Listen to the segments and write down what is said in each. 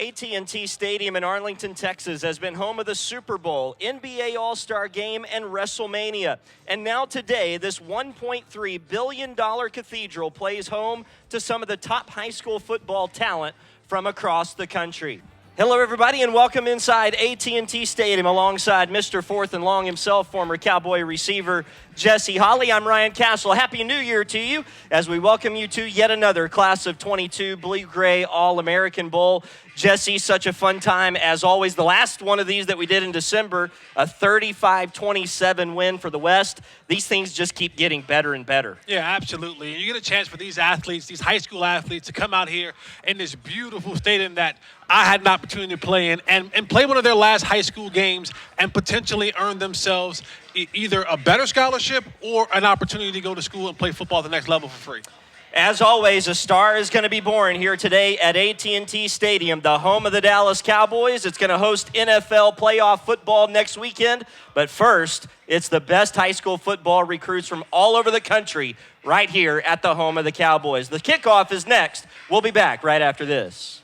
AT&T Stadium in Arlington, Texas has been home of the Super Bowl, NBA All-Star Game, and WrestleMania. And now today, this $1.3 billion cathedral plays home to some of the top high school football talent from across the country. Hello, everybody, and welcome inside AT&T Stadium alongside Mr. Fourth and Long himself, former Cowboy receiver Jesse Holley. I'm Ryan Castle. Happy New Year to you as we welcome you to yet another Class of 22 Blue-Gray All-American Bowl. Jesse, such a fun time as always. The last one of these that we did in December, a 35-27 win for the West. These things just keep getting better and better. Yeah, absolutely. And you get a chance for these athletes, these high school athletes, to come out here in this beautiful stadium that I had an opportunity to play in and play one of their last high school games and potentially earn themselves either a better scholarship or an opportunity to go to school and play football at the next level for free. As always, a star is going to be born here today at AT&T Stadium, the home of the Dallas Cowboys. It's going to host NFL playoff football next weekend. But first, it's the best high school football recruits from all over the country right here at the home of the Cowboys. The kickoff is next. We'll be back right after this.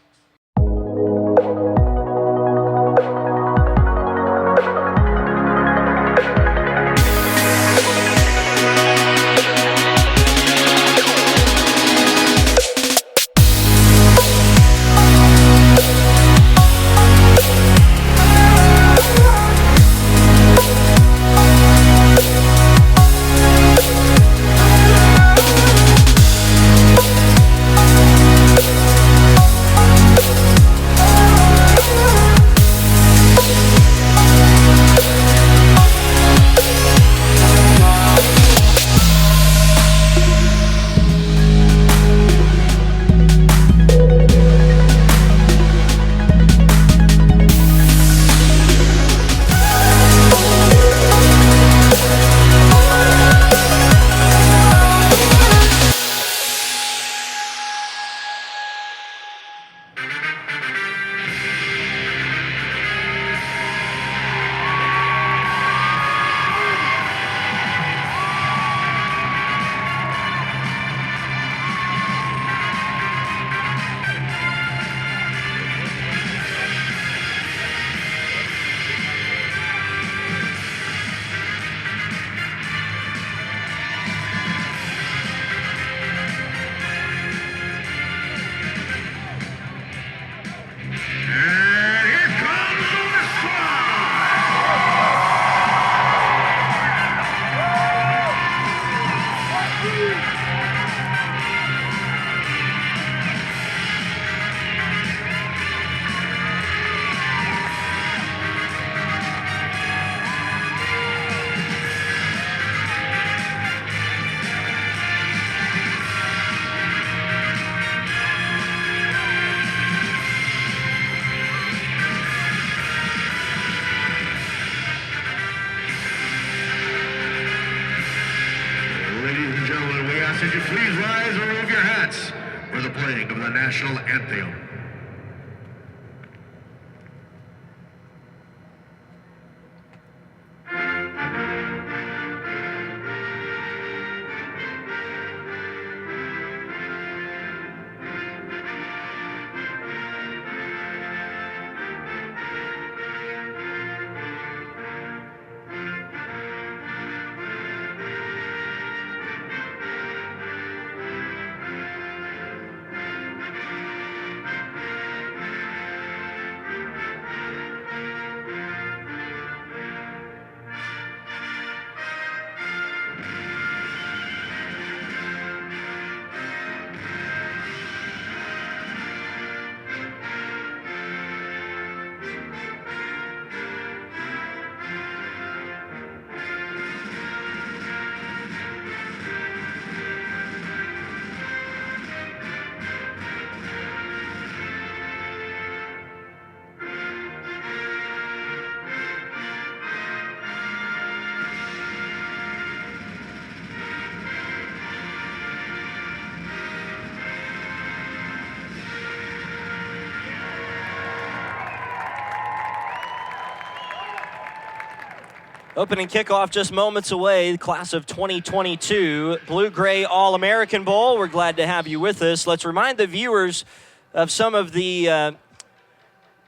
Would you please rise and remove your hats for the playing of the national anthem. Opening kickoff just moments away, the class of 2022 Blue-Gray All-American Bowl. We're glad to have you with us. Let's remind the viewers of some of the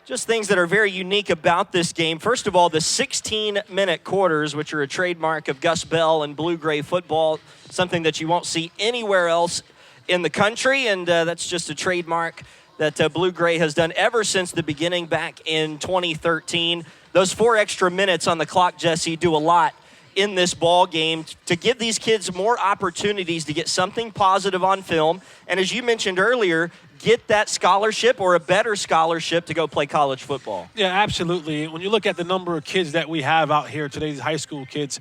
Just things that are very unique about this game. First of all, the 16-minute quarters, which are a trademark of Gus Bell and blue-gray football, something that you won't see anywhere else in the country, and that's just a trademark that blue-gray has done ever since the beginning back in 2013. Those 4 extra minutes on the clock, Jesse, do a lot in this ball game to give these kids more opportunities to get something positive on film, and as you mentioned earlier, get that scholarship or a better scholarship to go play college football. Yeah, absolutely. When you look at the number of kids that we have out here today, these high school kids,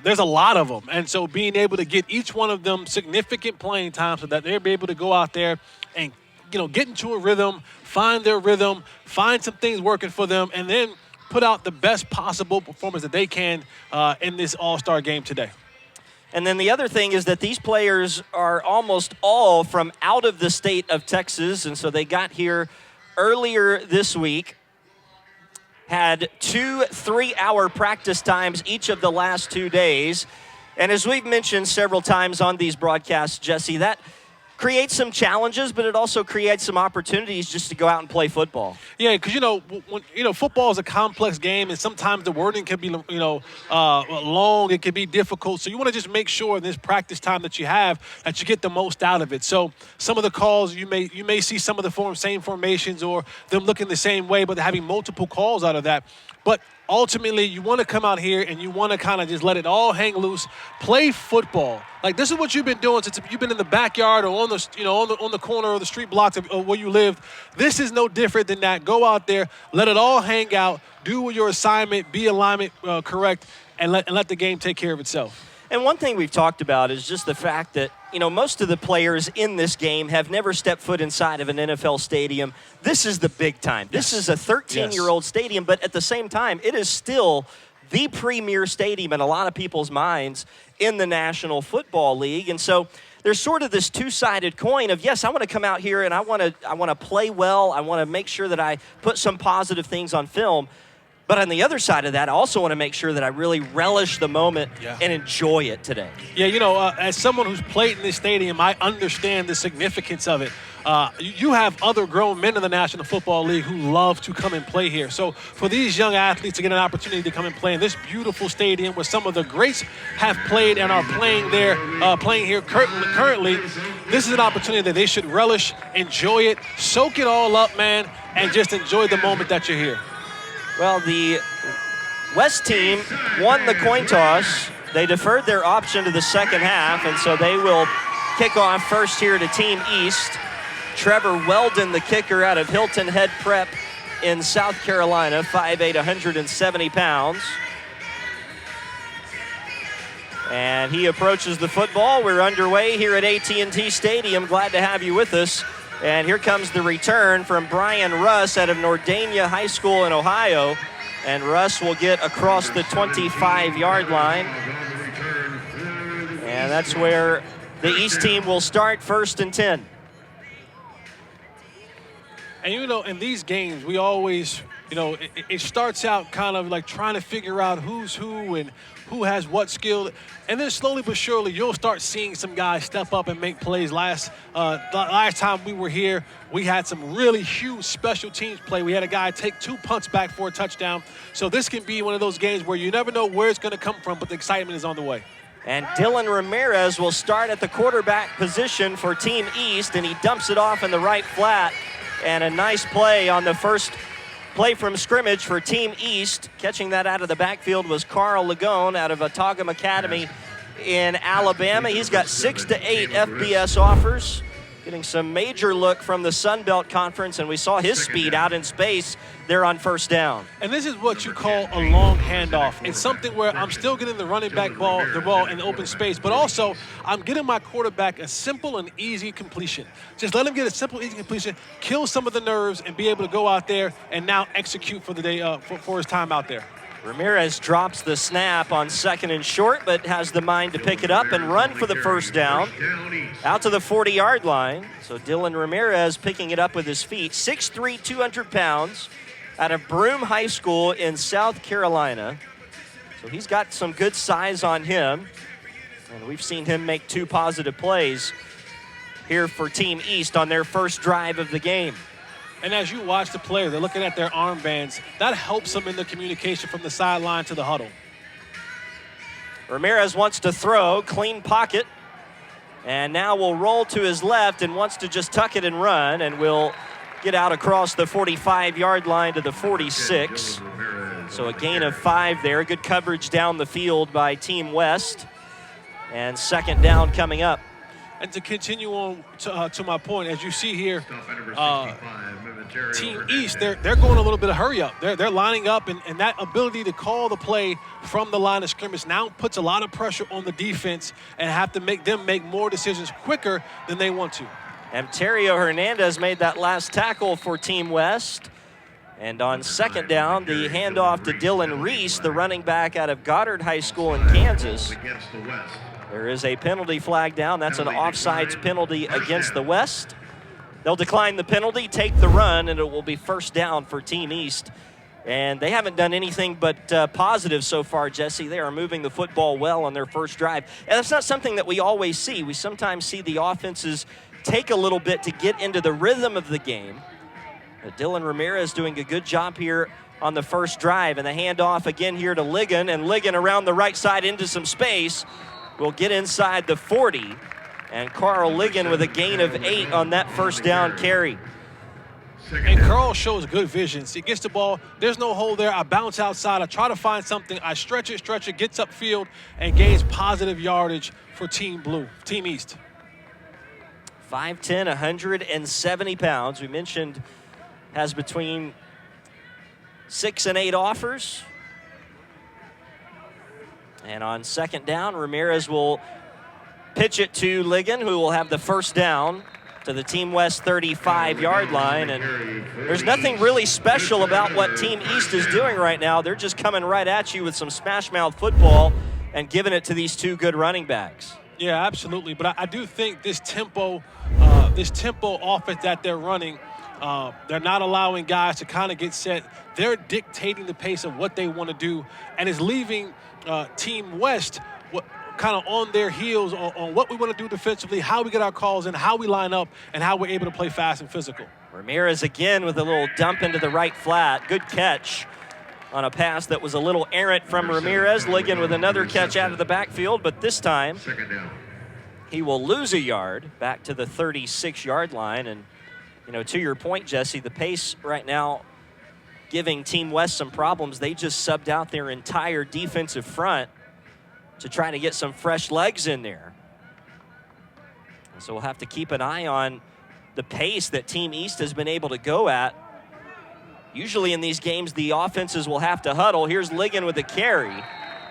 there's a lot of them. And so being able to get each one of them significant playing time so that they're able to go out there and, get into a rhythm, find their rhythm, find some things working for them, and then put out the best possible performance that they can in this all-star game today. And then the other thing is that these players are almost all from out of the state of Texas, and so they got here earlier this week, had 2 3-hour practice times each of the last 2 days. And as we've mentioned several times on these broadcasts, Jesse, that creates some challenges, but it also creates some opportunities just to go out and play football. Yeah, because football is a complex game, and sometimes the wording can be long. It can be difficult. So you want to just make sure in this practice time that you have that you get the most out of it. So some of the calls you may see some of the same formations or them looking the same way, but they're having multiple calls out of that. But ultimately, you want to come out here and you want to kind of just let it all hang loose, play football. Like, this is what you've been doing since you've been in the backyard or on the corner of the street blocks of where you live. This is no different than that. Go out there, let it all hang out, do your assignment, be alignment correct, and let the game take care of itself. And one thing we've talked about is just the fact that, most of the players in this game have never stepped foot inside of an NFL stadium. This is the big time. This is a 13-year-old stadium, but at the same time, it is still the premier stadium in a lot of people's minds in the National Football League. And so there's sort of this two-sided coin of, yes, I want to come out here and I want to play well. I want to make sure that I put some positive things on film. But on the other side of that, I also want to make sure that I really relish the moment and enjoy it today. Yeah, as someone who's played in this stadium, I understand the significance of it. You have other grown men in the National Football League who love to come and play here. So for these young athletes to get an opportunity to come and play in this beautiful stadium where some of the greats have played and are playing here currently, this is an opportunity that they should relish, enjoy it, soak it all up, man, and just enjoy the moment that you're here. Well, the West team won the coin toss. They deferred their option to the second half, and so they will kick off first here to Team East. Trevor Weldon, the kicker out of Hilton Head Prep in South Carolina, 5'8", 170 pounds. And he approaches the football. We're underway here at AT&T Stadium. Glad to have you with us. And here comes the return from Brian Russ out of Nordania High School in Ohio. And Russ will get across the 25-yard line. And that's where the East team will start, 1st and 10. And, in these games, we always, it starts out kind of like trying to figure out who's who and who has what skill. And then slowly but surely, you'll start seeing some guys step up and make plays. Last time we were here, we had some really huge special teams play. We had a guy take 2 punts back for a touchdown. So this can be one of those games where you never know where it's going to come from, but the excitement is on the way. And Dylan Ramirez will start at the quarterback position for Team East, and he dumps it off in the right flat. And a nice play on the first play from scrimmage for Team East. Catching that out of the backfield was Carl Lagone out of Otago Academy in Alabama. He's got 6 to 8 FBS offers, getting some major look from the Sun Belt Conference, and we saw his speed out in space there on first down. And this is what you call a long handoff. It's something where I'm still getting the running back the ball in the open space, but also I'm getting my quarterback a simple and easy completion. Just let him get a simple, easy completion, kill some of the nerves, and be able to go out there and now execute for the day for his time out there. Ramirez drops the snap on 2nd and short, but has the mind to pick it up and run for the first down out to the 40-yard line. So Dylan Ramirez picking it up with his feet. 6'3", 200 pounds out of Broome High School in South Carolina. So he's got some good size on him. And we've seen him make 2 positive plays here for Team East on their first drive of the game. And as you watch the player, they're looking at their armbands. That helps them in the communication from the sideline to the huddle. Ramirez wants to throw, clean pocket, and now will roll to his left and wants to just tuck it and run, and will get out across the 45-yard line to the 46. So a gain of 5 there. Good coverage down the field by Team West. And second down coming up. And to continue on to my point, as you see here, Team East, they're going a little bit of hurry up. They're lining up, and that ability to call the play from the line of scrimmage now puts a lot of pressure on the defense and have to make them make more decisions quicker than they want to. Amterio Hernandez made that last tackle for Team West. And on second down, the handoff to Dylan Reese, the running back out of Goddard High School in Kansas. There is a penalty flag down. That's an offsides penalty against the West. They'll decline the penalty, take the run, and it will be first down for Team East. And they haven't done anything but positive so far, Jesse. They are moving the football well on their first drive. And that's not something that we always see. We sometimes see the offenses take a little bit to get into the rhythm of the game. But Dylan Ramirez doing a good job here on the first drive. And the handoff again here to Ligon. And Ligon around the right side into some space will get inside the 40. And Carl Ligon with a gain of 8 on that first down carry. And Carl shows good vision. He gets the ball. There's no hole there. I bounce outside. I try to find something. I stretch it, gets upfield, and gains positive yardage for Team East. 5'10", 170 pounds. We mentioned has between 6 and 8 offers. And on second down, Ramirez will pitch it to Ligon, who will have the first down to the Team West 35-yard line. And there's nothing really special about what Team East is doing right now. They're just coming right at you with some smash-mouth football and giving it to these two good running backs. Yeah, absolutely. But I do think this tempo offense that they're running, they're not allowing guys to kind of get set. They're dictating the pace of what they want to do, and is leaving Team West kind of on their heels on what we want to do defensively, how we get our calls in, how we line up, and how we're able to play fast and physical. Ramirez again with a little dump into the right flat. Good catch on a pass that was a little errant from Ramirez. Ligon with another catch out of the backfield, but this time he will lose a yard back to the 36-yard line. And, you know, to your point, Jesse, the pace right now giving Team West some problems. They just subbed out their entire defensive front to try to get some fresh legs in there. So we'll have to keep an eye on the pace that Team East has been able to go at. Usually in these games, the offenses will have to huddle. Here's Ligon with the carry,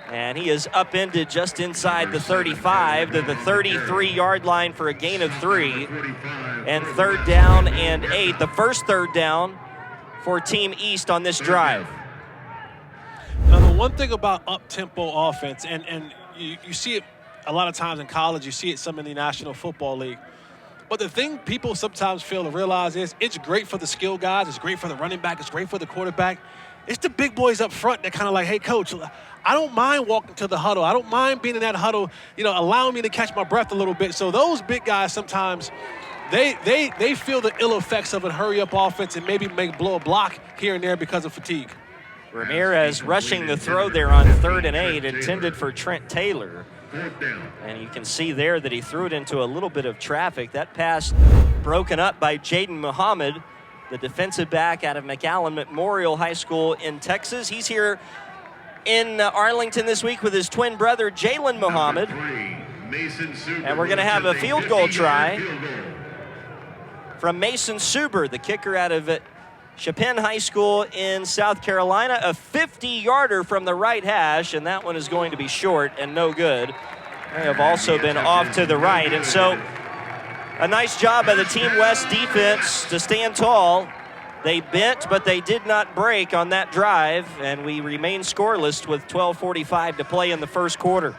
and he is upended just inside the 35 to the 33-yard line for a gain of 3. And third down and 8, the first third down for Team East on this drive. Now, the one thing about up-tempo offense, and you see it a lot of times in college, you see it some in the National Football League. But the thing people sometimes fail to realize is it's great for the skill guys, it's great for the running back, it's great for the quarterback. It's the big boys up front that kind of like, hey, coach, I don't mind walking to the huddle. I don't mind being in that huddle, you know, allowing me to catch my breath a little bit. So those big guys sometimes, they feel the ill effects of a hurry-up offense and maybe blow a block here and there because of fatigue. Ramirez rushing the throw there on 3rd and 8, intended for Trent Taylor. And you can see there that he threw it into a little bit of traffic. That pass broken up by Jaden Muhammad, the defensive back out of McAllen Memorial High School in Texas. He's here in Arlington this week with his twin brother, Jalen Muhammad. And we're going to have a field goal try from Mason Suber, the kicker out of Chapin High School in South Carolina. A 50-yarder from the right hash, and that one is going to be short and no good. They have also been off to the right, and so a nice job by the Team West defense to stand tall. They bent, but they did not break on that drive, and we remain scoreless with 12:45 to play in the first quarter.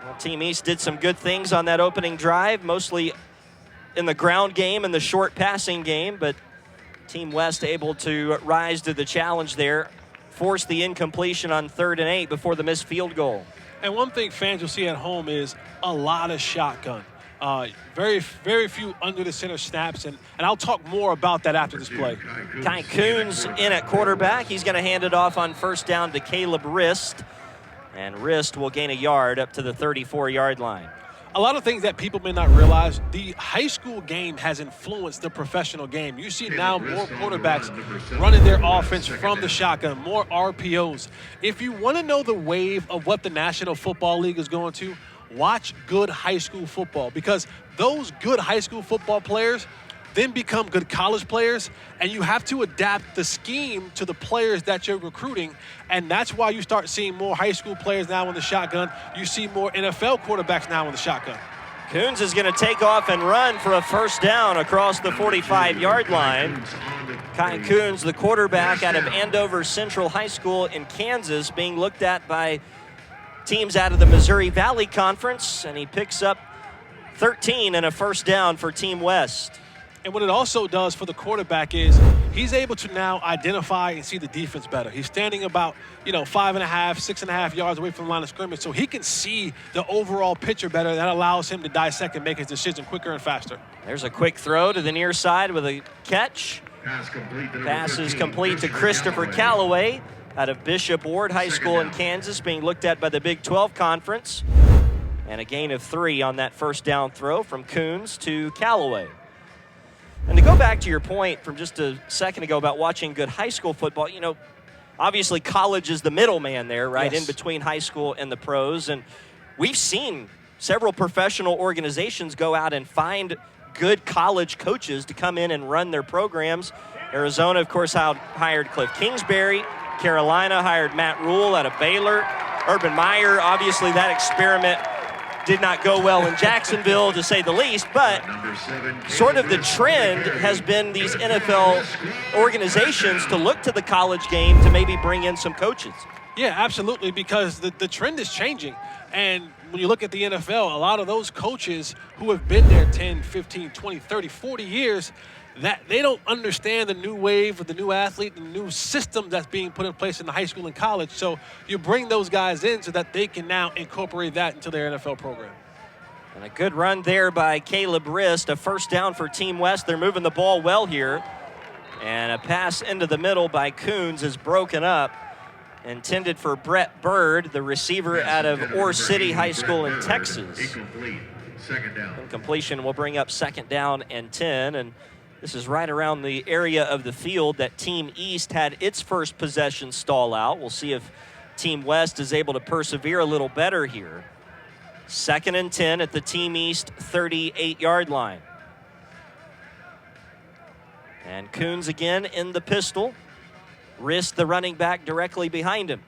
Well, Team East did some good things on that opening drive, mostly in the ground game and the short passing game, but Team West able to rise to the challenge there, force the incompletion on 3rd and 8 before the missed field goal. And one thing fans will see at home is a lot of shotgun. Very few under the center snaps, and I'll talk more about that after this play. Kai Coons in at quarterback. He's going to hand it off on first down to Caleb Rist, and Rist will gain a yard up to the 34-yard line. A lot of things that people may not realize, the high school game has influenced the professional game. You see now more quarterbacks running their offense from the shotgun, more RPOs. If you want to know the wave of what the National Football League is going to, watch good high school football, because those good high school football players then become good college players, and you have to adapt the scheme to the players that you're recruiting, and that's why you start seeing more high school players now in the shotgun. You see more NFL quarterbacks now in the shotgun. Coons is going to take off and run for a first down across the 45-yard line. Kai Coons, the quarterback out of Andover Central High School in Kansas, being looked at by teams out of the Missouri Valley Conference, and he picks up 13 and a first down for Team West. And what it also does for the quarterback is he's able to now identify and see the defense better. He's standing about, 5.5, 6.5 yards away from the line of scrimmage, so he can see the overall picture better. That allows him to dissect and make his decision quicker and faster. There's a quick throw to the near side with a catch. Pass is complete to Christopher Callaway out of Bishop Ward High School in Kansas, being looked at by the Big 12 Conference. And a gain of 3 on that first down throw from Coons to Callaway. And to go back to your point from just a second ago about watching good high school football, obviously college is the middleman there, right, yes, in between high school and the pros. And we've seen several professional organizations go out and find good college coaches to come in and run their programs. Arizona, of course, hired Cliff Kingsbury. Carolina hired Matt Rule out of Baylor. Urban Meyer, obviously that experiment did not go well in Jacksonville, to say the least, but sort of the trend has been these NFL organizations to look to the college game to maybe bring in some coaches. Yeah, absolutely, because the trend is changing. And when you look at the NFL, a lot of those coaches who have been there 10, 15, 20, 30, 40 years, that they don't understand the new wave of the new athlete, the new system that's being put in place in the high school and college. So you bring those guys in so that they can now incorporate that into their NFL program. And a good run there by Caleb Rist, a first down for Team West. They're moving the ball well here. And a pass into the middle by Coons is broken up. Intended for Brett Bird, the receiver out of Ore City High School in Texas. Incompletion will bring up second down and 10. And this is right around the area of the field that Team East had its first possession stall out. We'll see if Team West is able to persevere a little better here. Second and 10 at the Team East 38-yard line. And Coons again in the pistol. Rist, the running back, directly behind him.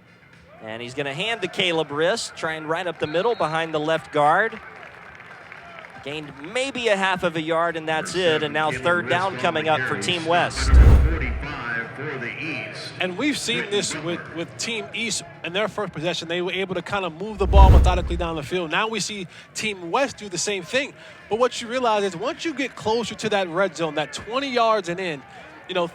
And he's going to hand to Caleb Rist, trying right up the middle behind the left guard. Gained maybe a half of a yard, and that's it. And now third down coming up for Team West. And we've seen this with Team East in their first possession. They were able to kind of move the ball methodically down the field. Now we see Team West do the same thing. But what you realize is once you get closer to that red zone, that 20 yards and in,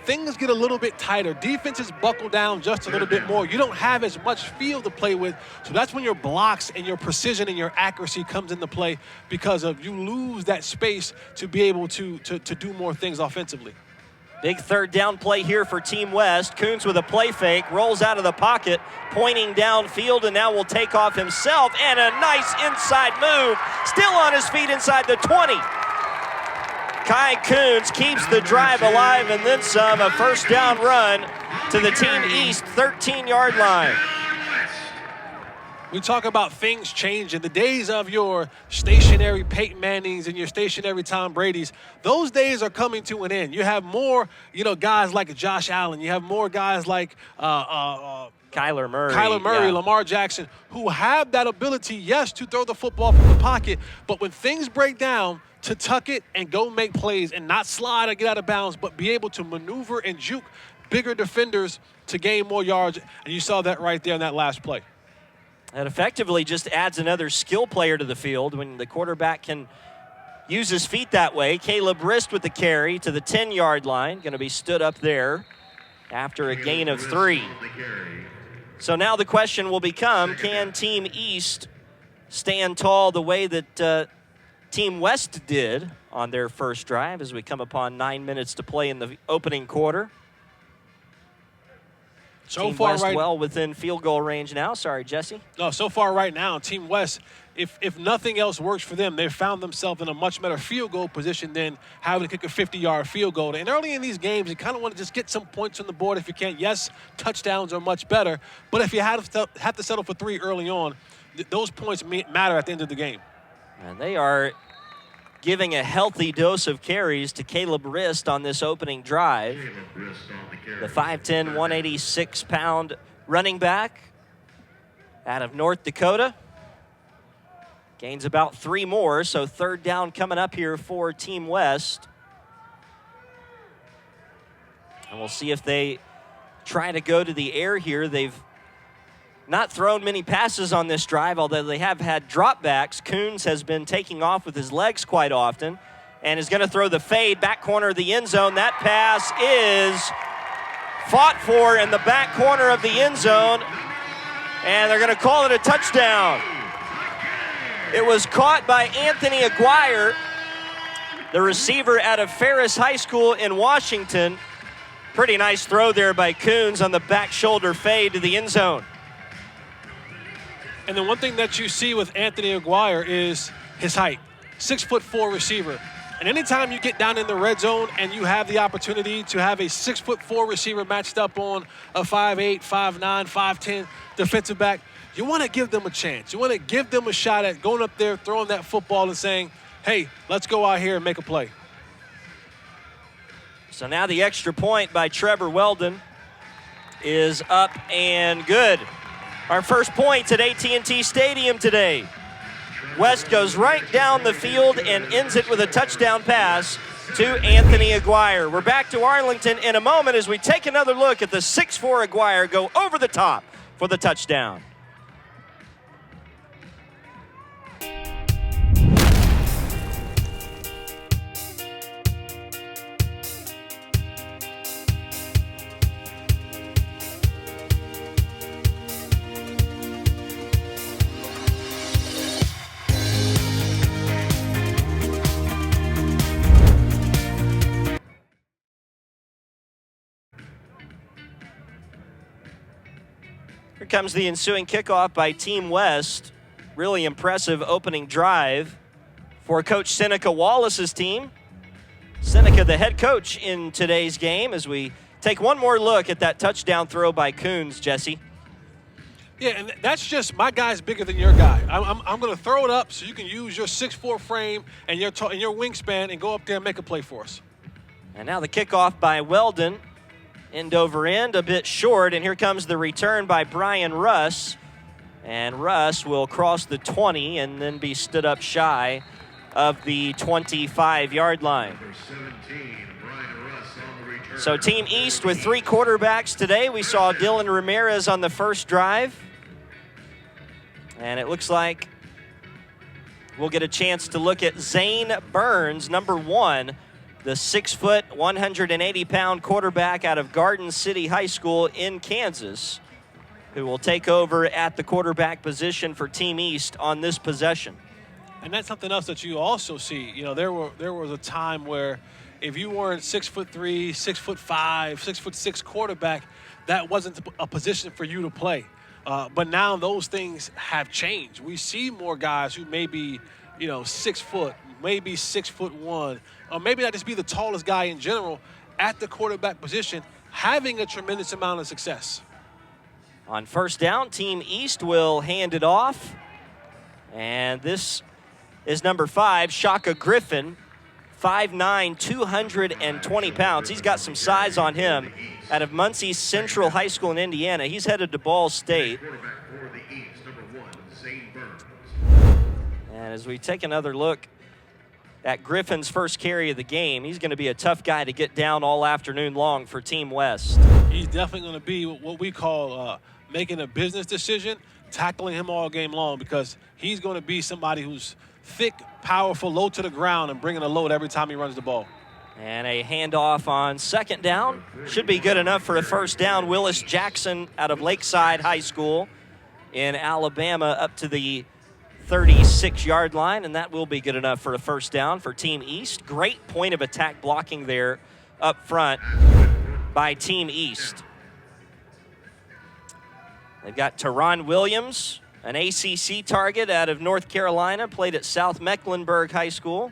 things get a little bit tighter. Defenses buckle down just a little bit more. You don't have as much field to play with. So that's when your blocks and your precision and your accuracy comes into play, because of you lose that space to be able to do more things offensively. Big third down play here for Team West. Coons with a play fake, rolls out of the pocket, pointing downfield, and now will take off himself. And a nice inside move. Still on his feet inside the 20. Kai Coons keeps the drive alive and then some. A first down run to the Team East 13-yard line. We talk about things changing. The days of your stationary Peyton Mannings and your stationary Tom Brady's, those days are coming to an end. You have more, guys like Josh Allen. You have more guys like Kyler Murray, yeah, Lamar Jackson, who have that ability, yes, to throw the football from the pocket, but when things break down, to tuck it and go make plays and not slide or get out of bounds, but be able to maneuver and juke bigger defenders to gain more yards. And you saw that right there in that last play. That effectively just adds another skill player to the field when the quarterback can use his feet that way. Caleb Rist with the carry to the 10-yard line, going to be stood up there after a gain of 3. So now the question will become, can Team East stand tall the way that Team West did on their first drive as we come upon 9 minutes to play in the opening quarter. So Team far, West right, well within field goal range now. Sorry, Jesse. No, so far right now, Team West, if nothing else works for them, they've found themselves in a much better field goal position than having to kick a 50-yard field goal. And early in these games, you kind of want to just get some points on the board if you can. Yes, touchdowns are much better, but if you have to settle for 3 early on, those points matter at the end of the game. And they are giving a healthy dose of carries to Caleb Rist on this opening drive. The 5'10", 186-pound running back out of North Dakota. Gains about 3 more, so third down coming up here for Team West. And we'll see if they try to go to the air here. They've not thrown many passes on this drive, although they have had dropbacks. Coons has been taking off with his legs quite often and is going to throw the fade back corner of the end zone. That pass is fought for in the back corner of the end zone, and they're going to call it a touchdown. It was caught by Anthony Aguirre, the receiver out of Ferris High School in Washington. Pretty nice throw there by Coons on the back shoulder fade to the end zone. And the one thing that you see with Anthony Aguirre is his height, 6'4" receiver. And anytime you get down in the red zone and you have the opportunity to have a 6'4" receiver matched up on a 5'8", 5'9", 5'10" defensive back, you want to give them a chance. You want to give them a shot at going up there, throwing that football and saying, hey, let's go out here and make a play. So now the extra point by Trevor Weldon is up and good. Our first points at AT&T Stadium today. West goes right down the field and ends it with a touchdown pass to Anthony Aguirre. We're back to Arlington in a moment as we take another look at the 6'4" Aguirre go over the top for the touchdown. Here comes the ensuing kickoff by Team West. Really impressive opening drive for Coach Seneca Wallace's team. Seneca, the head coach in today's game, as we take one more look at that touchdown throw by Coons, Jesse. Yeah, and that's just my guy's bigger than your guy. I'm going to throw it up so you can use your 6'4" frame and your wingspan and go up there and make a play for us. And now the kickoff by Weldon. End over end, a bit short, and here comes the return by Brian Russ. And Russ will cross the 20 and then be stood up shy of the 25-yard line. So Team East with 3 quarterbacks today. We saw Dylan Ramirez on the first drive. And it looks like we'll get a chance to look at Zane Burns, number 1, the 6', 180-pound quarterback out of Garden City High School in Kansas, who will take over at the quarterback position for Team East on this possession. And that's something else that you also see. You know, there was a time where if you weren't 6'3", 6'5", 6'6" quarterback, that wasn't a position for you to play. But now those things have changed. We see more guys who may be, 6 foot, maybe 6'1", or maybe not just be the tallest guy in general at the quarterback position, having a tremendous amount of success. On first down, Team East will hand it off. And this is number 5, Shaka Griffin, 5'9", 220 pounds. He's got some size on him out of Muncie Central High School in Indiana. He's headed to Ball State. And as we take another look at Griffin's first carry of the game, he's going to be a tough guy to get down all afternoon long for Team West. He's definitely going to be what we call making a business decision, tackling him all game long, because he's going to be somebody who's thick, powerful, low to the ground, and bringing a load every time he runs the ball. And a handoff on second down. Should be good enough for a first down. Willis Jackson out of Lakeside High School in Alabama up to the 36-yard line, and that will be good enough for a first down for Team East. Great point of attack blocking there up front by Team East. They've got Teron Williams, an ACC target out of North Carolina, played at South Mecklenburg High School.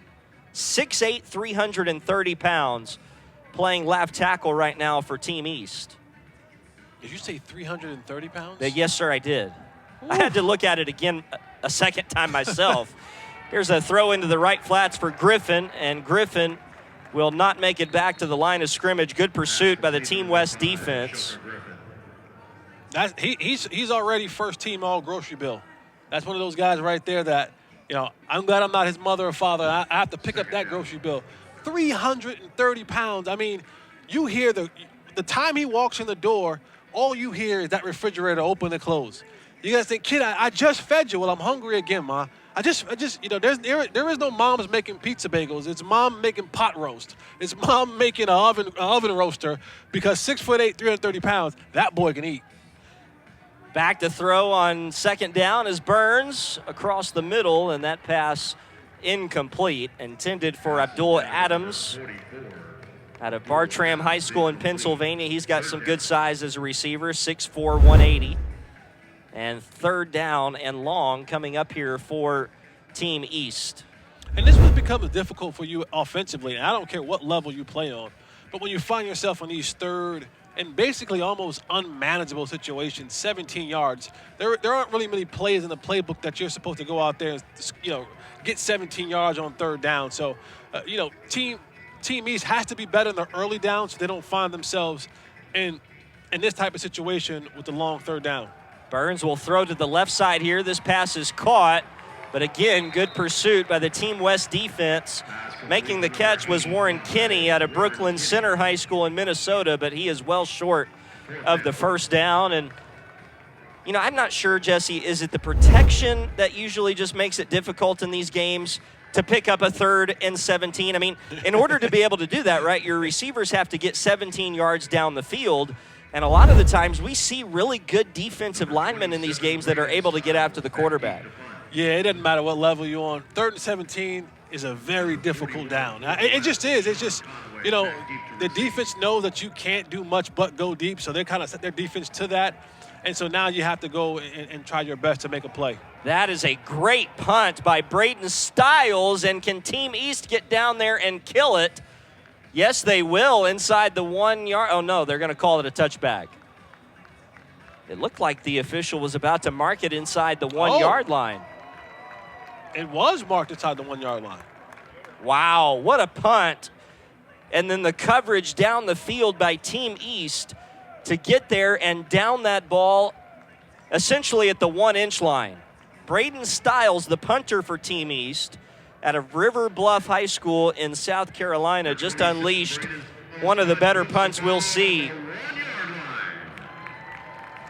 6'8", 330 pounds, playing left tackle right now for Team East. Did you say 330 pounds? Yes, sir, I did. Ooh. I had to look at it again a second time myself. Here's a throw into the right flats for Griffin, and Griffin will not make it back to the line of scrimmage. Good pursuit by the Team West defense. He's already first team all grocery bill. That's one of those guys right there that, I'm glad I'm not his mother or father. I have to pick up that grocery bill. 330 pounds. I mean, you hear the time he walks in the door, all you hear is that refrigerator open and close. You guys think, kid, I just fed you. Well, I'm hungry again, Ma. I just, there is no moms making pizza bagels. It's mom making pot roast. It's mom making an oven roaster, because 6'8", 330 pounds, that boy can eat. Back to throw on second down is Burns across the middle, and that pass incomplete, intended for Abdul Adams out of Bartram High School in Pennsylvania. He's got some good size as a receiver, 6'4", 180. And third down and long coming up here for Team East. And this becomes difficult for you offensively, and I don't care what level you play on, but when you find yourself on these third and basically almost unmanageable situations, 17 yards, there aren't really many plays in the playbook that you're supposed to go out there and, get 17 yards on third down. So, Team East has to be better in the early down so they don't find themselves in this type of situation with the long third down. Burns will throw to the left side here. This pass is caught, but again, good pursuit by the Team West defense. Making the catch was Warren Kinney out of Brooklyn Center High School in Minnesota, but he is well short of the first down. And, I'm not sure, Jesse, is it the protection that usually just makes it difficult in these games to pick up a 3rd and 17? I mean, in order to be able to do that, right, your receivers have to get 17 yards down the field. And a lot of the times we see really good defensive linemen in these games that are able to get after the quarterback. Yeah, it doesn't matter what level you're on. 3rd and 17 is a very difficult down. It just is. It's just, the defense knows that you can't do much but go deep, so they kind of set their defense to that. And so now you have to go and try your best to make a play. That is a great punt by Braden Stiles, and can Team East get down there and kill it? Yes, they will inside the 1 yard. Oh, no, they're going to call it a touchback. It looked like the official was about to mark it inside the 1 yard line. It was marked inside the 1 yard line. Wow, what a punt. And then the coverage down the field by Team East to get there and down that ball essentially at the 1 inch line. Braden Stiles, the punter for Team East, out of River Bluff High School in South Carolina, just unleashed one of the better punts we'll see.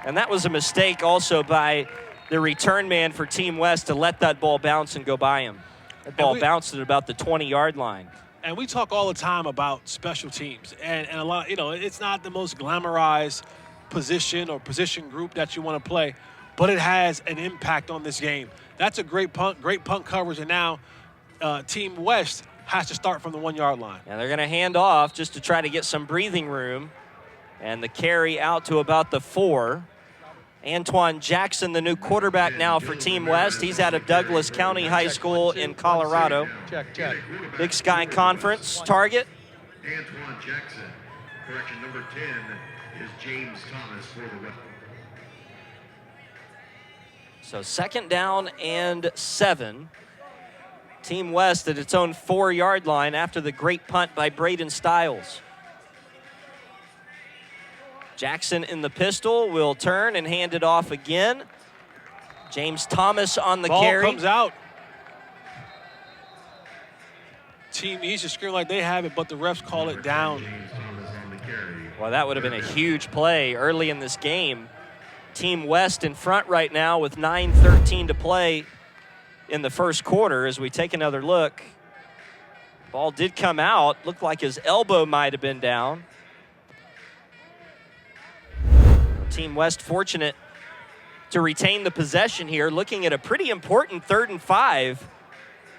And that was a mistake also by the return man for Team West to let that ball bounce and go by him. That ball bounced at about the 20-yard line. And we talk all the time about special teams. And a lot, it's not the most glamorized position or position group that you want to play, but it has an impact on this game. That's a great punt coverage, and now Team West has to start from the 1 yard line. And they're going to hand off just to try to get some breathing room. And the carry out to about the 4. Antoine Jackson, the new quarterback now for Team West. He's out of Douglas County High School in Colorado. Check. Big Sky Conference target. Antoine Jackson. Correction, number 10 is James Thomas for the West. So 2nd down and 7. Team West at its own 4 yard line after the great punt by Braden Stiles. Jackson in the pistol will turn and hand it off again. James Thomas on the carry. Ball comes out. Team East is screaming like they have it, but the refs call it down. Well, that would have been a huge play early in this game. Team West in front right now with 9:13 to play in the first quarter. As we take another look, ball did come out. Looked like his elbow might have been down. Team West fortunate to retain the possession here, looking at a pretty important 3rd and 5.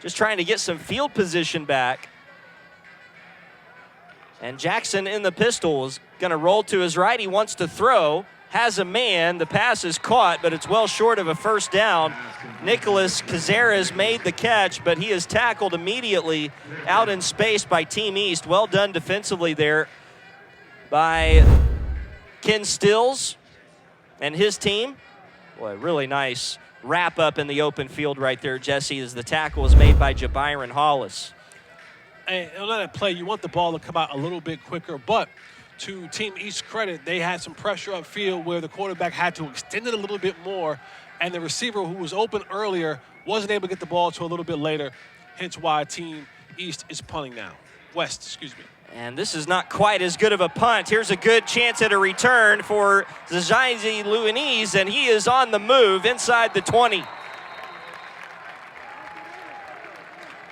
Just trying to get some field position back. And Jackson in the pistol is going to roll to his right. He wants to throw. Has a man. The pass is caught, but it's well short of a first down. Nicholas Cazares made the catch, but he is tackled immediately out in space by Team East. Well done defensively there by Ken Stills and his team. Boy, really nice wrap up in the open field right there, Jesse, as the tackle was made by Jabyron Hollis. And on that play, you want the ball to come out a little bit quicker, but to Team East's credit, they had some pressure upfield where the quarterback had to extend it a little bit more, and the receiver who was open earlier wasn't able to get the ball to a little bit later, hence why Team East is punting now. West, excuse me. And this is not quite as good of a punt. Here's a good chance at a return for Zajazi Luanese, and he is on the move inside the 20.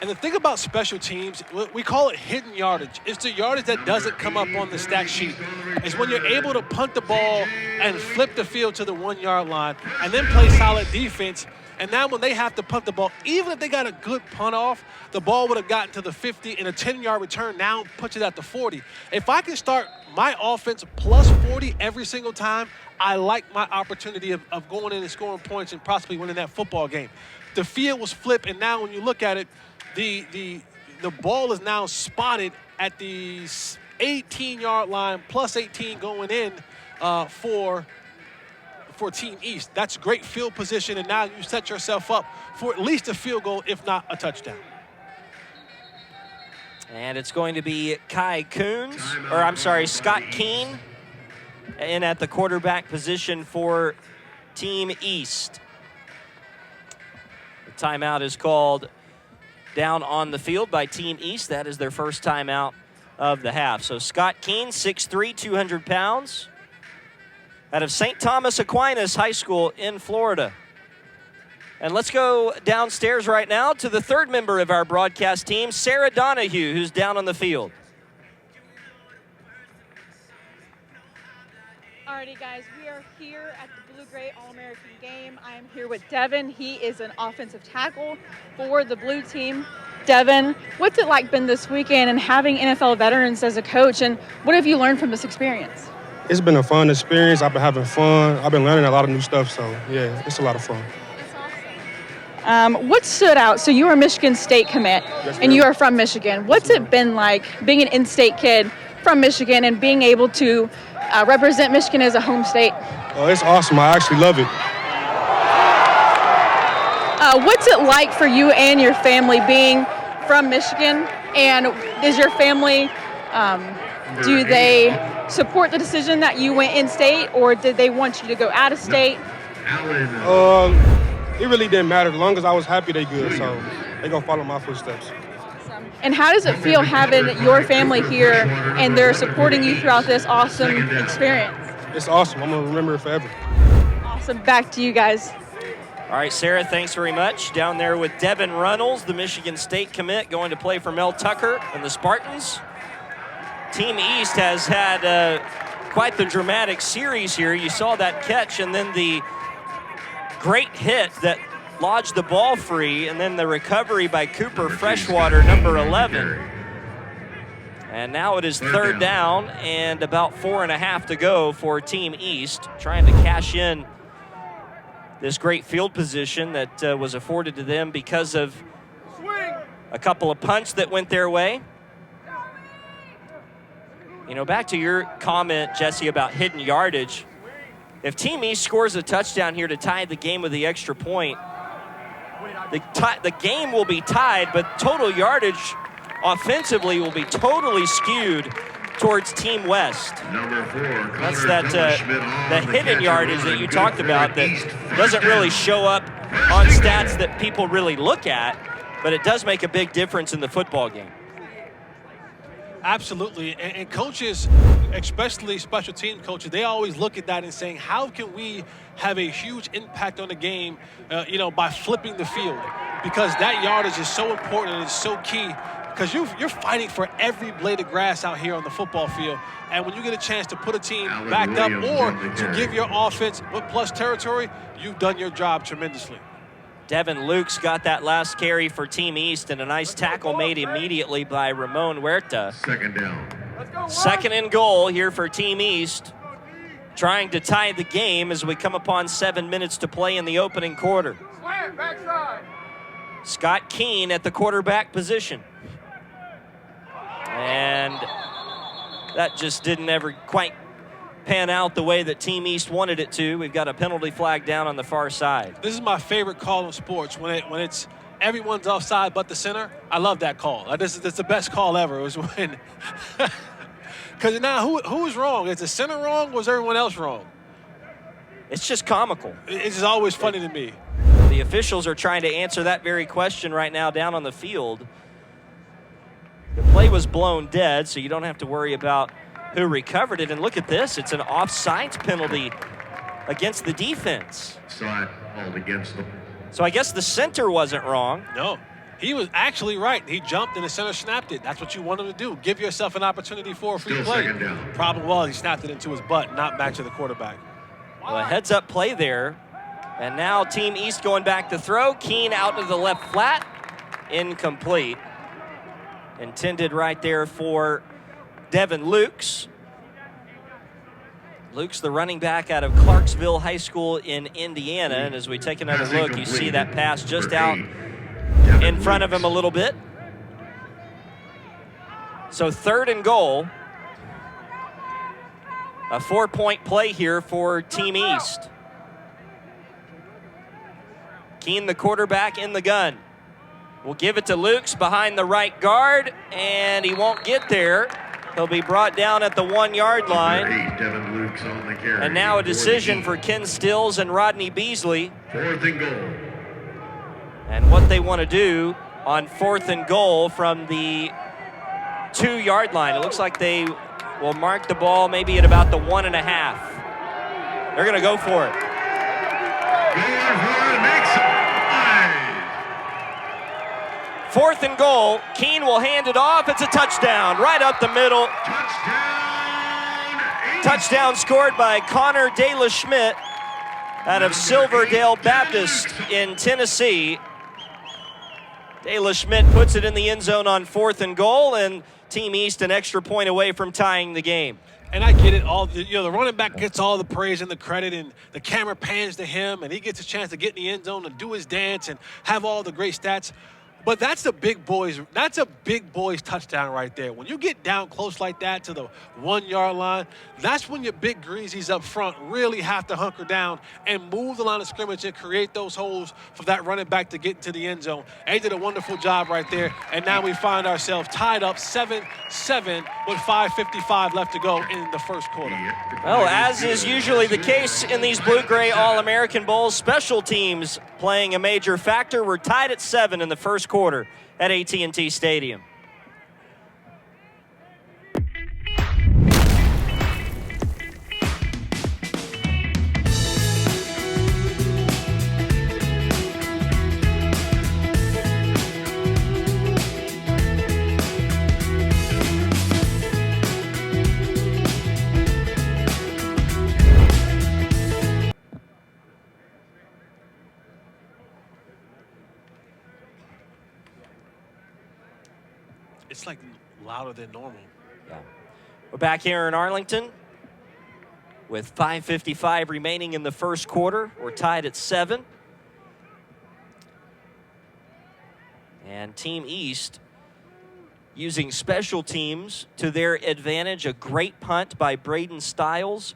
And the thing about special teams, we call it hidden yardage. It's the yardage that doesn't come up on the stat sheet. It's when you're able to punt the ball and flip the field to the 1 yard line and then play solid defense. And now when they have to punt the ball, even if they got a good punt off, the ball would have gotten to the 50 and a 10-yard return now puts it at the 40. If I can start my offense plus 40 every single time, I like my opportunity of going in and scoring points and possibly winning that football game. The field was flipped, and now when you look at it, the ball is now spotted at the 18-yard line, plus 18 going in for Team East. That's great field position, and now you set yourself up for at least a field goal, if not a touchdown. And it's going to be Scott Keene in at the quarterback position for Team East. The timeout is called down on the field by Team East. That is their first timeout of the half. So Scott Keene, 6'3", 200 pounds, out of St. Thomas Aquinas High School in Florida. And let's go downstairs right now to the third member of our broadcast team, Sarah Donahue, who's down on the field. Alrighty, guys, we are here at the Blue-Gray All-American game. I am here with Devin. He is an offensive tackle for the blue team. Devin, what's it like been this weekend and having NFL veterans as a coach, and what have you learned from this experience? It's been a fun experience. I've been having fun. I've been learning a lot of new stuff, so yeah, it's a lot of fun. That's awesome. What stood out? So you are a Michigan State commit, and you are from Michigan. What's it been like being an in-state kid from Michigan and being able to represent Michigan as a home state? Oh, it's awesome. I actually love it. What's it like for you and your family being from Michigan? And is your family, do they support the decision that you went in-state, or did they want you to go out of state? It really didn't matter. As long as I was happy, they good. So they gonna follow my footsteps. And how does it feel having your family here and they're supporting you throughout this awesome experience? It's awesome. I'm gonna remember it forever. Awesome. Back to you guys. All right, Sarah, thanks very much. Down there with Devin Runnels, the Michigan State commit, going to play for Mel Tucker and the Spartans. Team East has had quite the dramatic series here. You saw that catch and then the great hit that lodged the ball free, and then the recovery by Cooper Freshwater, number 11. And now it is third down and about 4.5 to go for Team East, trying to cash in this great field position that was afforded to them because of a couple of punts that went their way. You know, back to your comment, Jesse, about hidden yardage. If Team East scores a touchdown here to tie the game with the extra point, the game will be tied, but total yardage offensively will be totally skewed towards Team West. That's that hidden yardage that you talked about that doesn't really show up on stats that people really look at, but it does make a big difference in the football game. Absolutely, and coaches, especially special team coaches, they always look at that and saying, how can we have a huge impact on the game, by flipping the field? Because that yardage is so important and it's so key because you're fighting for every blade of grass out here on the football field. And when you get a chance to put a team backed up or to give your offense plus territory, you've done your job tremendously. Devin Lukes got that last carry for Team East, and a nice tackle made immediately by Ramon Huerta. Second down. Second and goal here for Team East, trying to tie the game as we come upon 7 minutes to play in the opening quarter. Scott Keene at the quarterback position. And that just didn't ever quite pan out the way that Team East wanted it to. We've got a penalty flag down on the far side. This is my favorite call in sports when it's everyone's offside but the center. I love that call. This is the best call ever. It was when because now who's wrong? Is the center wrong or is everyone else wrong? It's just comical. It's just always funny to me. The officials are trying to answer that very question right now down on the field. The play was blown dead, so you don't have to worry about who recovered it. And look at this. It's an offsides penalty against the defense. Side called against them. So I guess the center wasn't wrong. No, he was actually right. He jumped and the center snapped it. That's what you want him to do. Give yourself an opportunity for a free Still play. second down. Problem was he snapped it into his butt, not back to the quarterback. Well, a heads-up play there. And now Team East going back to throw. Keene out to the left flat. Incomplete. Intended right there for Devin Lukes. Lukes, the running back out of Clarksville High School in Indiana. And as we take another look, you see that pass just out in front of him a little bit. So third and goal. A 4-point play here for Team East. Keene, the quarterback, in the gun. We'll give it to Lukes behind the right guard, and he won't get there. He'll be brought down at the 1-yard line. Devin Lukes on the carry. And now a decision for Ken Stills and Rodney Beasley. Fourth and goal. And what they want to do on fourth and goal from the 2-yard line. It looks like they will mark the ball maybe at about the 1.5. They're going to go for it. Fourth and goal. Keene will hand it off. It's a touchdown right up the middle. Touchdown scored by Connor De La Schmidt out of Silverdale Baptist in Tennessee. De La Schmidt puts it in the end zone on fourth and goal, and Team East an extra point away from tying the game. And I get it. The running back gets all the praise and the credit, and the camera pans to him, and he gets a chance to get in the end zone and do his dance and have all the great stats. But that's the big boys. That's a big boys touchdown right there. When you get down close like that to the 1-yard line, that's when your big greasies up front really have to hunker down and move the line of scrimmage and create those holes for that running back to get into the end zone. They did a wonderful job right there, and now we find ourselves tied up 7-7 with 5:55 left to go in the first quarter. Well, as is usually the case in these Blue-Gray All-American Bowls, special teams playing a major factor. We're tied at 7 in the first quarter at AT&T Stadium. It's like louder than normal. Yeah. We're back here in Arlington with 5:55 remaining in the first quarter. We're tied at 7. And Team East using special teams to their advantage. A great punt by Braden Stiles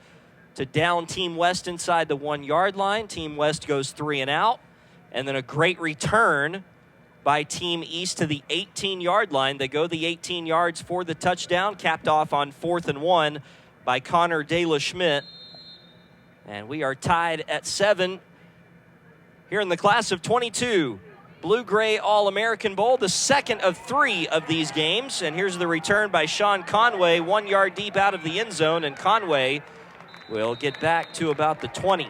to down Team West inside the 1-yard line. Team West goes 3 and out. And then a great return by Team East to the 18-yard line. They go the 18 yards for the touchdown, capped off on 4th and 1 by Connor De La Schmidt. And we are tied at 7 here in the class of 22. Blue-Gray All-American Bowl, the second of 3 of these games. And here's the return by Sean Conway, 1 yard deep out of the end zone, and Conway will get back to about the 20.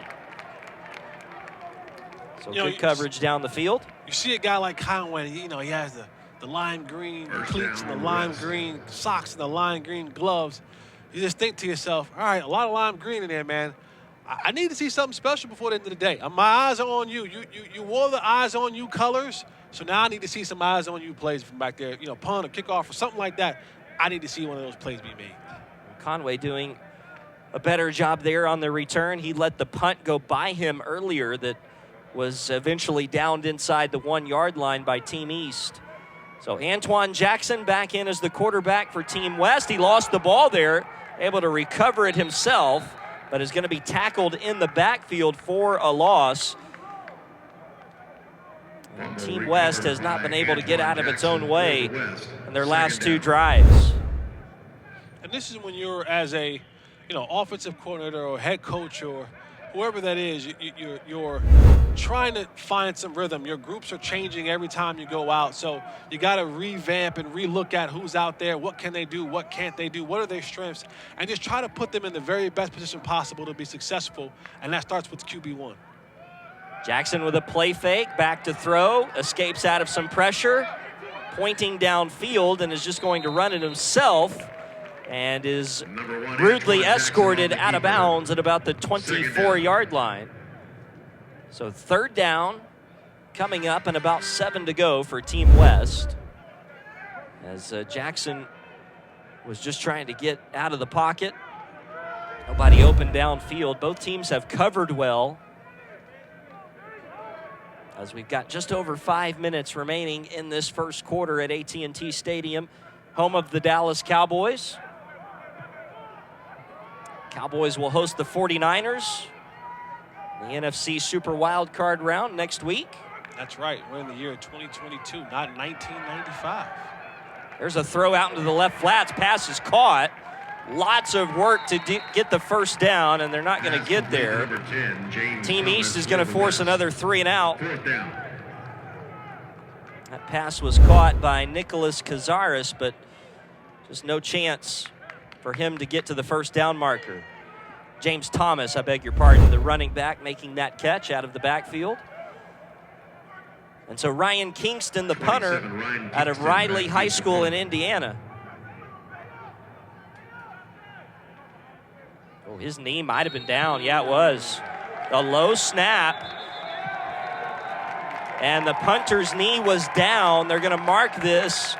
So good coverage down the field. You see a guy like Conway, he has the lime green cleats and the lime green socks and the lime green gloves, you just think to yourself, all right, a lot of lime green in there, man. I need to see something special before the end of the day. My eyes are on you. You wore the eyes on you colors, so now I need to see some eyes on you plays from back there, punt or kickoff or something like that. I need to see one of those plays be made. Conway doing a better job there on the return. He let the punt go by him earlier that was eventually downed inside the 1 yard line by Team East. So Antoine Jackson back in as the quarterback for Team West. He lost the ball there, able to recover it himself, but is going to be tackled in the backfield for a loss. And Team West has not been able to get out of its own way in their last 2 drives. And this is when you're as a, offensive coordinator or head coach or whoever that is, you're trying to find some rhythm. Your groups are changing every time you go out, so you got to revamp and relook at who's out there, what can they do, what can't they do, what are their strengths, and just try to put them in the very best position possible to be successful, and that starts with QB1. Jackson with a play fake, back to throw, escapes out of some pressure, pointing downfield, and is just going to run it himself, and is rudely escorted out of bounds at about the 24-yard line. So 3rd down coming up and about 7 to go for Team West. As Jackson was just trying to get out of the pocket. Nobody open downfield. Both teams have covered well. As we've got just over 5 minutes remaining in this first quarter at AT&T Stadium, home of the Dallas Cowboys. Cowboys will host the 49ers. The NFC Super Wild Card round next week. That's right. We're in the year 2022, not 1995. There's a throw out into the left flats. Pass is caught. Lots of work to get the first down, and they're not going to get there. Team East is going to force another 3 and out. That pass was caught by Nicholas Cazares, but just no chance for him to get to the first down marker. James Thomas, I beg your pardon, the running back making that catch out of the backfield. And so Ryan Kingston, the punter out of Riley High School in Indiana. Oh, his knee might have been down. Yeah, it was. A low snap. And the punter's knee was down. They're going to mark this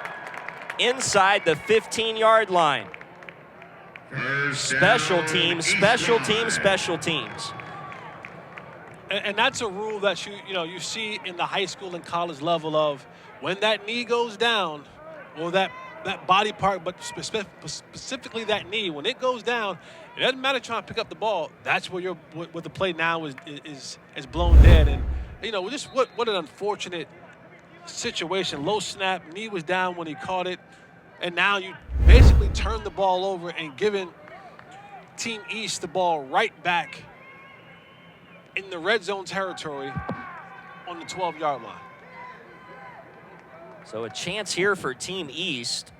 inside the 15-yard line. Special teams, special teams, special teams. And that's a rule that you see in the high school and college level of when that knee goes down, or that body part, but specifically that knee, when it goes down, it doesn't matter trying to pick up the ball. That's where what the play now is blown dead. And just what an unfortunate situation. Low snap, knee was down when he caught it, and now you basically turn the ball over and giving Team East the ball right back in the red zone territory on the 12-yard line. So a chance here for Team East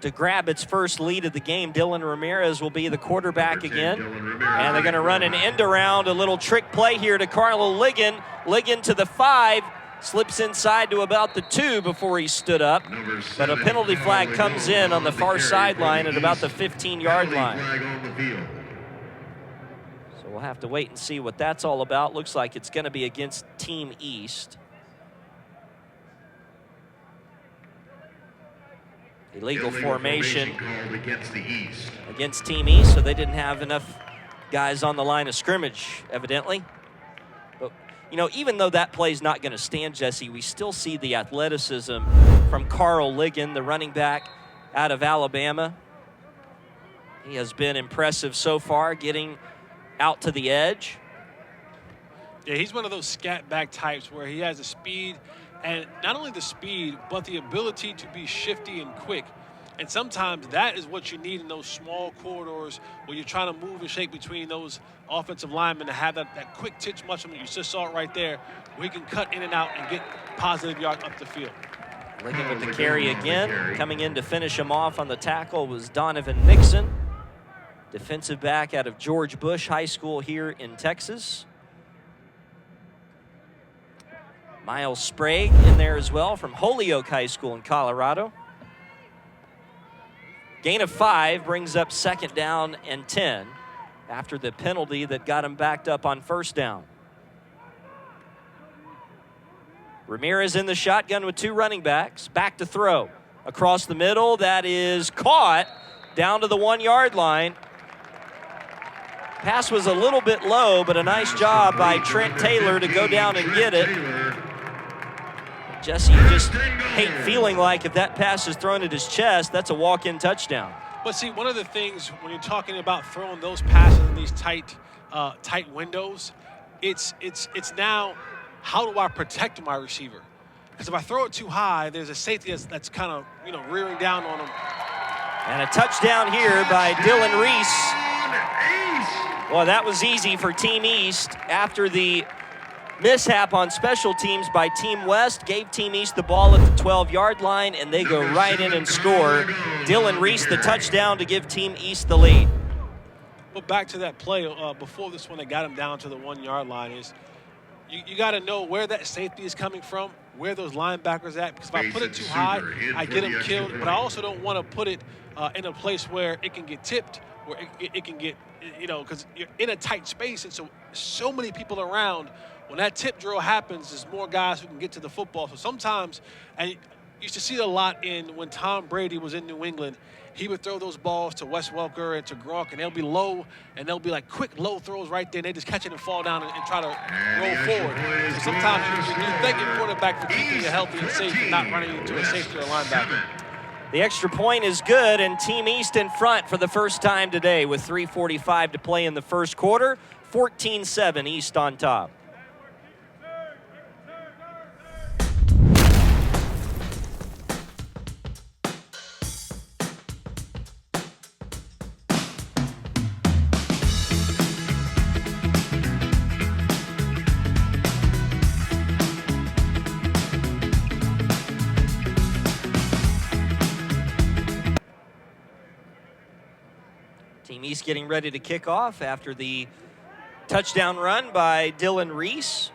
to grab its first lead of the game. Dylan Ramirez will be the quarterback again. And they're going to run an end around, a little trick play here to Carlo Ligon. Ligon to the 5, slips inside to about the 2 before he stood up. But a penalty flag comes in on the far sideline at about the 15-yard line. So we'll have to wait and see what that's all about. Looks like it's going to be against Team East. Illegal formation against Team East, so they didn't have enough guys on the line of scrimmage, evidently. But, even though that play's not going to stand, Jesse, we still see the athleticism from Carl Ligon, the running back out of Alabama. He has been impressive so far, getting out to the edge. Yeah, he's one of those scat back types where he has the speed, and not only the speed, but the ability to be shifty and quick. And sometimes that is what you need in those small corridors where you're trying to move and shake between those offensive linemen, to have that quick twitch muscle. You just saw it right there, where he can cut in and out and get positive yards up the field. Ligon with the carry again. Coming in to finish him off on the tackle was Donovan Nixon, defensive back out of George Bush High School here in Texas. Miles Sprague in there as well from Holyoke High School in Colorado. Gain of 5 brings up 2nd down and 10 after the penalty that got him backed up on 1st down. Ramirez in the shotgun with 2 running backs. Back to throw. Across the middle, that is caught down to the 1-yard line. Pass was a little bit low, but a nice job by Trent Taylor to go down and get it. Jesse, you just hate feeling like if that pass is thrown at his chest, that's a walk-in touchdown. But see, one of the things when you're talking about throwing those passes in these tight windows, it's now, how do I protect my receiver? Because if I throw it too high, there's a safety that's kind of, rearing down on him. And a touchdown here by Dylan Reese. Well, that was easy for Team East after the mishap on special teams by Team West. Gave Team East the ball at the 12-yard line, and they go right in and score. Dylan Reese the touchdown to give Team East the lead. Well, back to that play before this one that got him down to the 1-yard line is you got to know where that safety is coming from, where those linebackers at, because if I put it too high, I get him killed, but I also don't want to put it in a place where it can get tipped, where it can get, because you're in a tight space, and so many people around. When that tip drill happens, there's more guys who can get to the football. So sometimes, and you used to see it a lot when Tom Brady was in New England, he would throw those balls to Wes Welker and to Gronk, and they'll be low, and they'll be like quick, low throws right there, and they just catch it and fall down and try to roll forward. So sometimes you thank your quarterback for keeping you healthy and safe and not running into a safety or a linebacker. The extra point is good, and Team East in front for the first time today with 3:45 to play in the first quarter. 14-7 East on top. Team East getting ready to kick off after the touchdown run by Dylan Reese.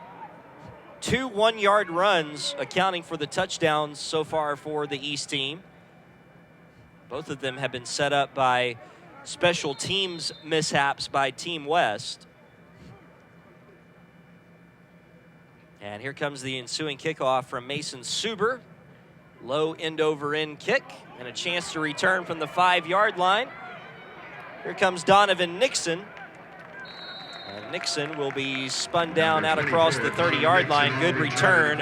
2 1-yard runs accounting for the touchdowns so far for the East team. Both of them have been set up by special teams mishaps by Team West. And here comes the ensuing kickoff from Mason Suber. Low end-over-end kick and a chance to return from the 5-yard line. Here comes Donovan Nixon. And Nixon will be spun down out across the 30-yard line. Good return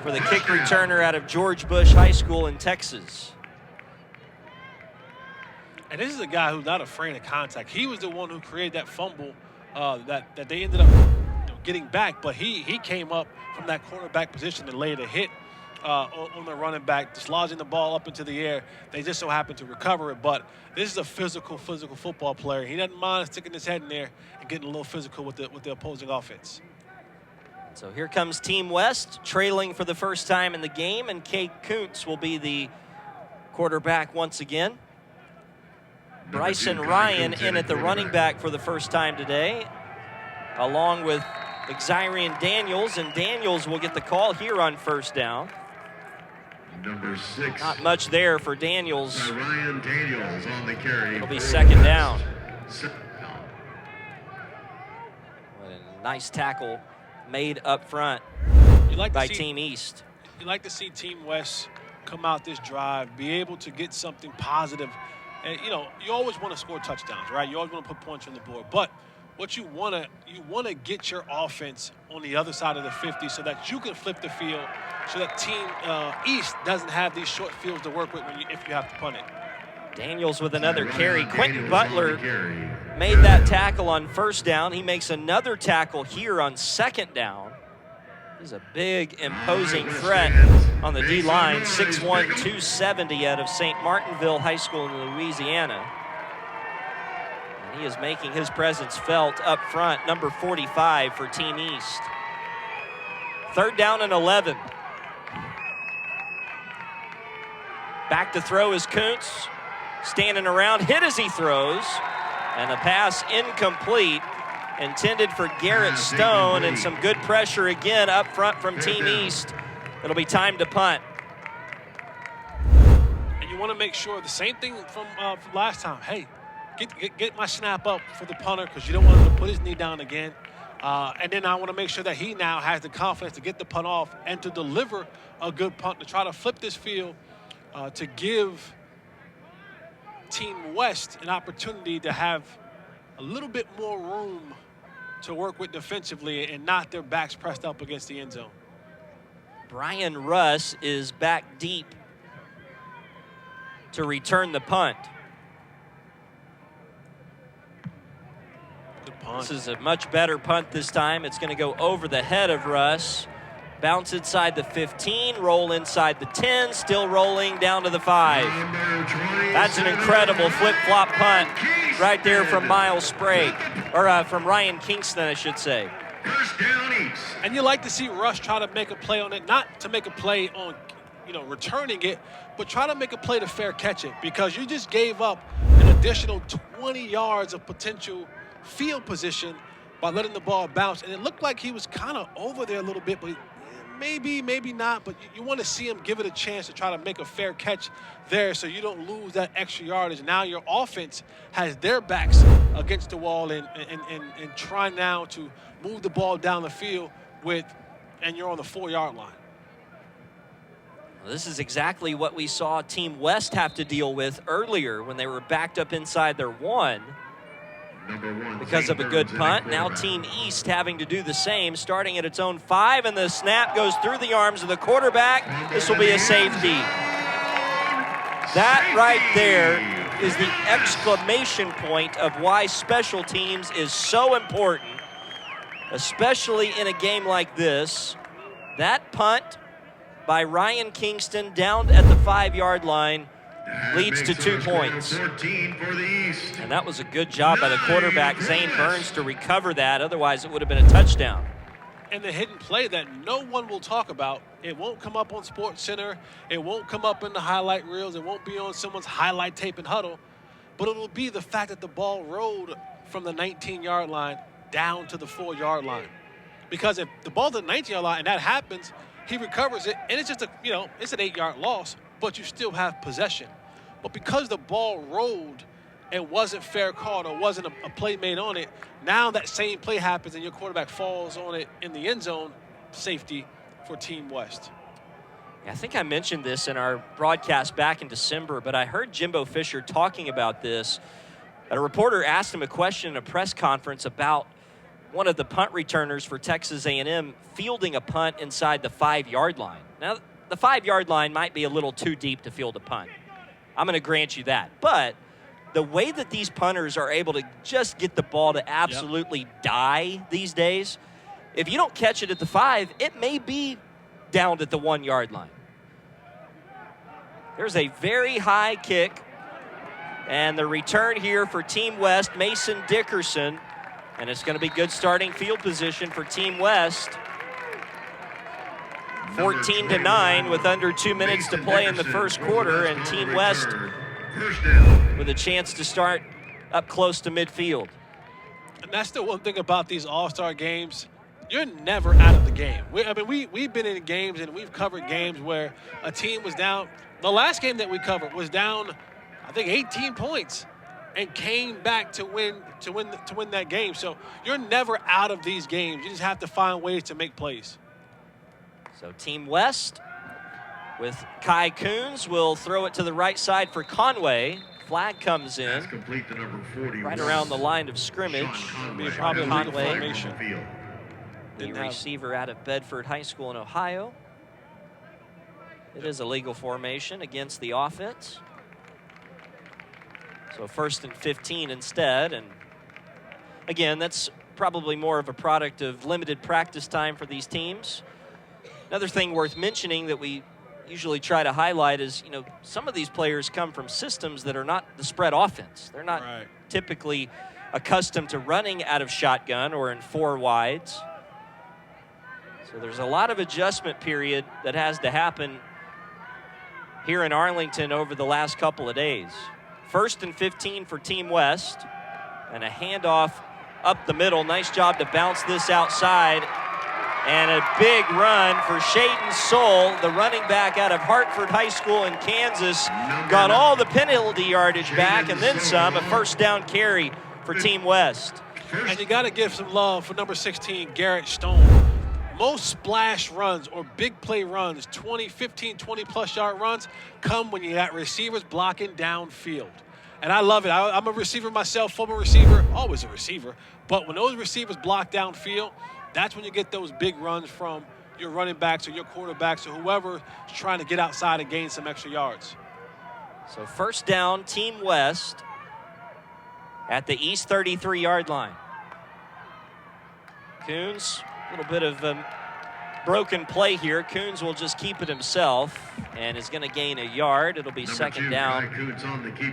for the kick returner out of George Bush High School in Texas. And this is a guy who's not afraid of contact. He was the one who created that fumble that they ended up getting back, but he came up from that cornerback position and laid a hit on the running back, dislodging the ball up into the air. They just so happened to recover it, but this is a physical football player. He doesn't mind sticking his head in there and getting a little physical with the opposing offense. So here comes Team West, trailing for the first time in the game, and Kate Kuntz will be the quarterback once again. Bryson Ryan in at the running back for the first time today, along with Xyrian Daniels, and Daniels will get the call here on first down. Number 6. Not much there for Daniels. Ryan Daniels on the carry. It'll be second down. What a nice tackle made up front by Team East. You like to see Team West come out this drive, be able to get something positive. And, you always want to score touchdowns, right? You always want to put points on the board. But what you want to get your offense on the other side of the 50 so that you can flip the field, so that Team East doesn't have these short fields to work with if you have to punt it. Daniels with another carry. Quentin Butler made that tackle on first down. He makes another tackle here on second down. He's a big, imposing threat on the D-line. 6'1", 270 out of St. Martinville High School in Louisiana. And he is making his presence felt up front, number 45 for Team East. Third down and 11. Back to throw is Kuntz. Standing around, hit as he throws. And the pass incomplete. intended for Garrett Stone, and some good pressure again up front from Team East. It'll be time to punt. And you want to make sure the same thing from last time. Hey, get my snap up for the punter, because you don't want him to put his knee down again. And then I want to make sure that he now has the confidence to get the punt off and to deliver a good punt, to try to flip this field, to give Team West an opportunity to have a little bit more room to work with defensively and not their backs pressed up against the end zone. Brian Russ is back deep to return the punt. Good punt. This is a much better punt this time. It's going to go over the head of Russ. Bounce inside the 15, roll inside the 10, still rolling down to the 5. That's an incredible flip-flop punt right there from Miles Sprague, or from Ryan Kingston, I should say. First down East. And you like to see Russ try to make a play on it, not to make a play on, returning it, but try to make a play to fair catch it, because you just gave up an additional 20 yards of potential field position by letting the ball bounce. And it looked like he was kind of over there a little bit, but maybe not, but you want to see him give it a chance to try to make a fair catch there so you don't lose that extra yardage. Now your offense has their backs against the wall and trying now to move the ball down the field and you're on the 4-yard line. Well, this is exactly what we saw Team West have to deal with earlier when they were backed up inside their 1. Because of a good punt. Now Team East having to do the same, starting at its own 5, and the snap goes through the arms of the quarterback. This will be a safety. That right there is the exclamation point of why special teams is so important, especially in a game like this. That punt by Ryan Kingston down at the 5-yard line leads to 2 points. 14 for the East. And that was a good job by the quarterback, Zane Burns, to recover that. Otherwise, it would have been a touchdown. And the hidden play that no one will talk about, it won't come up on Sports Center, it won't come up in the highlight reels, it won't be on someone's highlight tape and huddle, but it'll be the fact that the ball rolled from the 19-yard line down to the 4-yard line. Because if the ball's at the 19-yard line and that happens, he recovers it, and it's just it's an 8-yard loss, but you still have possession. But because the ball rolled, it wasn't fair call, or wasn't a play made on it. Now that same play happens and your quarterback falls on it in the end zone, safety for Team West. I think I mentioned this in our broadcast back in December, but I heard Jimbo Fisher talking about this. A reporter asked him a question in a press conference about one of the punt returners for Texas A&M fielding a punt inside the 5-yard line. Now, the 5-yard line might be a little too deep to field a punt. I'm going to grant you that. But the way that these punters are able to just get the ball to absolutely die these days, if you don't catch it at the 5, it may be down at the 1-yard line. There's a very high kick. And the return here for Team West, Mason Dickerson. And it's going to be good starting field position for Team West. 14-9 with under 2 minutes to play in the first quarter, and Team West with a chance to start up close to midfield. And that's the one thing about these all-star games. You're never out of the game. We've been in games and we've covered games where a team was down. The last game that we covered was down, I think, 18 points and came back to win that game. So you're never out of these games. You just have to find ways to make plays. So Team West with Kai Coons will throw it to the right side for Conway. Flag comes in That's complete to number 40. right around the line of scrimmage. Conway. Probably a legal Conway, formation. the receiver out of Bedford High School in Ohio. It is a legal formation against the offense. So 1st and 15 instead. And again, that's probably more of a product of limited practice time for these teams. Another thing worth mentioning that we usually try to highlight is, some of these players come from systems that are not the spread offense. They're not typically accustomed to running out of shotgun or in 4 wides. So there's a lot of adjustment period that has to happen here in Arlington over the last couple of days. 1st and 15 for Team West, and a handoff up the middle. Nice job to bounce this outside. And a big run for Shaden Soul, the running back out of Hartford High School in Kansas. Got all the penalty yardage back and then some, a first down carry for Team West. And you got to give some love for number 16, Garrett Stone. Most splash runs or big play runs, 20, 15, 20-plus yard runs, come when you got receivers blocking downfield. And I love it. I'm a receiver myself, former receiver, always a receiver. But when those receivers block downfield, that's when you get those big runs from your running backs or your quarterbacks or whoever is trying to get outside and gain some extra yards. So first down, Team West at the East 33-yard line. Coons, a little bit of a broken play here. Coons will just keep it himself and is going to gain a yard. It'll be second down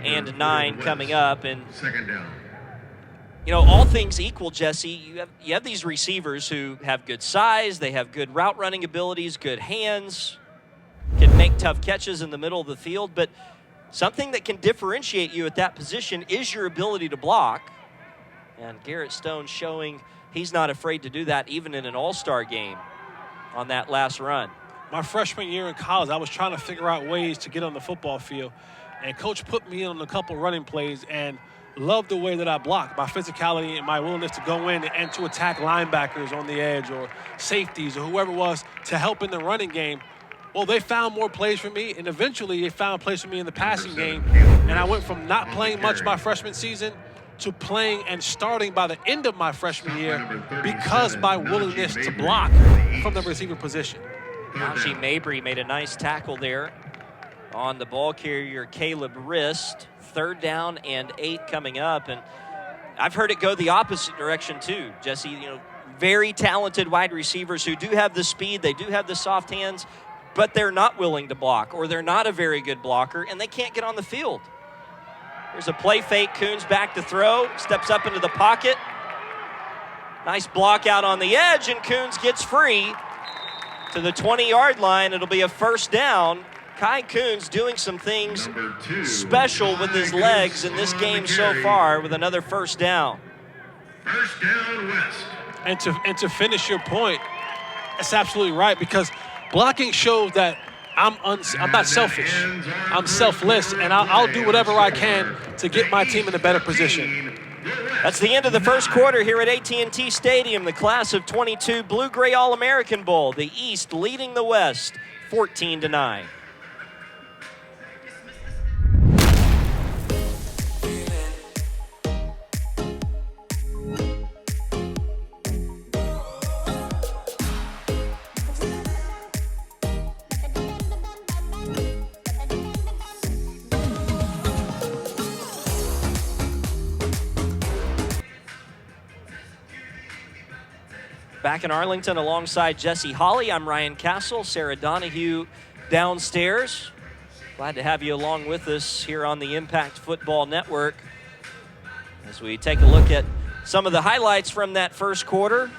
and 9 coming up. And second down. you know, all things equal, Jesse, you have these receivers who have good size, they have good route running abilities, good hands, can make tough catches in the middle of the field, but something that can differentiate you at that position is your ability to block. And Garrett Stone showing he's not afraid to do that even in an all-star game on that last run. My freshman year in college, I was trying to figure out ways to get on the football field, and Coach put me in on a couple running plays and loved the way that I blocked, my physicality and my willingness to go in and to attack linebackers on the edge or safeties or whoever it was to help in the running game. Well, they found more plays for me, and eventually they found plays for me in the passing game. And I went from not playing much my freshman season to playing and starting by the end of my freshman year because my willingness to block from the receiver position. Najee Mabry made a nice tackle there on the ball carrier Caleb Rist. Third down and 8 coming up, and I've heard it go the opposite direction too, Jesse. You know, very talented wide receivers who do have the speed, they do have the soft hands, but they're not willing to block, or they're not a very good blocker, and they can't get on the field. There's a play fake. Coons back to throw, steps up into the pocket. Nice block out on the edge, and Coons gets free to the 20-yard line. It'll be a first down. Kai Coons doing some things special with his legs in this game so far with another first down. First down, West. And to finish your point, that's absolutely right, because blocking shows that I'm not selfish. I'm selfless, and I'll do whatever I can to get my team in a better position. That's the end of the first quarter here at AT&T Stadium, the class of 22 Blue-Gray All-American Bowl. The East leading the West 14-9. Back in Arlington alongside Jesse Hawley, I'm Ryan Castle, Sarah Donahue downstairs. Glad to have you along with us here on the Impact Football Network as we take a look at some of the highlights from that first quarter.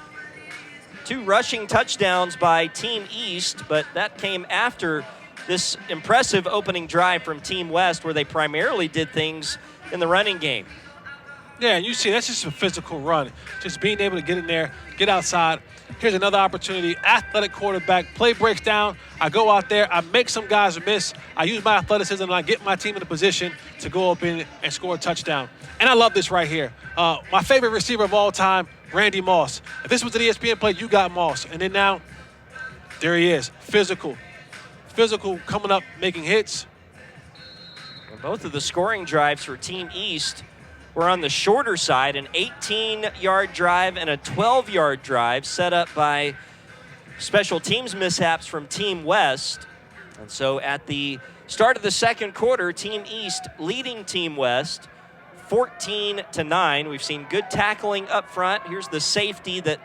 2 rushing touchdowns by Team East, but that came after this impressive opening drive from Team West, where they primarily did things in the running game. Yeah, you see, that's just a physical run. Just being able to get in there, get outside. Here's another opportunity. Athletic quarterback. Play breaks down. I go out there. I make some guys miss. I use my athleticism, and I get my team in a position to go up in and score a touchdown. And I love this right here. My favorite receiver of all time, Randy Moss. If this was an ESPN play, you got Moss. And then now, there he is. Physical. Physical, coming up, making hits. And both of the scoring drives for Team East were on the shorter side, an 18-yard drive and a 12-yard drive set up by special teams mishaps from Team West. And so at the start of the second quarter, Team East leading Team West 14-9. We've seen good tackling up front. Here's the safety that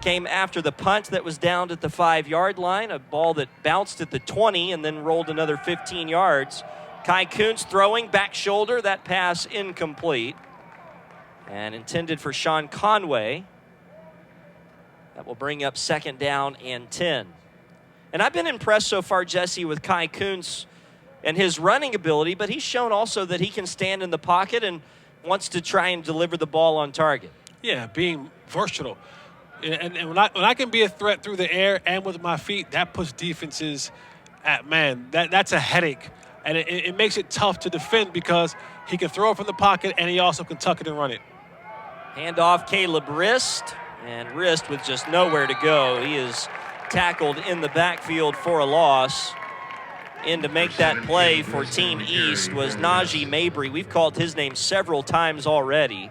came after the punt that was downed at the 5-yard line, a ball that bounced at the 20 and then rolled another 15 yards. Kai Coons throwing, back shoulder, that pass incomplete. And intended for Sean Conway. That will bring up second down and 10. And I've been impressed so far, Jesse, with Kai Coons and his running ability, but he's shown also that he can stand in the pocket and wants to try and deliver the ball on target. Yeah, being versatile. And when I can be a threat through the air and with my feet, that puts defenses at, man, that's a headache. And it makes it tough to defend because he can throw it from the pocket and he also can tuck it and run it. Hand off Caleb Rist, and Rist with just nowhere to go. He is tackled in the backfield for a loss. In to make that play for Team East was Najee Mabry. We've called his name several times already.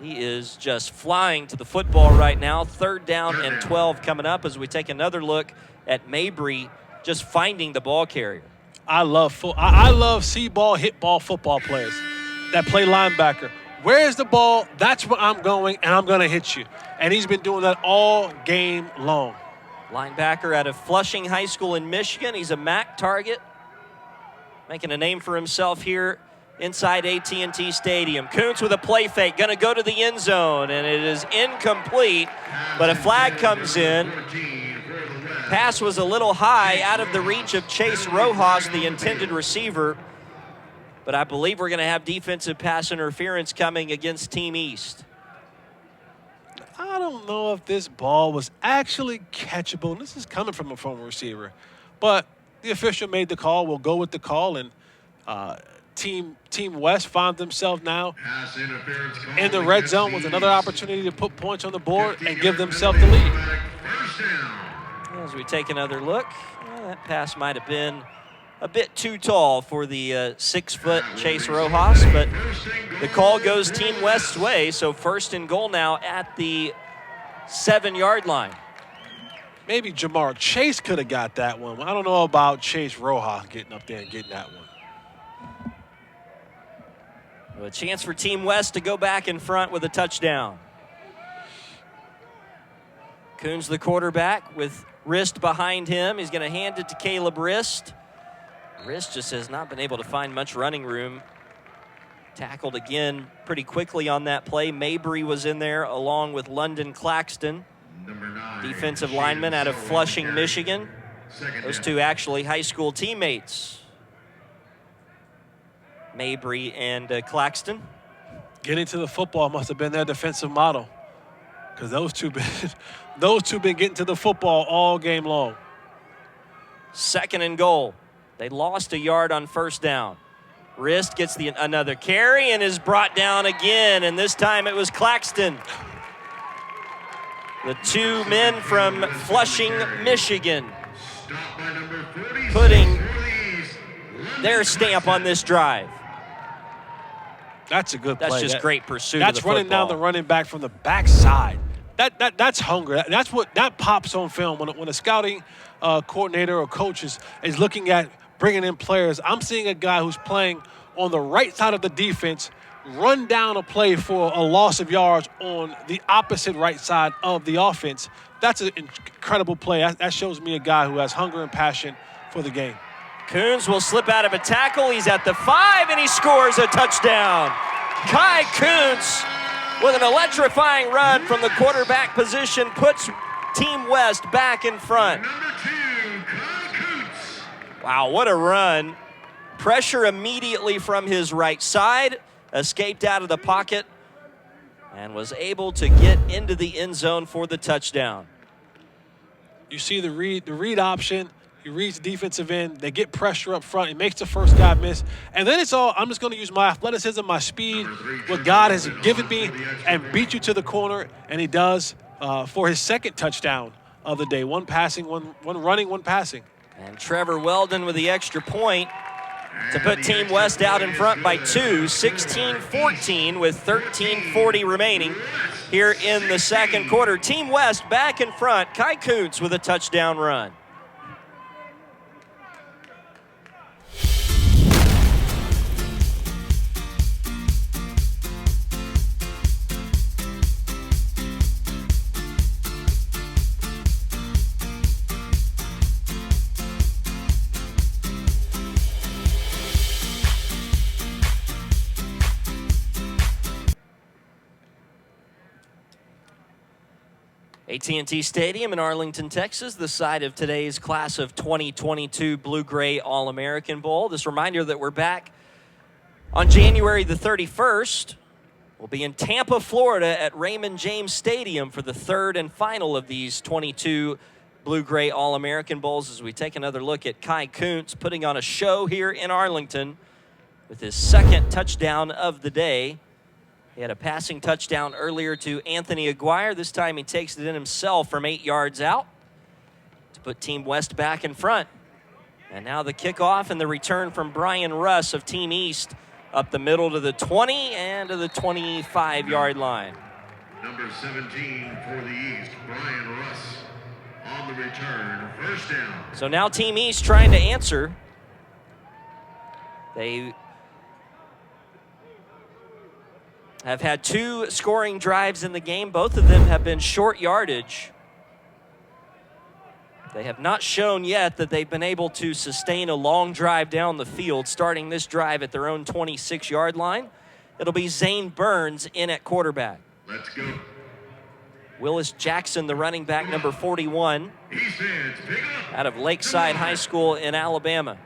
He is just flying to the football right now. 3rd down and 12 coming up as we take another look at Mabry just finding the ball carrier. I love see ball, hit ball football players that play linebacker. Where's the ball? That's where I'm going, and I'm going to hit you. And he's been doing that all game long. Linebacker out of Flushing High School in Michigan. He's a MAC target, making a name for himself here inside AT&T Stadium. Kuntz with a play fake, going to go to the end zone, and it is incomplete, but a flag comes in. Pass was a little high, out of the reach of Chase Rojas, the intended receiver, but I believe we're going to have defensive pass interference coming against Team East. I don't know if this ball was actually catchable. And this is coming from a former receiver. But the official made the call. We'll go with the call. And Team West found themselves now in the red zone with another opportunity to put points on the board and give themselves the lead. As we take another look, that pass might have been a bit too tall for the 6-foot Chase Rojas, but the call goes Team West's way, so 1st and goal now at the 7-yard line. Maybe Jamar Chase could have got that one. I don't know about Chase Rojas getting up there and getting that one. A chance for Team West to go back in front with a touchdown. Kuntz, the quarterback, with Rist behind him. He's going to hand it to Caleb Rist. Rist just has not been able to find much running room. Tackled again pretty quickly on that play. Mabry was in there along with London Claxton, defensive lineman out of Flushing, Michigan. Those two actually high school teammates, Mabry and Claxton. Getting to the football must have been their defensive model, because those two been getting to the football all game long. 2nd and goal. They lost a yard on 1st down. Rist gets another carry and is brought down again, and this time it was Claxton. The 2 men from Flushing, Michigan, putting their stamp on this drive. That's a good play. That's just great pursuit of the football. That's running down the running back from the backside. That's hunger. That's what that pops on film when a scouting coordinator or coach is looking at bringing in players. I'm seeing a guy who's playing on the right side of the defense run down a play for a loss of yards on the opposite right side of the offense. That's an incredible play. That shows me a guy who has hunger and passion for the game. Kuntz will slip out of a tackle. He's at the 5, and he scores a touchdown. Kai Kuntz, with an electrifying run from the quarterback position, puts Team West back in front. Wow, what a run. Pressure immediately from his right side, escaped out of the pocket, and was able to get into the end zone for the touchdown. You see the read option. He reads the defensive end. They get pressure up front. He makes the first guy miss. And then it's all, I'm just going to use my athleticism, my speed, what God has given me, and beat you to the corner. And he does for his 2nd touchdown of the day. One passing, one running, one passing. And Trevor Weldon with the extra point to put Team West out in front by 2, 16-14 with 13:40 remaining here in the 2nd quarter. Team West back in front. Kai Kuntz with a touchdown run. AT&T Stadium in Arlington, Texas, the site of today's class of 2022 Blue-Gray All-American Bowl. This reminder that we're back On January the 31st, we'll be in Tampa, Florida at Raymond James Stadium for the third and final of these 22 Blue-Gray All-American Bowls as we take another look at Kai Kuntz putting on a show here in Arlington with his second touchdown of the day. He had a passing touchdown earlier to Anthony Aguirre. This time he takes it in himself from 8 yards out to put Team West back in front. And now the kickoff and the return from Brian Russ of Team East up the middle to the 20 and to the 25-yard line. Number 17 for the East, Brian Russ on the return, first down. So now Team East trying to answer. They have had 2 scoring drives in the game. Both of them have been short yardage. They have not shown yet that they've been able to sustain a long drive down the field, starting this drive at their own 26-yard line. It'll be Zane Burns in at quarterback. Let's go. Willis Jackson, the running back, number 41, East fans, pick up. out of Lakeside High School in Alabama.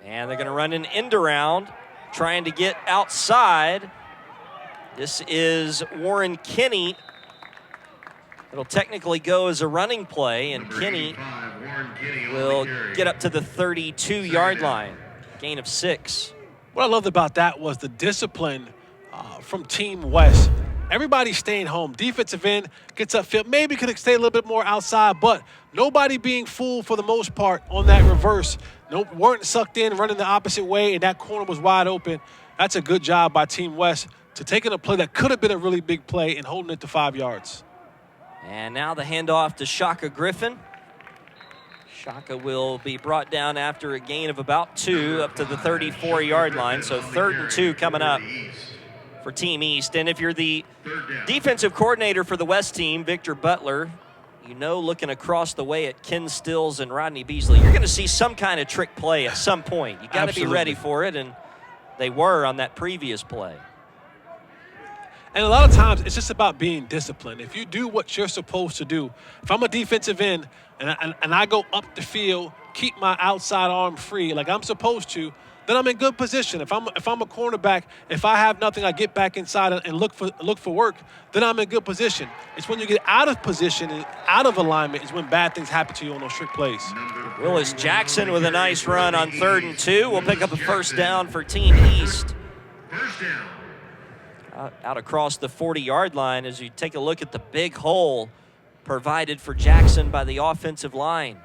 And they're going to run an end around, trying to get outside. This is Warren Kinney. It'll technically go as a running play, and Kinney will get up to the 32-yard line. Gain of 6. What I loved about that was the discipline from Team West. Everybody staying home. Defensive end gets upfield. Maybe could have stayed a little bit more outside, but nobody being fooled for the most part on that reverse. Nope, weren't sucked in, running the opposite way, and that corner was wide open. That's a good job by Team West to taking a play that could have been a really big play and holding it to 5 yards. And now the handoff to Shaka Griffin. Shaka will be brought down after a gain of about 2 up to the 34-yard line. So 3rd and 2 coming up for Team East. And if you're the defensive coordinator for the West team, Victor Butler, you know, looking across the way at Ken Stills and Rodney Beasley, you're going to see some kind of trick play at some point. You got to be ready for it, and they were on that previous play. And a lot of times, it's just about being disciplined. If you do what you're supposed to do, if I'm a defensive end and I go up the field, keep my outside arm free like I'm supposed to, then I'm in good position. If I'm a cornerback, if I have nothing, I get back inside and look for work, then I'm in good position. It's when you get out of position and out of alignment is when bad things happen to you on those trick plays. Willis Jackson with a nice run on 3rd and 2. We'll pick up a first down for Team East. First down. Out across the 40-yard line as you take a look at the big hole provided for Jackson by the offensive line.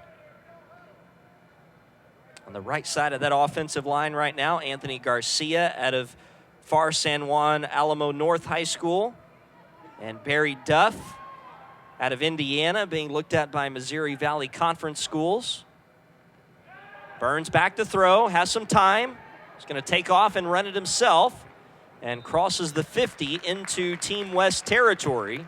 On the right side of that offensive line right now, Anthony Garcia out of Far San Juan Alamo North High School, and Barry Duff out of Indiana being looked at by Missouri Valley Conference schools. Burns back to throw, has some time. He's going to take off and run it himself, and crosses the 50 into Team West territory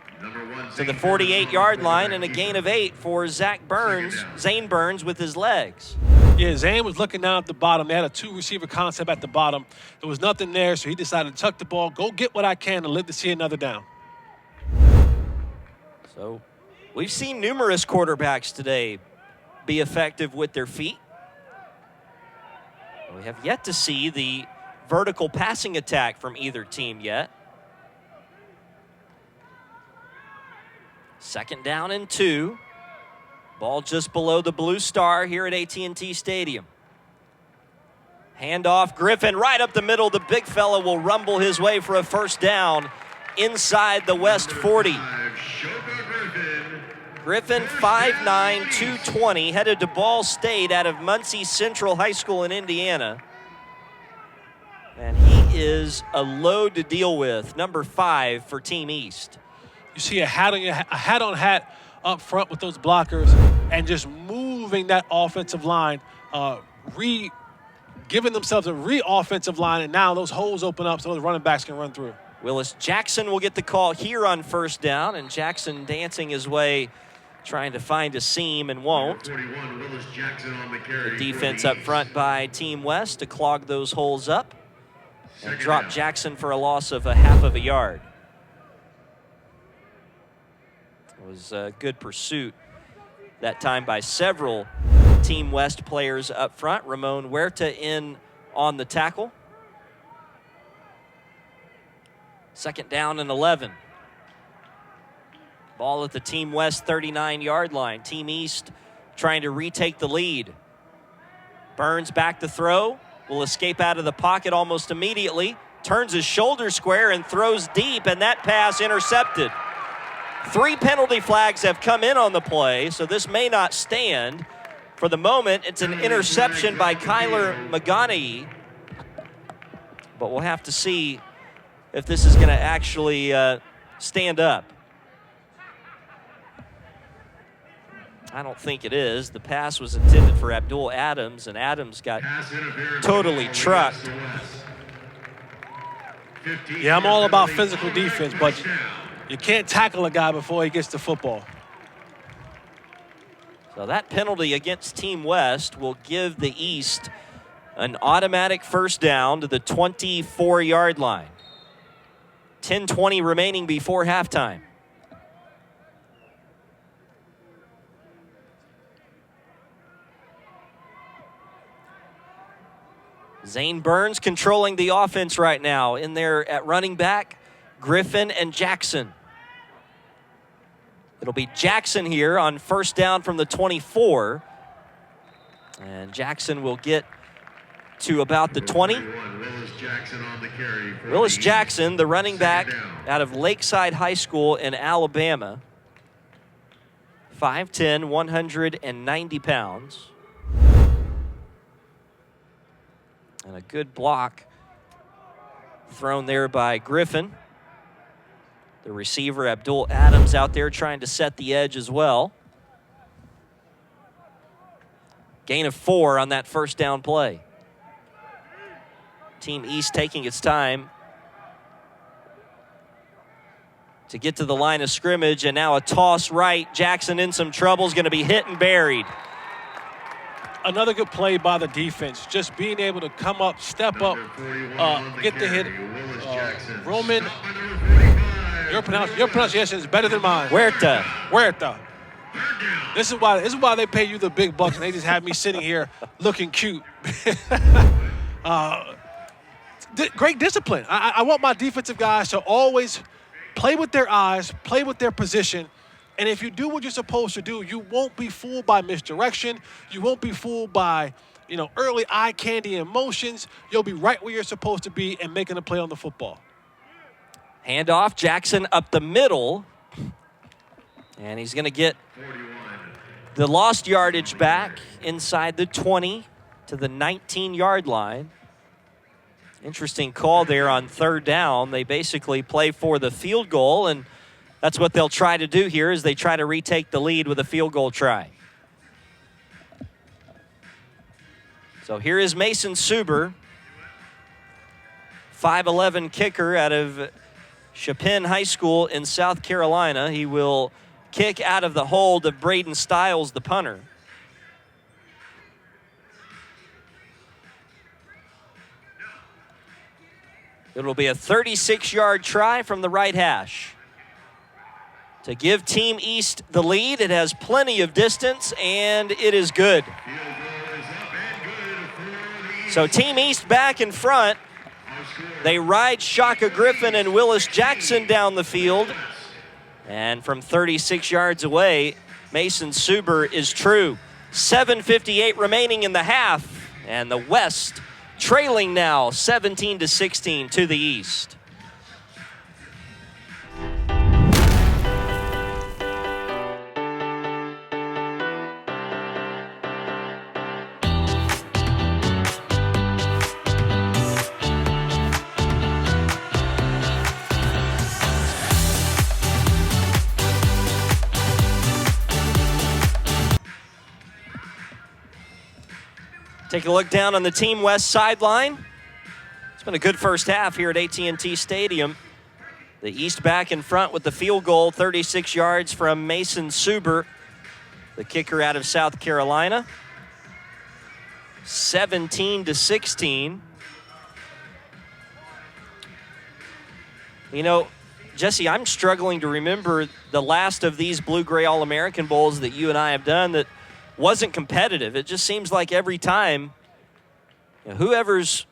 to the 48-yard line, and a gain of 8 for Zane Burns with his legs. Yeah, Zane was looking down at the bottom. They had a 2-receiver concept at the bottom. There was nothing there, so he decided to tuck the ball, go get what I can, and live to see another down. So we've seen numerous quarterbacks today be effective with their feet. We have yet to see the vertical passing attack from either team yet. 2nd down and 2. Ball just below the blue star here at AT&T Stadium. Handoff, Griffin right up the middle. The big fella will rumble his way for a first down inside the West 40. Griffin, 5'9", 220, headed to Ball State out of Muncie Central High School in Indiana. And he is a load to deal with, number 5 for Team East. You see a hat-on-hat up front with those blockers and just moving that offensive line, giving themselves a offensive line, and now those holes open up so those running backs can run through. Willis Jackson will get the call here on first down, and Jackson dancing his way, trying to find a seam and won't. 41, Willis Jackson on the carry. The defense up front by Team West to clog those holes up and drop Jackson for a loss of a half of a yard. It was a good pursuit that time by several Team West players up front. Ramon Huerta in on the tackle. 2nd down and 11. Ball at the Team West 39-yard line. Team East trying to retake the lead. Burns back to throw. Will escape out of the pocket almost immediately. Turns his shoulder square and throws deep, and that pass intercepted. 3 penalty flags have come in on the play, so this may not stand. For the moment, it's an interception by Kyler McGonahy. But we'll have to see if this is going to actually stand up. I don't think it is. The pass was intended for Abdul Adams, and Adams got totally trucked. Yeah, I'm all about physical defense, but you can't tackle a guy before he gets the football. So that penalty against Team West will give the East an automatic 1st down to the 24-yard line. 10:20 remaining before halftime. Zane Burns controlling the offense right now. In there at running back, Griffin and Jackson. It'll be Jackson here on 1st down from the 24. And Jackson will get to about the 20. Willis Jackson, the running back out of Lakeside High School in Alabama. 5'10", 190 pounds. And a good block thrown there by Griffin. The receiver, Abdul Adams, out there trying to set the edge as well. Gain of 4 on that 1st down play. Team East taking its time to get to the line of scrimmage, and now a toss right. Jackson in some trouble, is going to be hit and buried. Another good play by the defense, just being able to come up, step up, get the hit. Roman, your pronunciation is better than mine. Huerta. This is why they pay you the big bucks, and they just have me sitting here looking cute. Great discipline. I want my defensive guys to always play with their eyes, play with their position. And if you do what you're supposed to do, you won't be fooled by misdirection. You won't be fooled by, early eye candy and motions. You'll be right where you're supposed to be and making a play on the football. Handoff, Jackson up the middle. And he's going to get the lost yardage back inside the 20 to the 19-yard line. Interesting call there on 3rd down. They basically play for the field goal, and that's what they'll try to do here as they try to retake the lead with a field goal try. So here is Mason Suber, 5'11" kicker out of Chapin High School in South Carolina. He will kick out of the hold of Braden Stiles, the punter. It'll be a 36-yard try from the right hash. To give Team East the lead, it has plenty of distance, and it is good. So Team East back in front. They ride Shaka Griffin and Willis Jackson down the field. And from 36 yards away, Mason Suber is true. 7:58 remaining in the half, and the West trailing now 17-16 to the East. Take a look down on the Team West sideline. It's been a good first half here at AT&T Stadium. The East back in front with the field goal, 36 yards from Mason Suber, the kicker out of South Carolina. 17-16. Jesse, I'm struggling to remember the last of these blue-gray All-American Bowls that you and I have done that wasn't competitive. It just seems like every time, whoever's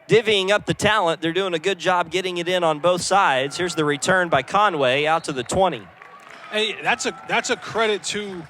divvying up the talent, they're doing a good job getting it in on both sides. Here's the return by Conway out to the 20. Hey, that's a credit to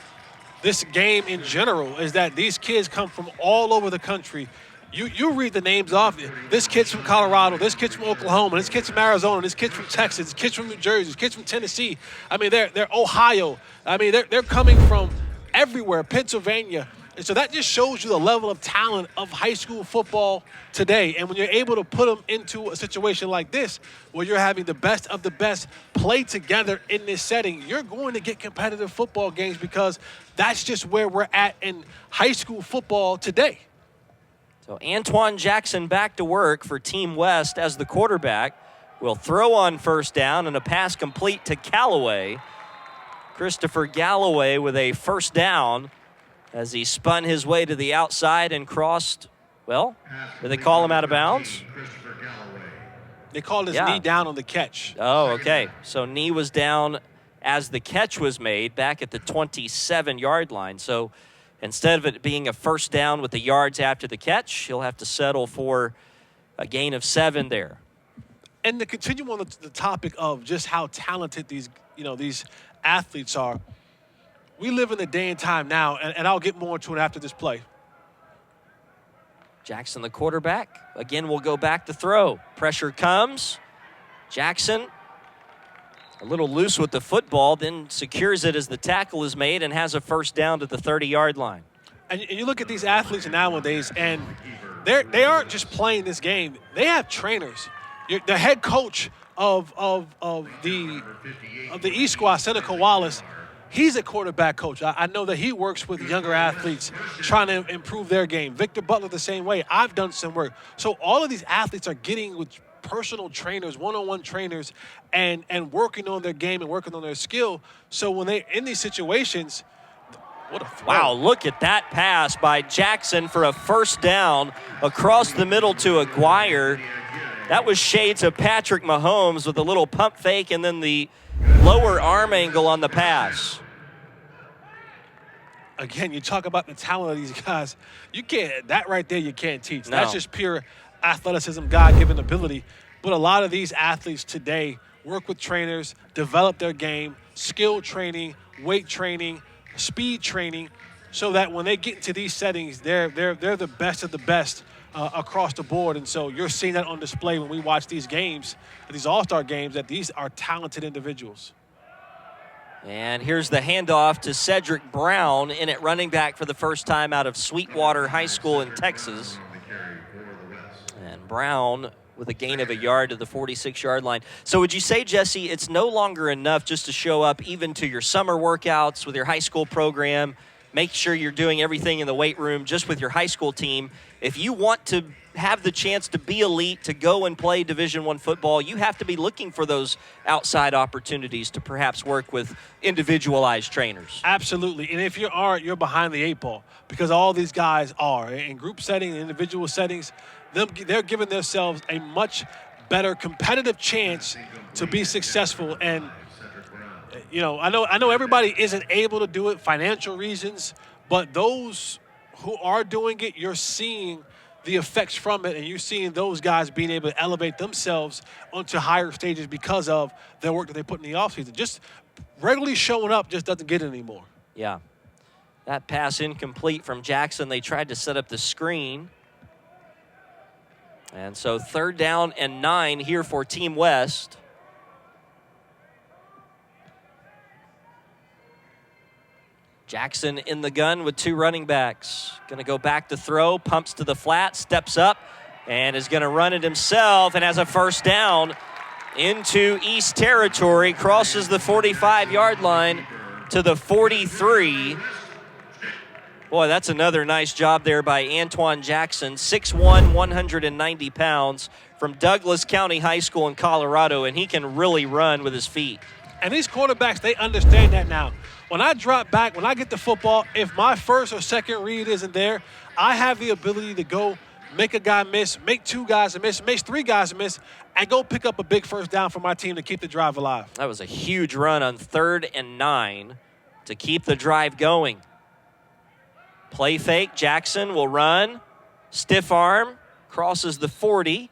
this game in general, is that these kids come from all over the country. You read the names off. This kid's from Colorado. This kid's from Oklahoma. This kid's from Arizona. This kid's from Texas. This kid's from New Jersey. This kid's from Tennessee. I mean, they're Ohio. I mean, they're coming from everywhere, Pennsylvania. And so that just shows you the level of talent of high school football today. And when you're able to put them into a situation like this, where you're having the best of the best play together in this setting, you're going to get competitive football games, because that's just where we're at in high school football today. So Antoine Jackson back to work for Team West as the quarterback. Will throw on first down, and a pass complete to Callaway. Christopher Galloway with a first down as he spun his way to the outside and crossed, well, did they call him out of bounds? They called his knee down on the catch. Oh, okay. So knee was down as the catch was made back at the 27-yard line. So instead of it being a first down with the yards after the catch, he'll have to settle for a gain of 7 there. And to continue on the topic of just how talented these athletes are, we live in the day and time now, and I'll get more into it after this play. Jackson, the quarterback, again will go back to throw. Pressure comes. Jackson, a little loose with the football, then secures it as the tackle is made and has a first down to the 30-yard line. And you look at these athletes nowadays, and they aren't just playing this game. They have trainers. The head coach of the East Squad, Seneca Wallace, he's a quarterback coach. I know that he works with younger athletes trying to improve their game. Victor Butler the same way. I've done some work. So all of these athletes are getting with personal trainers, one-on-one trainers, and working on their game and working on their skill. So when they're in these situations, what a throw. Wow, look at that pass by Jackson for a first down across the middle to Aguirre. That was shades of Patrick Mahomes with a little pump fake and then the lower arm angle on the pass. Again, you talk about the talent of these guys. That right there you can't teach. No. That's just pure athleticism, God-given ability. But a lot of these athletes today work with trainers, develop their game, skill training, weight training, speed training, so that when they get into these settings, they're the best of the best across the board. And so you're seeing that on display when we watch these games, these all-star games, that these are talented individuals. And here's the handoff to Cedric Brown in at running back for the first time out of Sweetwater High School in Texas. And Brown with a gain of a yard to the 46-yard line. So would you say, Jesse, it's no longer enough just to show up even to your summer workouts with your high school program, make sure you're doing everything in the weight room just with your high school team? If you want to have the chance to be elite, to go and play Division I football, you have to be looking for those outside opportunities to perhaps work with individualized trainers. Absolutely. And if you aren't, you're behind the 8 ball, because all these guys are. In group setting, individual settings, they're giving themselves a much better competitive chance to be successful. And, I know everybody isn't able to do it, financial reasons, but those who are doing it, you're seeing the effects from it, and you're seeing those guys being able to elevate themselves onto higher stages because of their work that they put in the offseason. Just regularly showing up just doesn't get it anymore. Yeah. That pass incomplete from Jackson. They tried to set up the screen. And so 3rd down and 9 here for Team West. Jackson in the gun with 2 running backs. Going to go back to throw, pumps to the flat, steps up, and is going to run it himself and has a first down into East Territory, crosses the 45-yard line to the 43. Boy, that's another nice job there by Antoine Jackson, 6'1", 190 pounds, from Douglas County High School in Colorado, and he can really run with his feet. And these quarterbacks, they understand that now. When I drop back, when I get the football, if my first or second read isn't there, I have the ability to go make a guy miss, make 2 guys miss, make 3 guys miss, and go pick up a big first down for my team to keep the drive alive. That was a huge run on 3rd and 9 to keep the drive going. Play fake, Jackson will run, stiff arm, crosses the 40,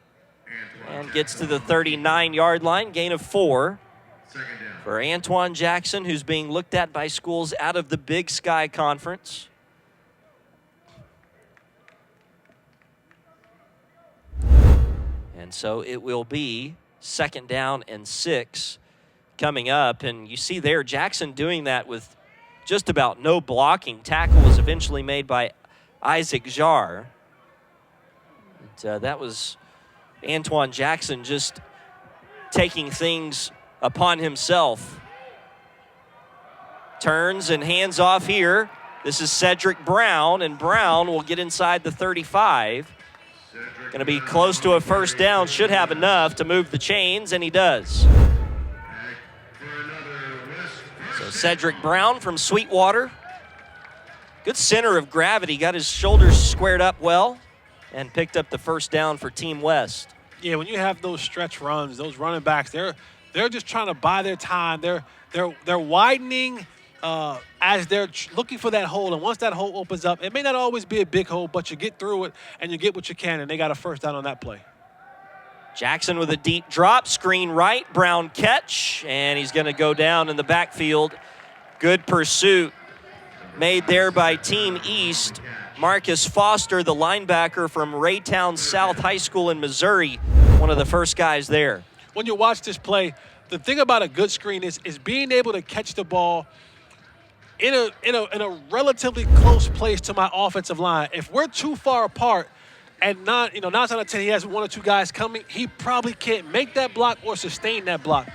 and gets to the 39-yard line, gain of 4 for Antoine Jackson, who's being looked at by schools out of the Big Sky Conference. And so it will be 2nd down and 6 coming up. And you see there, Jackson doing that with just about no blocking. Tackle was eventually made by Isaac Jarre. And, that was Antoine Jackson just taking things upon himself. Turns and hands off here. This is Cedric Brown, and Brown will get inside the 35. Going to be close to a first down, should have enough to move the chains, and he does. So Cedric Brown from Sweetwater. Good center of gravity, got his shoulders squared up well, and picked up the first down for Team West. Yeah, when you have those stretch runs, those running backs, they're just trying to buy their time. They're widening as they're looking for that hole, and once that hole opens up, it may not always be a big hole, but you get through it and you get what you can, and they got a first down on that play. Jackson with a deep drop, screen right, Brown catch, and he's going to go down in the backfield. Good pursuit made there by Team East. Marcus Foster, the linebacker from Raytown South High School in Missouri, one of the first guys there. When you watch this play, the thing about a good screen is being able to catch the ball in a relatively close place to my offensive line. If we're too far apart and 9 out of 10 he has 1 or 2 guys coming, he probably can't make that block or sustain that block.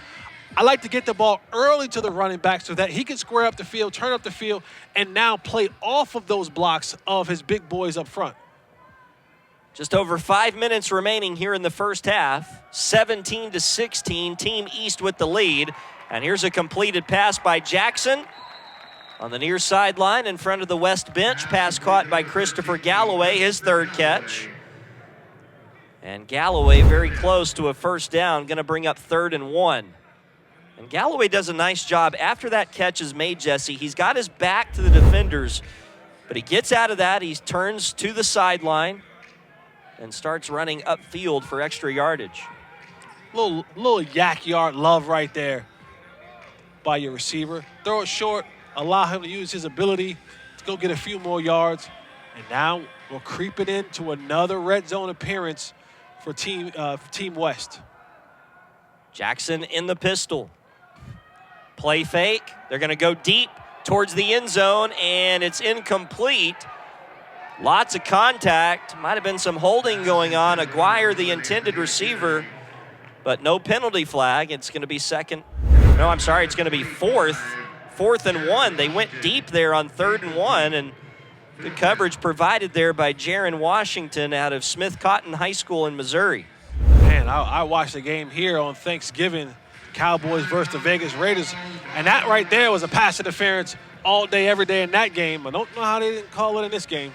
I like to get the ball early to the running back so that he can square up the field, turn up the field, and now play off of those blocks of his big boys up front. Just over 5 minutes remaining here in the first half. 17-16, Team East with the lead. And here's a completed pass by Jackson on the near sideline in front of the West bench. Pass caught by Christopher Galloway, his 3rd catch. And Galloway very close to a first down, going to bring up 3rd and 1. And Galloway does a nice job. After that catch is made, Jesse, he's got his back to the defenders, but he gets out of that. He turns to the sideline and starts running upfield for extra yardage. Little yak yard love right there by your receiver. Throw it short, allow him to use his ability to go get a few more yards. And now we'll creep it into another red zone appearance for Team West. Jackson in the pistol. Play fake. They're going to go deep towards the end zone, and it's incomplete. Lots of contact. Might have been some holding going on. Aguirre, the intended receiver, but no penalty flag. It's going to be it's going to be 4th and 1. They went deep there on 3rd and 1, and good coverage provided there by Jaron Washington out of Smith Cotton High School in Missouri. Man, I watched the game here on Thanksgiving, Cowboys versus the Vegas Raiders, and that right there was a pass interference all day, every day in that game. I don't know how they didn't call it in this game.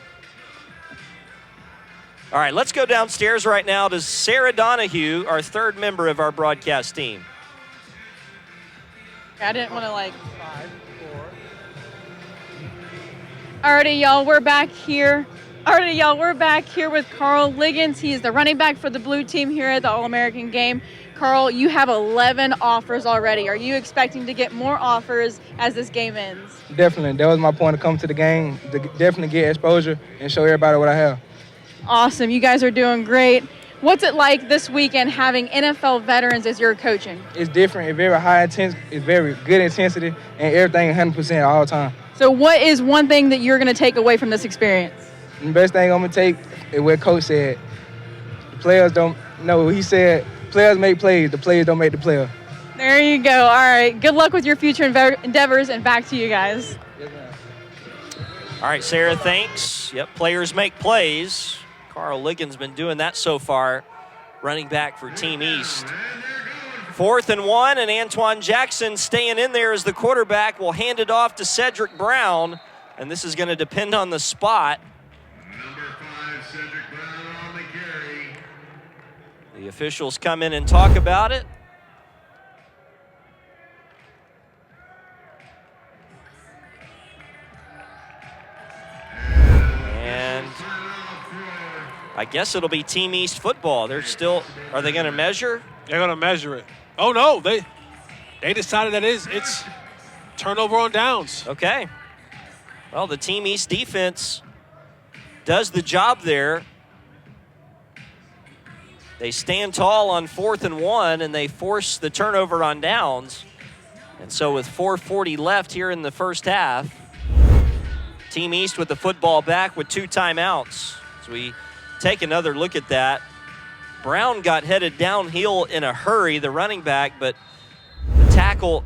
All right, let's go downstairs right now to Sarah Donahue, our 3rd member of our broadcast team. I didn't want to Alrighty, y'all, we're back here. With Carl Liggins. He is the running back for the blue team here at the All-American game. Carl, you have 11 offers already. Are you expecting to get more offers as this game ends? Definitely. That was my point to come to the game, to definitely get exposure and show everybody what I have. Awesome. You guys are doing great. What's it like this weekend having NFL veterans as your coaching? It's different. It's very high intense. It's very good intensity, and everything 100% all the time. So what is one thing that you're going to take away from this experience? The best thing I'm going to take is what Coach said. The players don't know. He said, players make plays. The players don't make the player. There you go. All right. Good luck with your future endeavors, and back to you guys. Yes, ma'am. All right, Sarah, thanks. Yep, players make plays. Carl Liggins been doing that so far, running back for Team East. 4th and 1, and Antoine Jackson staying in there as the quarterback. Will hand it off to Cedric Brown, and this is going to depend on the spot. Number 5, Cedric Brown on the The officials come in and talk about it. And I guess it'll be Team East football. They're still, are they going to measure? They're going to measure it. Oh, no, they decided that it's turnover on downs. Okay. Well, the Team East defense does the job there. They stand tall on 4th and 1, and they force the turnover on downs. And so with 4:40 left here in the first half, Team East with the football back with 2 timeouts. As we take another look at that, Brown got headed downhill in a hurry, the running back, but the tackle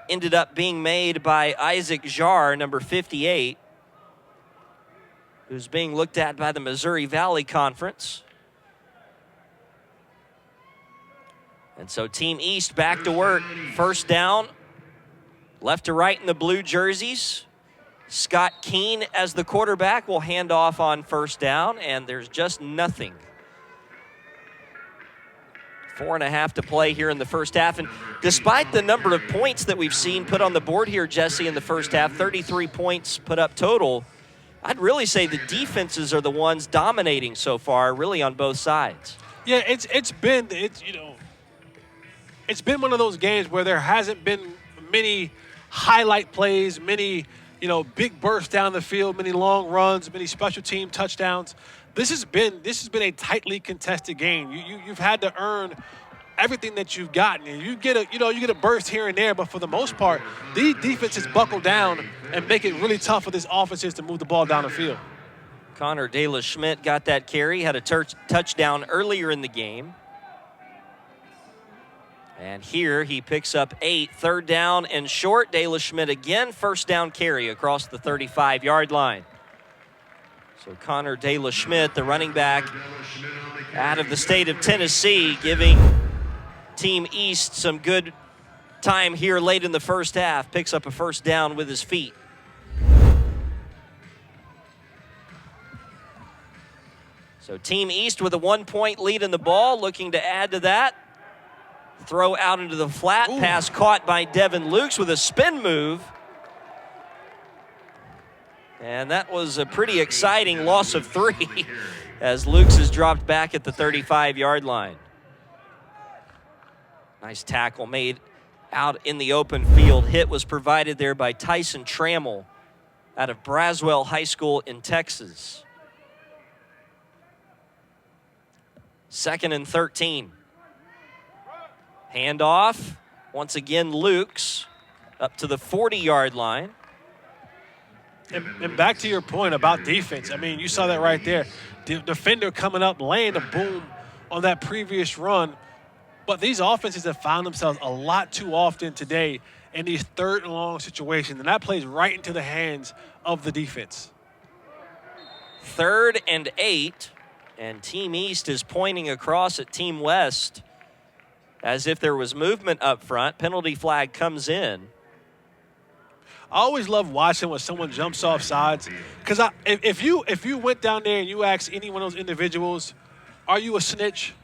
ended up being made by Isaac Jarr, number 58, who's being looked at by the Missouri Valley Conference. And so Team East back to work. First down, left to right in the blue jerseys. Scott Keene as the quarterback will hand off on first down, and there's just nothing. 4.5 to play here in the first half. And despite the number of points that we've seen put on the board here, Jesse, in the first half, 33 points put up total, I'd really say the defenses are the ones dominating so far, really on both sides. Yeah, it's been one of those games where there hasn't been many highlight plays, many big bursts down the field, many long runs, many special team touchdowns. This has been a tightly contested game. You've had to earn everything that you've gotten. And you get a burst here and there, but for the most part, these defenses buckle down and make it really tough for these offenses to move the ball down the field. Connor De La Schmidt got that carry, had a touchdown earlier in the game. And here he picks up 8, 3rd down and short. De La Schmidt again, first down carry across the 35-yard line. So Connor De La Schmidt, the running back out of the state of Tennessee, giving Team East some good time here late in the first half. Picks up a first down with his feet. So Team East with a 1-point lead in the ball, looking to add to that. Throw out into the flat. Ooh. Pass caught by Devin Lukes with a spin move. And that was a pretty exciting loss of 3 as Lukes is dropped back at the 35-yard line. Nice tackle made out in the open field. Hit was provided there by Tyson Trammell out of Braswell High School in Texas. 2nd and 13. Handoff, once again Lukes up to the 40-yard line. And back to your point about defense, I mean, you saw that right there. The defender coming up, laying a boom on that previous run. But these offenses have found themselves a lot too often today in these 3rd and long situations, and that plays right into the hands of the defense. 3rd and 8, and Team East is pointing across at Team West as if there was movement up front. Penalty flag comes in. I always love watching when someone jumps off sides, because if you went down there and you asked any one of those individuals, are you a snitch?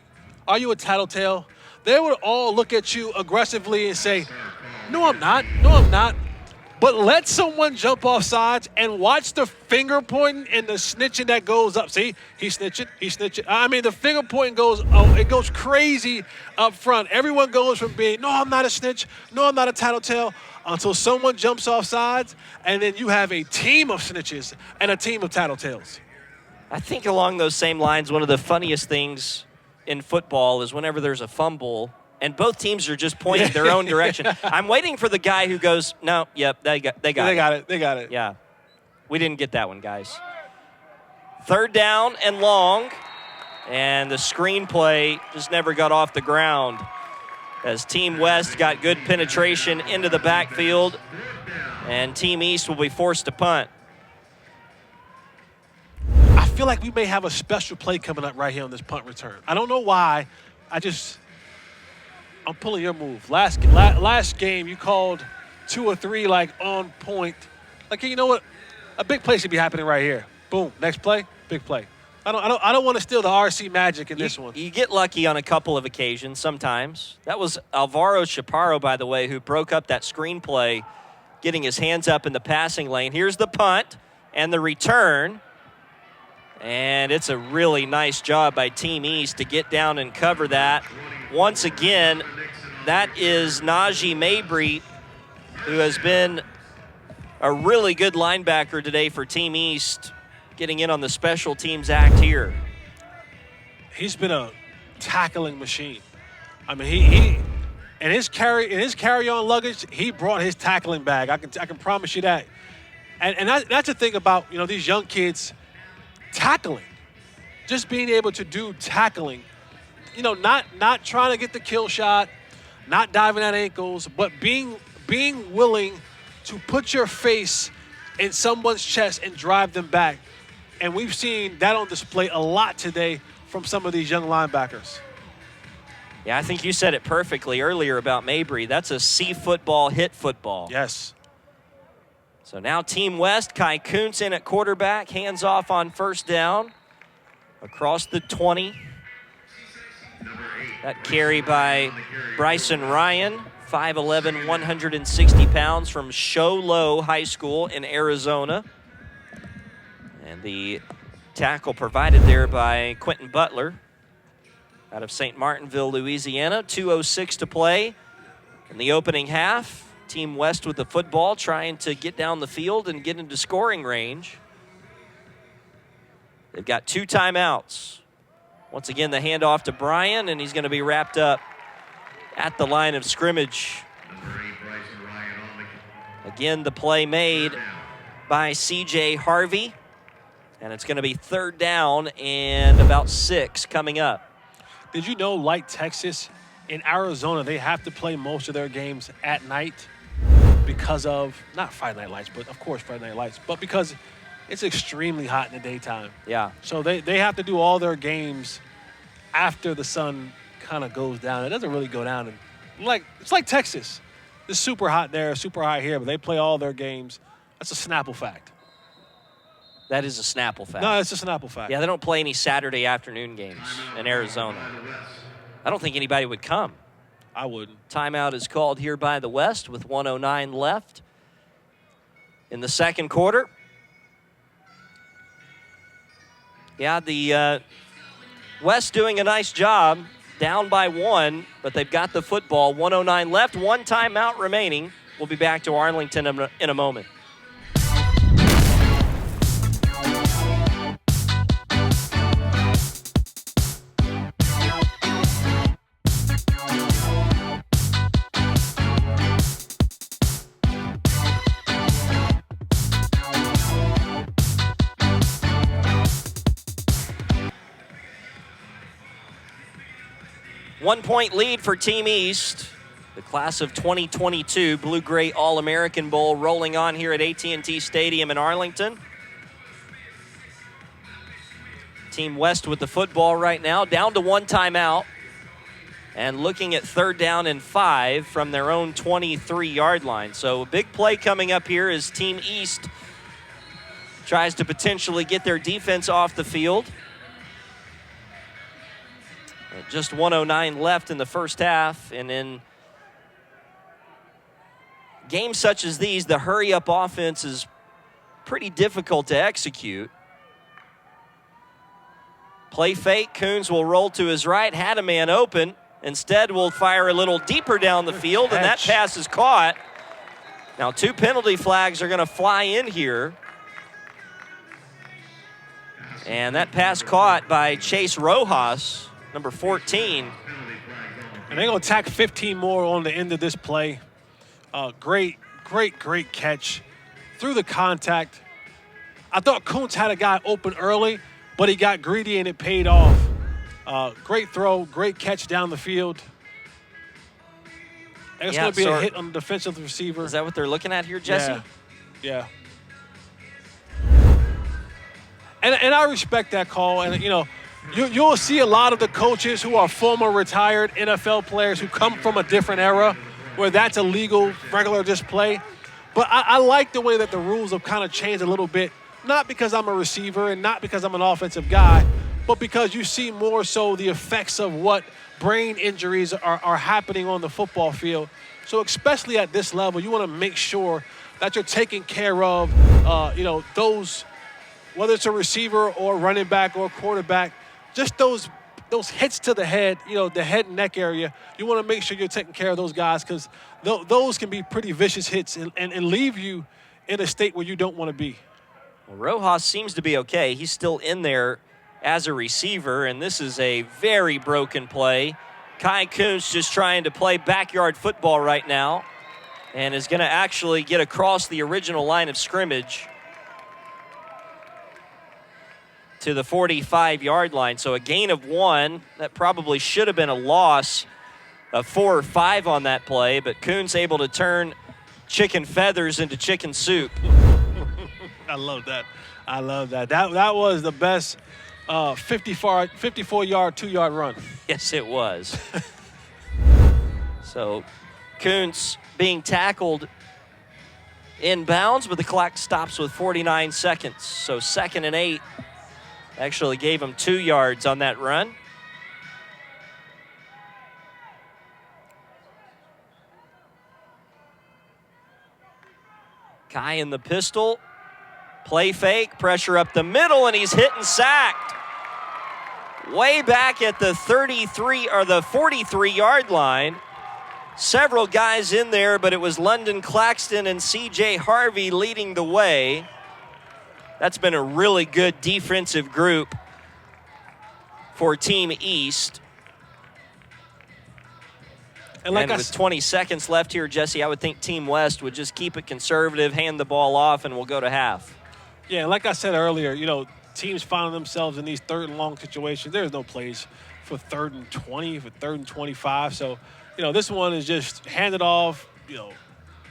Are you a tattletale? They would all look at you aggressively and say, no, I'm not. No, I'm not. But let someone jump off sides and watch the finger pointing and the snitching that goes up. See, he's snitching. I mean, the finger pointing goes crazy up front. Everyone goes from being, no, I'm not a snitch. No, I'm not a tattletale, until someone jumps off sides, and then you have a team of snitches and a team of tattletales. I think along those same lines, one of the funniest things in football is whenever there's a fumble and both teams are just pointing their own direction. I'm waiting for the guy who goes, no, yep, they got it. They got it. Yeah. We didn't get that one, guys. 3rd down and long, and the screenplay just never got off the ground as Team West got good penetration into the backfield, and Team East will be forced to punt. I feel like we may have a special play coming up right here on this punt return. I don't know why. I'm pulling your move. Last game, you called 2 or 3 on point. You know what? A big play should be happening right here. Boom. Next play, big play. I don't want to steal the RC magic in this one. You get lucky on a couple of occasions sometimes. That was Alvaro Chaparro, by the way, who broke up that screenplay, getting his hands up in the passing lane. Here's the punt and the return. And it's a really nice job by Team East to get down and cover that. Once again, that is Najee Mabry, who has been a really good linebacker today for Team East, getting in on the special teams act here. He's been a tackling machine. I mean, he in his carry-on luggage, he brought his tackling bag. I can promise you that. And that's the thing about these young kids tackling, just being able to do tackling. Not trying to get the kill shot, not diving at ankles, but being willing to put your face in someone's chest and drive them back. And we've seen that on display a lot today from some of these young linebackers. Yeah, I think you said it perfectly earlier about Mabry. That's a see football, hit football. Yes. So now Team West, Kai Kuntz in at quarterback, hands off on first down, across the 20. That carry by Bryson Ryan, 5'11", 160 pounds from Show Low High School in Arizona. And the tackle provided there by Quentin Butler out of St. Martinville, Louisiana. 2:06 to play in the opening half. Team West with the football, trying to get down the field and get into scoring range. They've got 2 timeouts. Once again, the handoff to Brian, and he's going to be wrapped up at the line of scrimmage. Again, the play made by C.J. Harvey. And it's going to be 3rd down and about 6 coming up. Did you know, like Texas, in Arizona, they have to play most of their games at night because of, not Friday Night Lights, but of course Friday Night Lights, but because it's extremely hot in the daytime. Yeah. So they have to do all their games after the sun kind of goes down. It doesn't really go down. It's like Texas. It's super hot there, super hot here, but they play all their games. That's a Snapple fact. That is a Snapple fact. No, it's a Snapple fact. Yeah, they don't play any Saturday afternoon games in Arizona. I don't think anybody would come. I wouldn't. Timeout is called here by the West with 1:09 left in the second quarter. Yeah, the West doing a nice job, down by 1, but they've got the football. 1:09 left, 1 timeout remaining. We'll be back to Arlington in a moment. One-point lead for Team East. The class of 2022 Blue-Gray All-American Bowl rolling on here at AT&T Stadium in Arlington. Team West with the football right now, down to 1 timeout. And looking at 3rd down and 5 from their own 23-yard line. So a big play coming up here as Team East tries to potentially get their defense off the field. Just 1:09 left in the first half, and in games such as these, the hurry-up offense is pretty difficult to execute. Play fake, Coons will roll to his right, had a man open. Instead, will fire a little deeper down the field, and that pass is caught. Now, 2 penalty flags are going to fly in here. And that pass caught by Chase Rojas, number 14. And they're going to tack 15 more on the end of this play. Great catch through the contact. I thought Kuntz had a guy open early, but he got greedy and it paid off. Great throw, great catch down the field. And it's going to be a hit on the defensive receiver. Is that what they're looking at here, Jesse? Yeah. And I respect that call. And, you'll see a lot of the coaches who are former retired NFL players who come from a different era where that's a legal, regular display. But I like the way that the rules have kind of changed a little bit not because I'm a receiver and not because I'm an offensive guy, but because you see more so the effects of what brain injuries are happening on the football field. So especially at this level, you want to make sure that you're taking care of, those, whether it's a receiver or running back or quarterback, just those hits to the head, the head and neck area. You want to make sure you're taking care of those guys because those can be pretty vicious hits and leave you in a state where you don't want to be. Well, Rojas seems to be okay. He's still in there as a receiver, and this is a very broken play. Kai Kuntz just trying to play backyard football right now and is going to actually get across the original line of scrimmage to the 45-yard line. So a gain of 1. That probably should have been a loss of 4 or 5 on that play, but Kuntz able to turn chicken feathers into chicken soup. I love that. That was the best 54-yard, 2-yard run. Yes, it was. So Kuntz being tackled inbounds, but the clock stops with 49 seconds. So 2nd and 8 actually gave him 2 yards on that run. Kai in the pistol. Play fake, pressure up the middle, and he's hit and sacked. Way back at the 33 or the 43-yard line. Several guys in there, but it was London Claxton and C.J. Harvey leading the way. That's been a really good defensive group for Team East. And with 20 seconds left here, Jesse, I would think Team West would just keep it conservative, hand the ball off, and we'll go to half. Yeah, like I said earlier, teams finding themselves in these 3rd and long situations. There's no plays for 3rd and 20, for 3rd and 25. So, this one is just hand it off,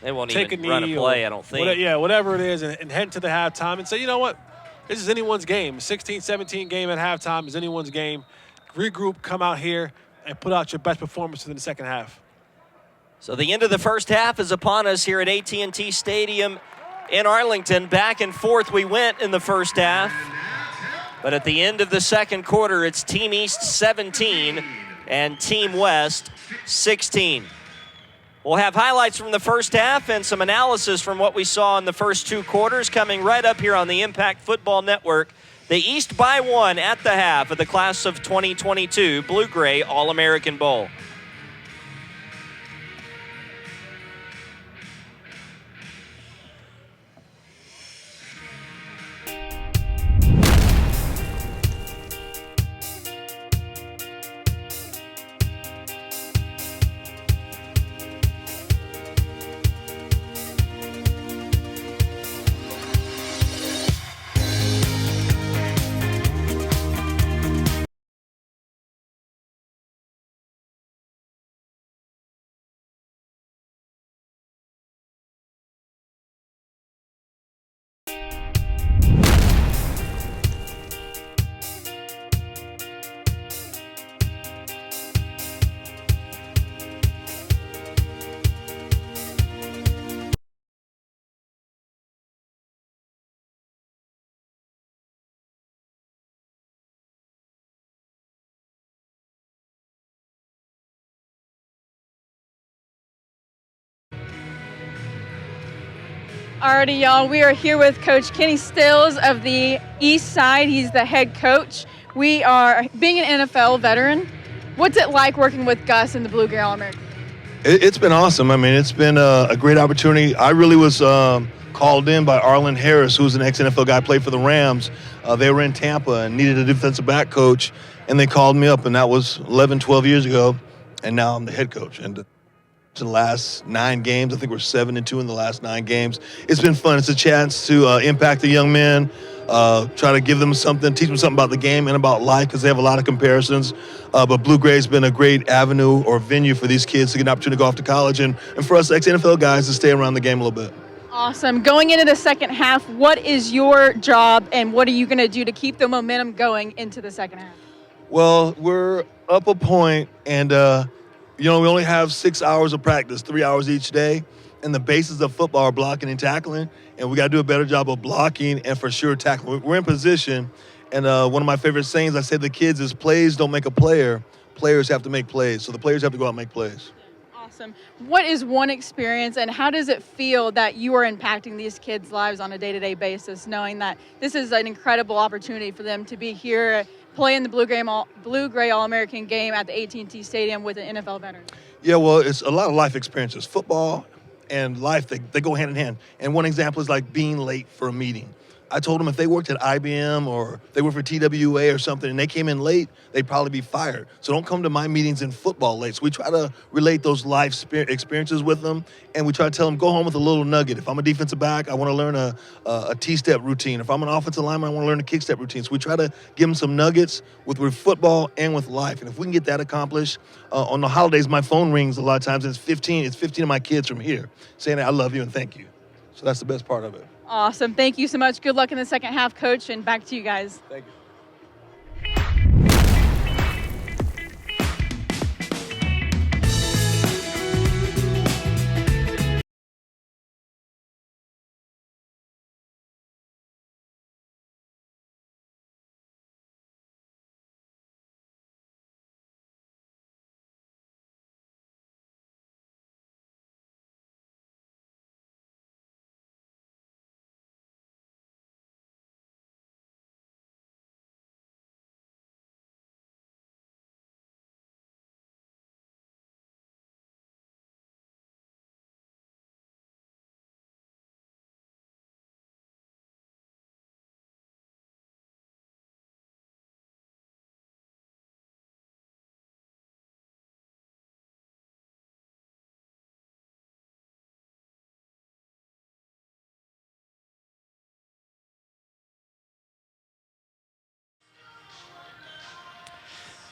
They won't take even a run a knee play, I don't think. Whatever it is, and head to the halftime and say, you know what? This is anyone's game. 16-17 game at halftime is anyone's game. Regroup, come out here, and put out your best performances in the second half. So the end of the first half is upon us here at AT&T Stadium in Arlington. Back and forth we went in the first half. But at the end of the second quarter, it's Team East 17 and Team West 16. We'll have highlights from the first half and some analysis from what we saw in the first 2 quarters coming right up here on the Impact Football Network. The East by 1 at the half of the class of 2022 Blue-Gray All-American Bowl. Alrighty, y'all, we are here with Coach Kenny Stills of the East Side. He's the head coach. We are, being an NFL veteran, what's it like working with Gus in the Blue-Gray All-American? It's been awesome. I mean, it's been a great opportunity. I really was called in by Arlen Harris, who's an ex-NFL guy, played for the Rams. They were in Tampa and needed a defensive back coach, and they called me up, and that was 11, 12 years ago, and now I'm the head coach. And in the last 9 games, I think we're 7-2 in the last 9 games. It's been fun. It's a chance to impact the young men, try to give them something, teach them something about the game and about life because they have a lot of comparisons. But Blue-Gray's been a great avenue or venue for these kids to get an opportunity to go off to college and for us ex-NFL guys to stay around the game a little bit. Awesome. Going into the second half, what is your job and what are you going to do to keep the momentum going into the second half? Well, we're up a point and we only have 6 hours of practice, 3 hours each day, and the basis of football are blocking and tackling, and we got to do a better job of blocking and for sure tackling. We're in position, and one of my favorite sayings I say to the kids is, plays don't make a player, players have to make plays. So the players have to go out and make plays. Awesome. What is one experience, and how does it feel that you are impacting these kids' lives on a day-to-day basis, knowing that this is an incredible opportunity for them to be here playing the Blue-Gray All-American game at the AT&T Stadium with an NFL veteran? Yeah, well, it's a lot of life experiences. Football and life, they go hand in hand. And one example is like being late for a meeting. I told them if they worked at IBM or they worked for TWA or something and they came in late, they'd probably be fired. So don't come to my meetings in football late. So we try to relate those life experiences with them, and we try to tell them, go home with a little nugget. If I'm a defensive back, I want to learn a T-step routine. If I'm an offensive lineman, I want to learn a kick-step routine. So we try to give them some nuggets with football and with life. And if we can get that accomplished, on the holidays, my phone rings a lot of times, and it's 15 of my kids from here saying, I love you and thank you. So that's the best part of it. Awesome. Thank you so much. Good luck in the second half, Coach, and back to you guys. Thank you.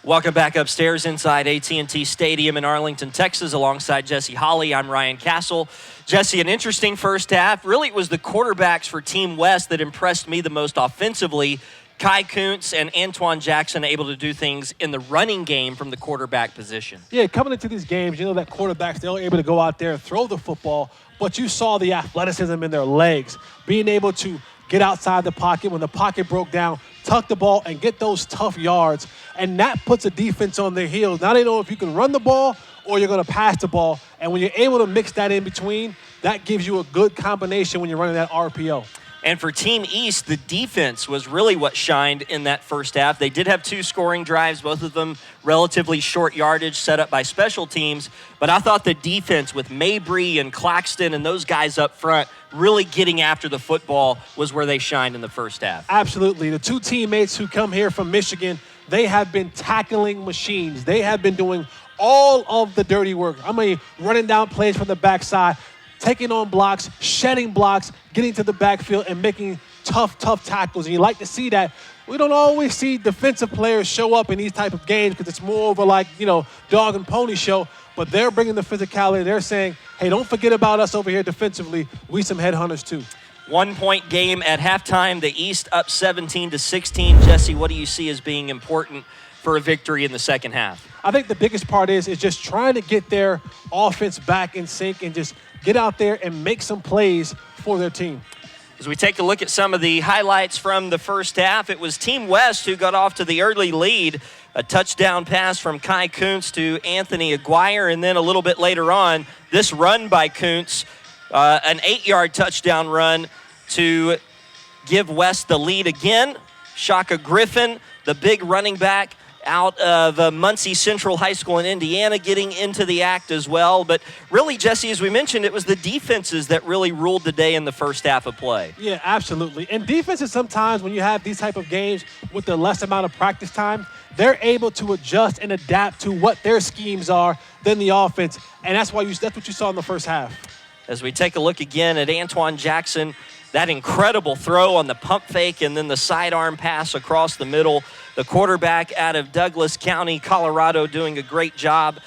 Welcome back upstairs inside AT&T Stadium in Arlington, Texas, alongside Jesse Holley. I'm Ryan Castle. Jesse, an interesting first half. Really, it was the quarterbacks for Team West that impressed me the most offensively. Kai Kuntz and Antoine Jackson able to do things in the running game from the quarterback position. Yeah, coming into these games, you know that quarterbacks, they're able to go out there and throw the football, but you saw the athleticism in their legs, being able to get outside the pocket when the pocket broke down, tuck the ball, and get those tough yards. And that puts a defense on their heels. Now they know if you can run the ball or you're going to pass the ball. And when you're able to mix that in between, that gives you a good combination when you're running that RPO. And for Team East, the defense was really what shined in that first half. They did have 2 scoring drives, both of them relatively short yardage set up by special teams. But I thought the defense with Mabry and Claxton and those guys up front really getting after the football was where they shined in the first half. Absolutely. The 2 teammates who come here from Michigan, they have been tackling machines. They have been doing all of the dirty work. I mean, running down plays from the backside, taking on blocks, shedding blocks, getting to the backfield, and making tough tackles. And you like to see that. We don't always see defensive players show up in these type of games because it's more of a dog and pony show. But they're bringing the physicality. They're saying, hey, don't forget about us over here defensively. We some headhunters too. 1-point game at halftime. The East up 17-16. Jesse, what do you see as being important for a victory in the second half? I think the biggest part is just trying to get their offense back in sync and just get out there and make some plays for their team. As we take a look at some of the highlights from the first half, it was Team West who got off to the early lead. A touchdown pass from Kai Kuntz to Anthony Aguirre, and then a little bit later on, this run by Kuntz, an 8-yard touchdown run to give West the lead again. Shaka Griffin, the big running back, out of Muncie Central High School in Indiana, getting into the act as well. But really, Jesse, as we mentioned, it was the defenses that really ruled the day in the first half of play. Yeah, absolutely. And defenses sometimes, when you have these type of games with the less amount of practice time, they're able to adjust and adapt to what their schemes are than the offense. And that's what you saw in the first half. As we take a look again at Antoine Jackson, that incredible throw on the pump fake and then the sidearm pass across the middle. The quarterback out of Douglas County, Colorado, doing a great job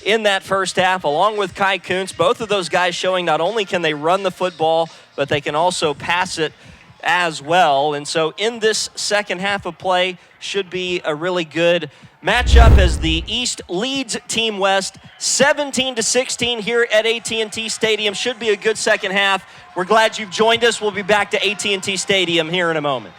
in that first half, along with Kai Kuntz. Both of those guys showing not only can they run the football, but they can also pass it as well. And so in this second half of play should be a really good matchup as the East leads Team West 17-16 here at AT&T Stadium. Should be a good second half. We're glad you've joined us. We'll be back to AT&T Stadium here in a moment.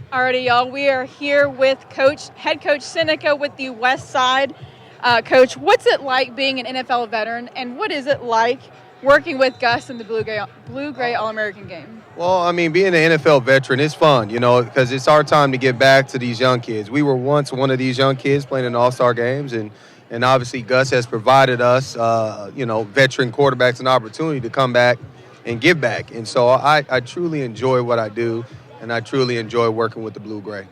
Alrighty, y'all. We are here with head coach Seneca with the West Side. Coach, what's it like being an NFL veteran, and what is it like working with Gus in the Blue-Gray All-American game? Well, I mean, being an NFL veteran is fun, because it's our time to get back to these young kids. We were once one of these young kids playing in All-Star games, and obviously Gus has provided us, veteran quarterbacks an opportunity to come back and give back. And so I truly enjoy what I do, and I truly enjoy working with the Blue-Gray.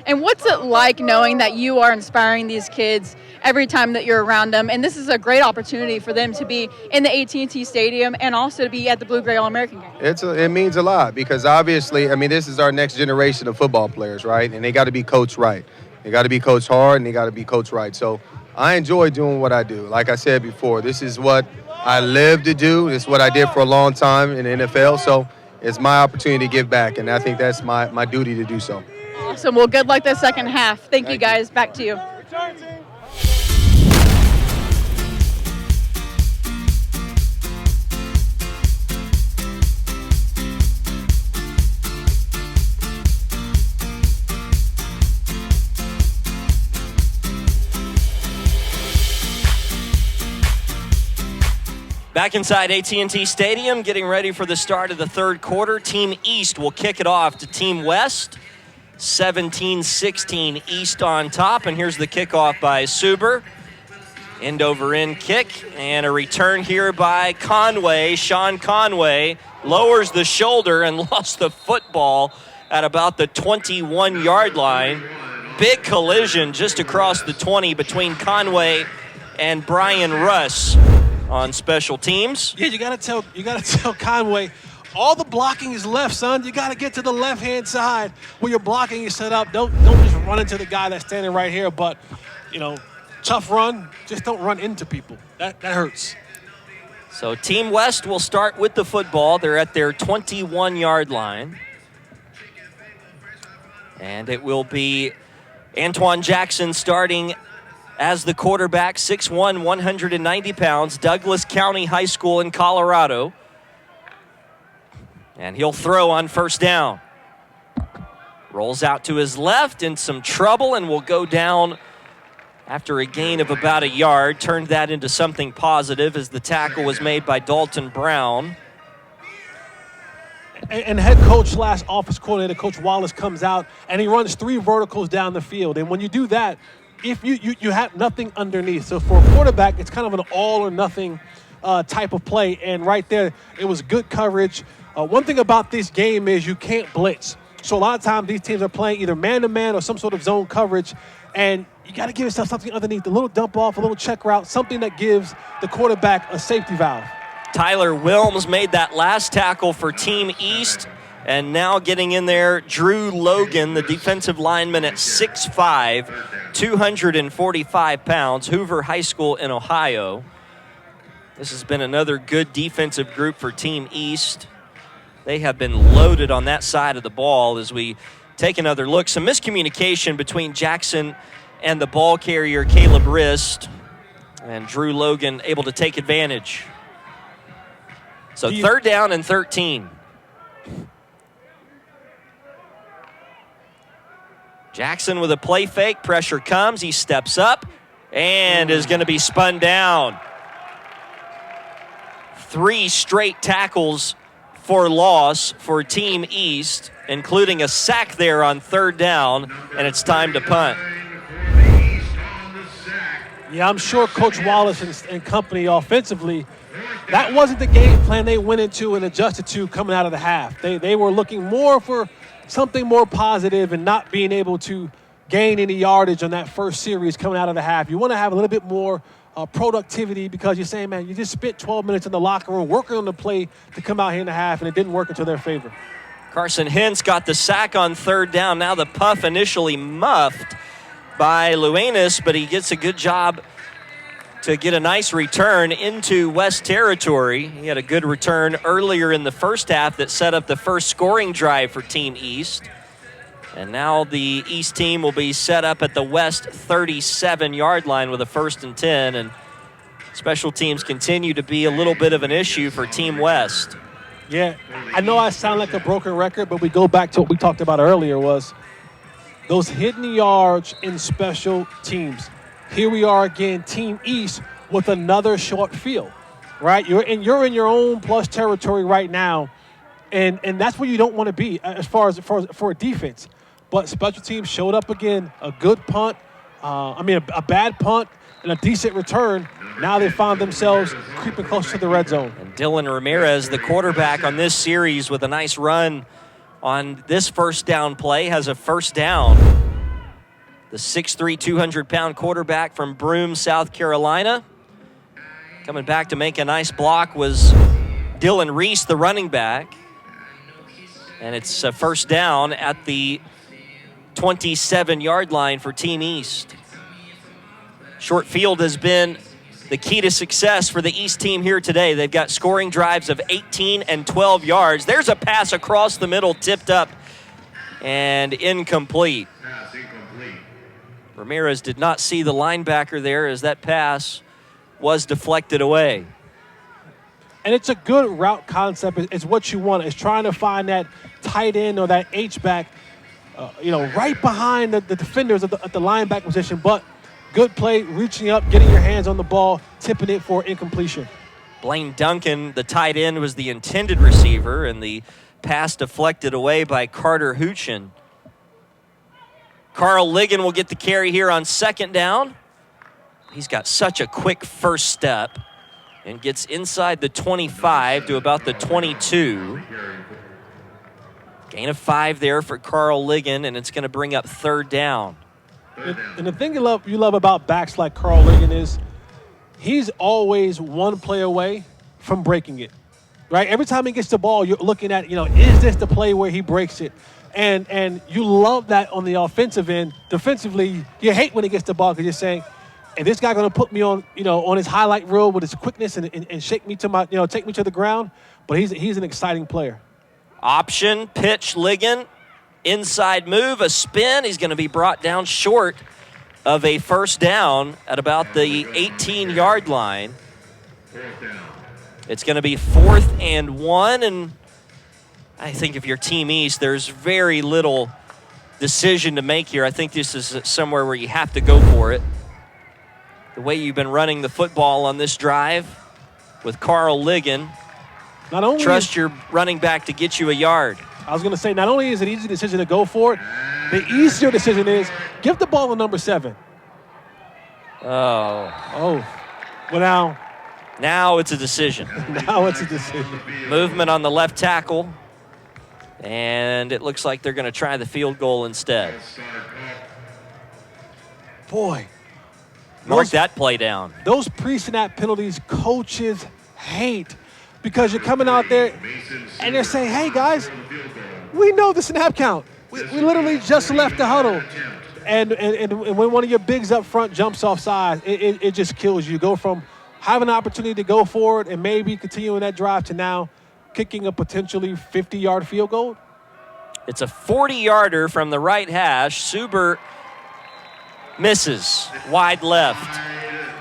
And what's it like knowing that you are inspiring these kids every time that you're around them? And this is a great opportunity for them to be in the AT&T Stadium and also to be at the Blue-Gray All-American game. It means a lot because obviously, this is our next generation of football players, right? And they got to be coached right. They got to be coached hard, and they got to be coached right. So I enjoy doing what I do. Like I said before, this is what I live to do. It's what I did for a long time in the NFL. So it's my opportunity to give back, and I think that's my duty to do so. Awesome. Well, good luck this second half. Thank you, guys. Back to you. Back inside AT&T Stadium, getting ready for the start of the third quarter. Team East will kick it off to Team West. 17-16 East on top, and here's the kickoff by Suber. End over end kick, and a return here by Conway. Sean Conway lowers the shoulder and lost the football at about the 21-yard line. Big collision just across the 20 between Conway and Brian Russ on special teams. Yeah, you gotta tell Conway, all the blocking is left, son. You got to get to the left-hand side where your blocking is set up. Don't just run into the guy that's standing right here. But, tough run. Just don't run into people. That hurts. So Team West will start with the football. They're at their 21-yard line. And it will be Antoine Jackson starting as the quarterback, 6'1", 190 pounds, Douglas County High School in Colorado. And he'll throw on first down. Rolls out to his left in some trouble and will go down after a gain of about a yard. Turned that into something positive as the tackle was made by Dalton Brown. And head coach / office coordinator, Coach Wallace, comes out and he runs 3 verticals down the field. And when you do that, if you have nothing underneath. So for a quarterback, it's kind of an all or nothing type of play. And right there, it was good coverage. One thing about this game is you can't blitz. So a lot of times these teams are playing either man-to-man or some sort of zone coverage, and you got to give yourself something underneath, a little dump off, a little check route, something that gives the quarterback a safety valve. Tyler Wilms made that last tackle for Team East, and now getting in there, Drew Logan, the defensive lineman at 6'5", 245 pounds, Hoover High School in Ohio. This has been another good defensive group for Team East. They have been loaded on that side of the ball as we take another look. Some miscommunication between Jackson and the ball carrier, Caleb Rist, and Drew Logan able to take advantage. So 3rd down and 13. Jackson with a play fake. Pressure comes. He steps up and is going to be spun down. 3 straight tackles for loss for Team East, including a sack there on 3rd down, and it's time to punt. Yeah, I'm sure Coach Wallace and company offensively, that wasn't the game plan they went into and adjusted to coming out of the half. They were looking more for something more positive and not being able to gain any yardage on that first series coming out of the half. You want to have a little bit more productivity because you're saying, man, you just spent 12 minutes in the locker room working on the play to come out here in the half, and it didn't work into their favor. Carson Hintz got the sack on 3rd down. Now the puff initially muffed by Luanis, but he gets a good job to get a nice return into West Territory. He had a good return earlier in the first half that set up the first scoring drive for Team East. And now the East team will be set up at the West 37-yard line with a 1st and 10. And special teams continue to be a little bit of an issue for Team West. Yeah, I know I sound like a broken record, but we go back to what we talked about earlier was those hidden yards in special teams. Here we are again, Team East with another short field, right? You're in your own plus territory right now, and that's where you don't want to be as far as for a defense. But special teams showed up again, a good punt, a bad punt and a decent return. Now they find themselves creeping close to the red zone. And Dylan Ramirez, the quarterback on this series, with a nice run on this 1st down play, has a 1st down. The 6'3", 200-pound quarterback from Broome, South Carolina. Coming back to make a nice block was Dylan Reese, the running back. And it's a 1st down at the 27-yard line for Team East. Short field has been the key to success for the East team here today. They've got scoring drives of 18 and 12 yards. There's a pass across the middle, tipped up and incomplete. Ramirez did not see the linebacker there as that pass was deflected away. And it's a good route concept. It's what you want. It's trying to find that tight end or that H-back, right behind the defenders at the linebacker position. But good play, reaching up, getting your hands on the ball, tipping it for incompletion. Blaine Duncan, the tight end, was the intended receiver, and the pass deflected away by Carter Hoochin. Carl Ligon will get the carry here on 2nd down. He's got such a quick first step and gets inside the 25 to about the 22. Gain of 5 there for Carl Ligon, and it's going to bring up 3rd down. And the thing you love about backs like Carl Ligon is he's always one play away from breaking it, right? Every time he gets the ball, you're looking at, is this the play where he breaks it? And you love that on the offensive end. Defensively, you hate when he gets the ball because you're saying, and this guy going to put me on, on his highlight reel with his quickness and shake me to my, take me to the ground. But he's an exciting player. Option, pitch, Ligon. Inside move, a spin. He's going to be brought down short of a 1st down at about the 18-yard line. It's going to be 4th and 1, and I think if you're Team East, there's very little decision to make here. I think this is somewhere where you have to go for it. The way you've been running the football on this drive with Carl Ligon, not only trust your running back to get you a yard. I was going to say, not only is it an easy decision to go for it, the easier decision is give the ball to number 7. Oh. Well, now it's a decision. Now it's a decision. Movement on the left tackle, and it looks like they're going to try the field goal instead. Boy. Mark that play down. Those pre-snap penalties coaches hate because you're coming out there and they're saying, hey, guys, we know the snap count. We literally just left the huddle. And when one of your bigs up front jumps offside, it just kills you. You go from have an opportunity to go forward and maybe continuing that drive to now kicking a potentially 50-yard field goal? It's a 40-yarder from the right hash. Suber misses wide left.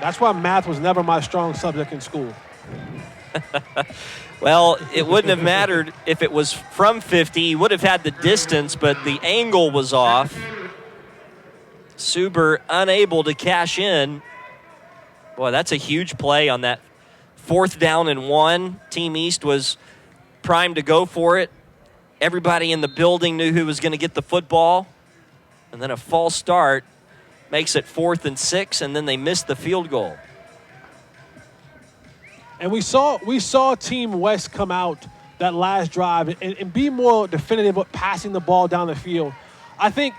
That's why math was never my strong subject in school. Well, it wouldn't have mattered if it was from 50. He would have had the distance, but the angle was off. Suber unable to cash in. Boy, that's a huge play on that 4th down and 1. Team East was primed to go for it. Everybody in the building knew who was going to get the football. And then a false start makes it 4th and 6, and then they missed the field goal. And we saw Team West come out that last drive and be more definitive of passing the ball down the field. I think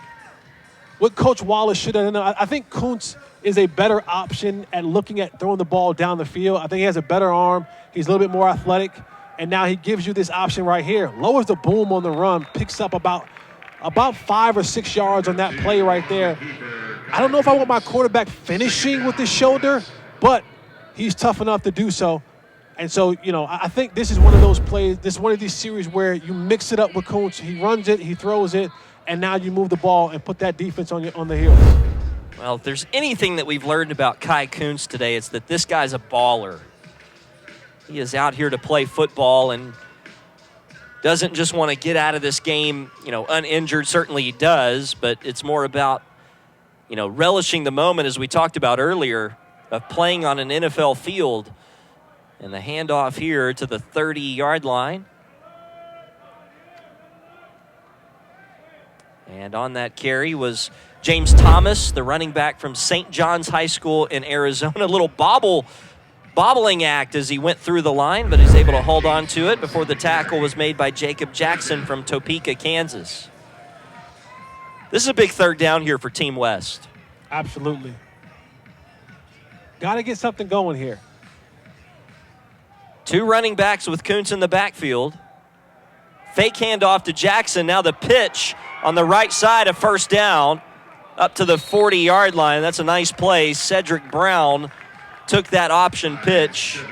what Coach Wallace should have done, I think Kuntz is a better option at looking at throwing the ball down the field. I think he has a better arm. He's a little bit more athletic. And now he gives you this option right here. Lowers the boom on the run, picks up about 5 or 6 yards on that play right there. I don't know if I want my quarterback finishing with his shoulder, but he's tough enough to do so. And so, I think this is one of those plays, this is one of these series where you mix it up with Kuntz. He runs it, he throws it, and now you move the ball and put that defense on the heels. Well, if there's anything that we've learned about Kai Kuntz today, it's that this guy's a baller. He is out here to play football and doesn't just want to get out of this game, uninjured. Certainly he does, but it's more about, relishing the moment, as we talked about earlier, of playing on an NFL field. And the handoff here to the 30-yard line. And on that carry was James Thomas, the running back from St. John's High School in Arizona. A little bobbling act as he went through the line, but he's able to hold on to it before the tackle was made by Jacob Jackson from Topeka, Kansas. This is a big 3rd down here for Team West. Absolutely. Got to get something going here. 2 running backs with Kuntz in the backfield. Fake handoff to Jackson. Now the pitch on the right side, of 1st down up to the 40-yard line. That's a nice play. Cedric Brown took that option pitch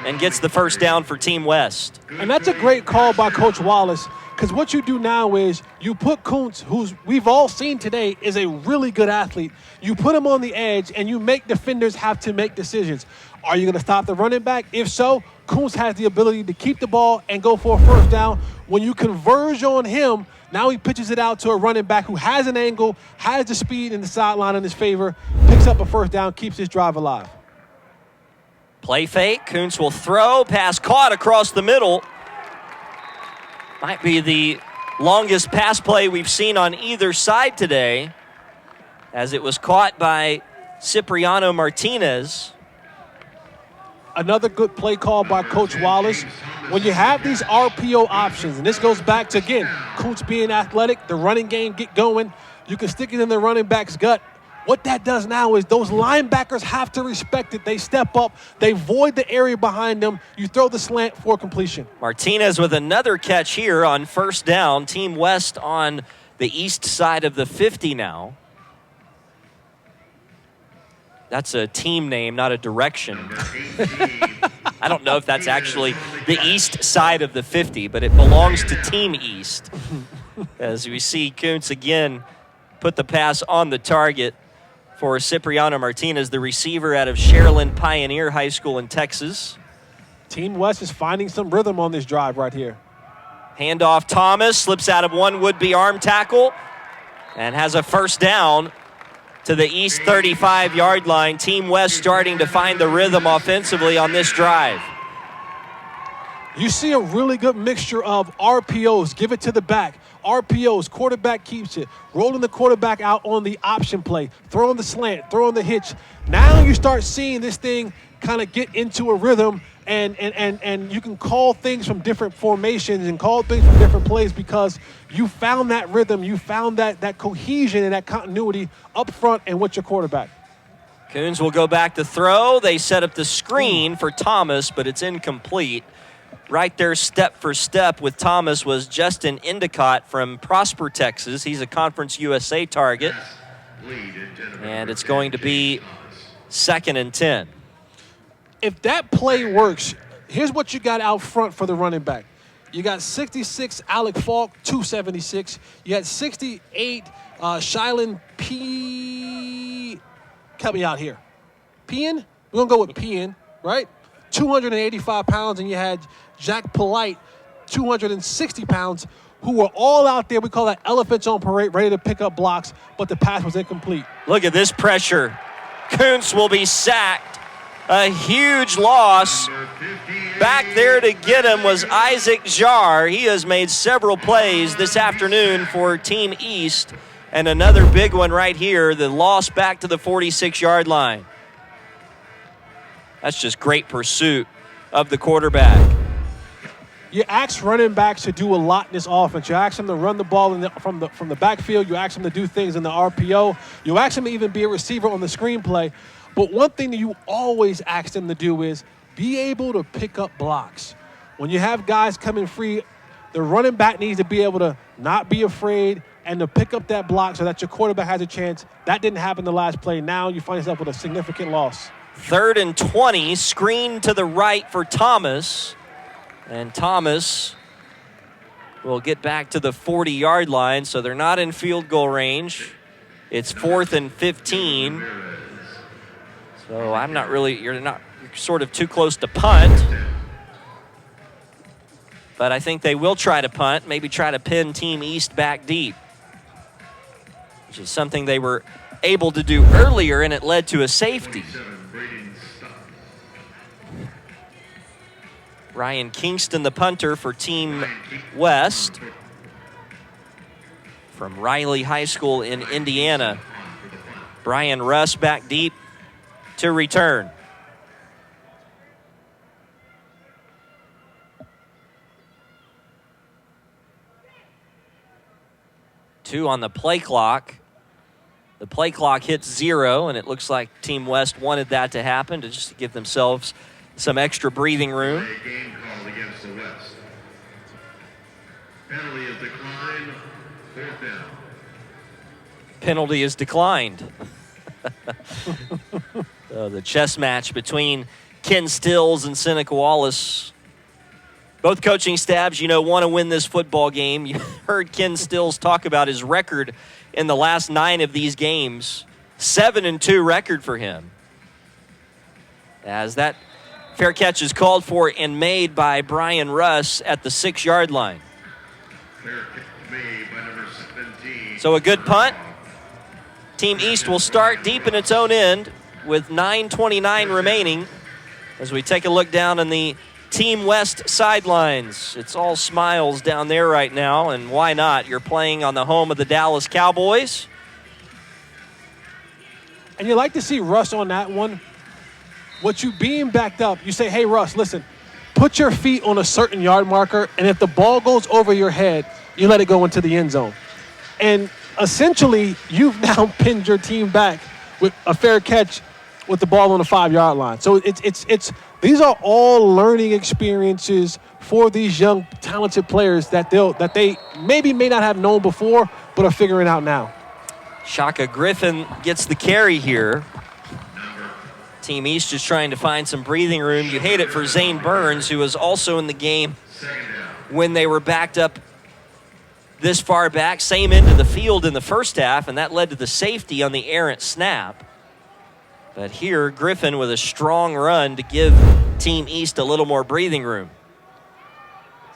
and gets the 1st down for Team West. And that's a great call by Coach Wallace, because what you do now is you put Kuntz, who's we've all seen today is a really good athlete, you put him on the edge and you make defenders have to make decisions. Are you going to stop the running back? If so, Kuntz has the ability to keep the ball and go for a 1st down. When you converge on him, now he pitches it out to a running back who has an angle, has the speed and the sideline in his favor, picks up a 1st down, keeps his drive alive. Play fake. Kuntz will throw. Pass caught across the middle. Might be the longest pass play we've seen on either side today, as it was caught by Cipriano Martinez. Another good play call by Coach Wallace. When you have these RPO options, and this goes back to, again, Kuntz being athletic, the running game get going, you can stick it in the running back's gut. What that does now is those linebackers have to respect it. They step up. They void the area behind them. You throw the slant for completion. Martinez with another catch here on 1st down. Team West on the east side of the 50 now. That's a team name, not a direction. I don't know if that's actually the east side of the 50, but it belongs to Team East. As we see Kuntz again put the pass on the target for Cipriano Martinez, the receiver out of Sharyland Pioneer High School in Texas. Team West is finding some rhythm on this drive right here. Handoff, Thomas slips out of one would-be arm tackle and has a 1st down to the east 35-yard line. Team West starting to find the rhythm offensively on this drive. You see a really good mixture of RPOs, give it to the back. RPOs, quarterback keeps it. Rolling the quarterback out on the option play. Throwing the slant, throwing the hitch. Now you start seeing this thing kind of get into a rhythm, and you can call things from different formations and call things from different plays because you found that rhythm, you found that cohesion and that continuity up front and with your quarterback. Kuntz will go back to throw. They set up the screen for Thomas, but it's incomplete. Right there, step for step with Thomas, was Justin Endicott from Prosper, Texas. He's a Conference USA target. And it's going to be 2nd and 10. if that play works, here's what you got out front for the running back. You got 66 Alec Falk, 276. You had 68 Shylin P. Help me out here. Pean? We're going to go with Pean, right? 285 pounds, and you had Jack Polite, 260 pounds, who were all out there. We call that elephants on parade, ready to pick up blocks, but the pass was incomplete. Look at this pressure. Kuntz will be sacked. A huge loss. Back there to get him was Isaac Jarr. He has made several plays this afternoon for Team East. And another big one right here, the loss back to the 46-yard line. That's just great pursuit of the quarterback. You ask running backs to do a lot in this offense. You ask them to run the ball from the backfield. You ask them to do things in the RPO. You ask them to even be a receiver on the screenplay. But one thing that you always ask them to do is be able to pick up blocks. When you have guys coming free, the running back needs to be able to not be afraid and to pick up that block so that your quarterback has a chance. That didn't happen the last play. Now you find yourself with a significant loss. 3rd and 20, screen to the right for Thomas. And Thomas will get back to the 40-yard line, so they're not in field goal range. It's 4th and 15. So you're sort of too close to punt. But I think they will try to punt, maybe try to pin Team East back deep, which is something they were able to do earlier, and it led to a safety. Ryan Kingston, the punter for Team West from Riley High School in Indiana. Brian Russ back deep to return. Two on the play clock. The play clock hits 0, and it looks like Team West wanted that to happen to just give themselves some extra breathing room. Game called against the West. Penalty is declined. 4th down. Penalty is declined. The chess match between Ken Stills and Seneca Wallace. Both coaching staffs, want to win this football game. You heard Ken Stills talk about his record in the last 9 of these games. 7-2 record for him. As that fair catch is called for and made by Brian Russ at the 6-yard line. Fair catch made by number 17. So a good punt. Team East will start deep in its own end with 9:29 remaining as we take a look down in the Team West sidelines. It's all smiles down there right now, and why not? You're playing on the home of the Dallas Cowboys. And you like to see Russ on that one. What you being backed up, you say, hey, Russ, listen, put your feet on a certain yard marker, and if the ball goes over your head, you let it go into the end zone. And essentially, you've now pinned your team back with a fair catch with the ball on the 5-yard line. So it's these are all learning experiences for these young, talented players that they maybe may not have known before, but are figuring out now. Shaka Griffin gets the carry here. Team East just trying to find some breathing room. You hate it for Zane Burns, who was also in the game when they were backed up this far back, same end of the field in the first half, and that led to the safety on the errant snap. But here, Griffin with a strong run to give Team East a little more breathing room.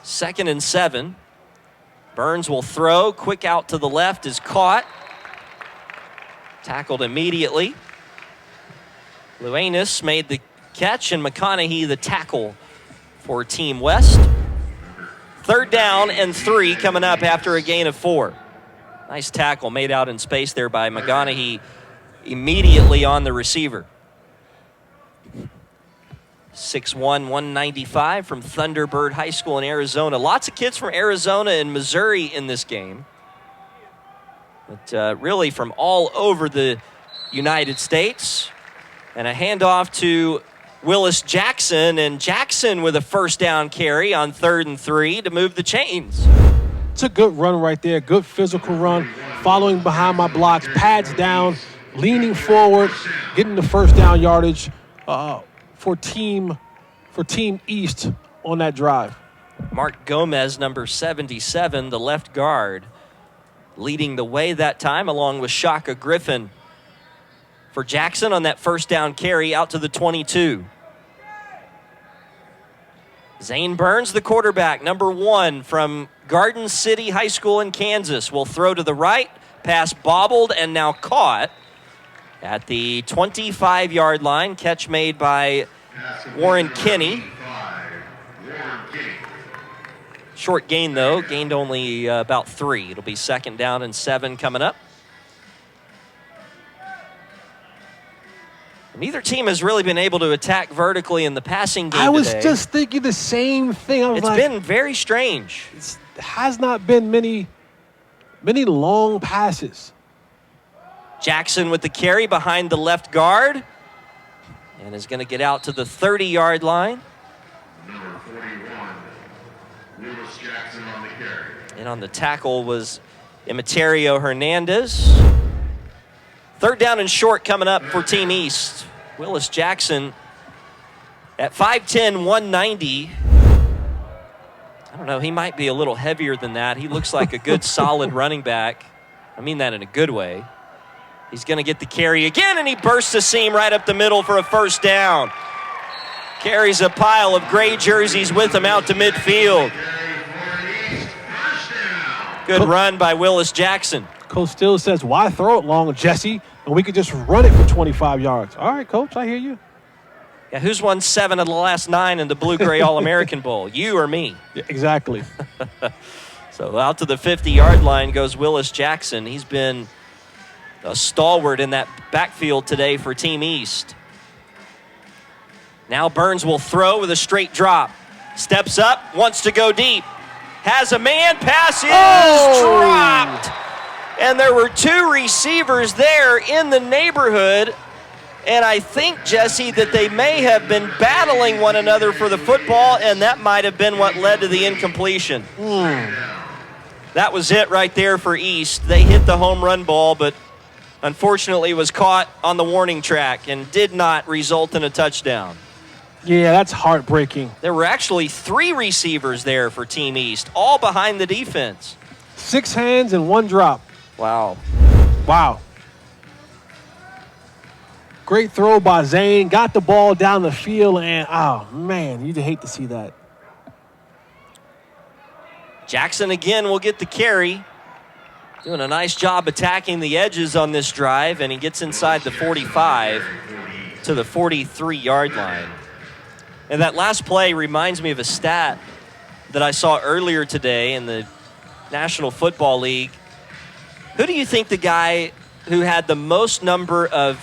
2nd and 7. Burns will throw. Quick out to the left is caught. Tackled immediately. Luanis made the catch, and McConaughey the tackle for Team West. 3rd down and 3 coming up after a gain of 4. Nice tackle made out in space there by McConaughey immediately on the receiver. 6'1", 195 from Thunderbird High School in Arizona. Lots of kids from Arizona and Missouri in this game. But really from all over the United States. And a handoff to Willis Jackson, and Jackson with a 1st down carry on 3rd and 3 to move the chains. It's a good run right there, good physical run, following behind my blocks, pads down, leaning forward, getting the 1st down yardage for Team East on that drive. Mark Gomez, number 77, the left guard, leading the way that time along with Shaka Griffin for Jackson on that first down carry out to the 22. Zane Burns, the quarterback, number 1 from Garden City High School in Kansas, will throw to the right, pass bobbled and now caught at the 25-yard line. Catch made by Warren Kinney. Short gain, though. Gained only about 3. It'll be 2nd down and 7 coming up. Neither team has really been able to attack vertically in the passing game I was today. just thinking the same thing. It's been very strange. It has not been many long passes. Jackson with the carry behind the left guard and is going to get out to the 30-yard line. Number 41, Willis Jackson on the carry. And on the tackle was Emeterio Hernandez. 3rd down and short coming up for Team East. Willis Jackson at 5'10", 190. I don't know, he might be a little heavier than that. He looks like a good, solid running back. I mean that in a good way. He's going to get the carry again, and he bursts the seam right up the middle for a 1st down. Carries a pile of gray jerseys with him out to midfield. Good run by Willis Jackson. Coach Still says, why throw it long, Jesse? And we could just run it for 25 yards. All right, Coach, I hear you. Yeah, who's won 7 of the last 9 in the Blue-Gray All-American Bowl? You or me? Yeah, exactly. So out to the 50-yard line goes Willis Jackson. He's been a stalwart in that backfield today for Team East. Now Burns will throw with a straight drop. Steps up, wants to go deep. Has a man, pass is dropped. And there were 2 receivers there in the neighborhood. And I think, Jesse, that they may have been battling one another for the football, and that might have been what led to the incompletion. That was it right there for East. They hit the home run ball, but unfortunately was caught on the warning track and did not result in a touchdown. Yeah, that's heartbreaking. There were actually 3 receivers there for Team East, all behind the defense. 6 hands and 1 drop. Wow. Wow. Great throw by Zane. Got the ball down the field, and, oh, man, you'd hate to see that. Jackson again will get the carry. Doing a nice job attacking the edges on this drive, and he gets inside the 45 to the 43-yard line. And that last play reminds me of a stat that I saw earlier today in the National Football League. Who do you think the guy who had the most number of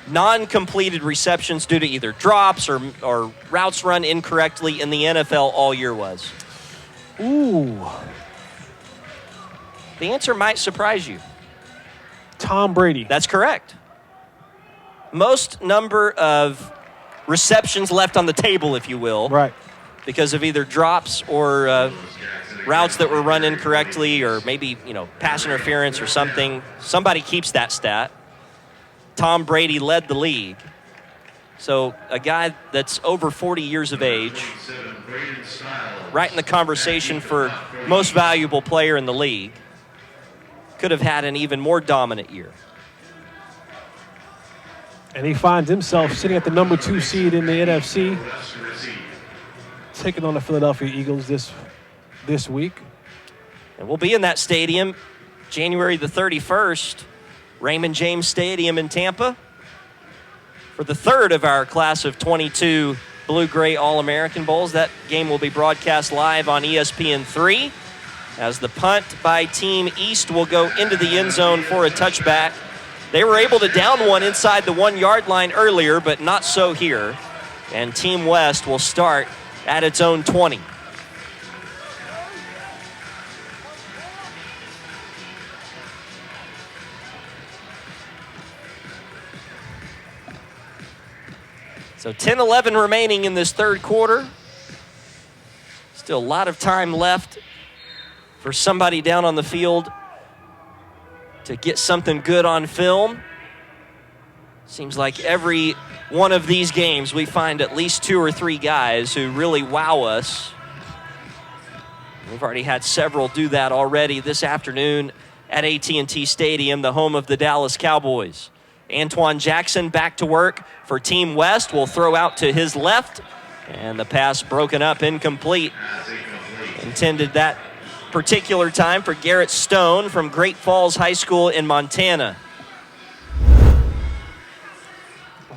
non-completed receptions due to either drops or routes run incorrectly in the NFL all year was? Ooh. The answer might surprise you. Tom Brady. That's correct. Most number of receptions left on the table, if you will. Right. Because of either drops or routes that were run incorrectly, or maybe, pass interference or something. Somebody keeps that stat. Tom Brady led the league. So a guy that's over 40 years of age, right in the conversation for most valuable player in the league, could have had an even more dominant year. And he finds himself sitting at the number 2 seed in the NFC, taking on the Philadelphia Eagles this week. And we'll be in that stadium January the 31st, Raymond James Stadium in Tampa, for the 3rd of our class of 22 Blue-Gray All-American Bowls. That game will be broadcast live on ESPN3 as the punt by Team East will go into the end zone for a touchback. They were able to down one inside the 1-yard line earlier, but not so here. And Team West will start at its own 20. So 10-11 remaining in this 3rd quarter. Still a lot of time left for somebody down on the field to get something good on film. Seems like every one of these games we find at least 2 or 3 guys who really wow us. We've already had several do that already this afternoon at AT&T Stadium, the home of the Dallas Cowboys. Antoine Jackson back to work for Team West. Will throw out to his left, and the pass broken up, incomplete. Intended that particular time for Garrett Stone from Great Falls High School in Montana.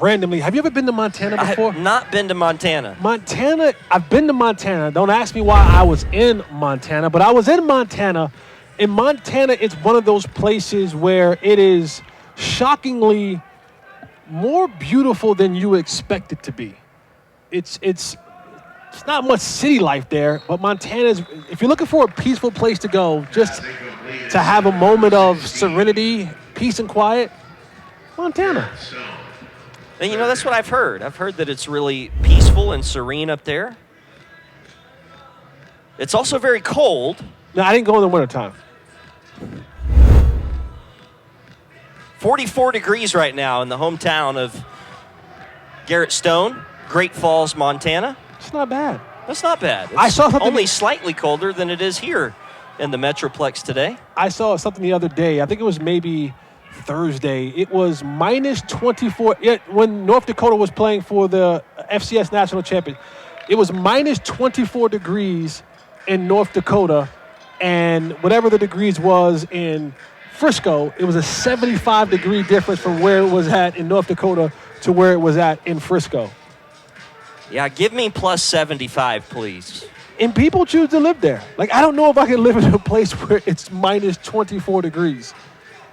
Randomly, have you ever been to Montana before? I have not been to Montana. Montana, I've been to Montana. Don't ask me why I was in Montana, but I was in Montana. In Montana, it's one of those places where it is shockingly more beautiful than you expect it to be. It's not much city life there, but Montana's, if you're looking for a peaceful place to go, just to have a moment of serenity, peace and quiet, Montana. And, you know, that's what I've heard. I've heard that it's really peaceful and serene up there. It's also very cold. No, I didn't go in the wintertime. 44 degrees right now in the hometown of Garrett Stone, Great Falls, Montana. It's not bad. That's not bad. It's I saw something only slightly colder than it is here in the Metroplex today. I saw something the other day. I think it was maybe Thursday. It was minus 24. When North Dakota was playing for the FCS National Champion, it was minus 24 degrees in North Dakota, and whatever the degrees was in Frisco, it was a 75-degree difference from where it was at in North Dakota to where it was at in Frisco. Yeah, give me plus 75, please. And people choose to live there. Like, I don't know if I can live in a place where it's minus 24 degrees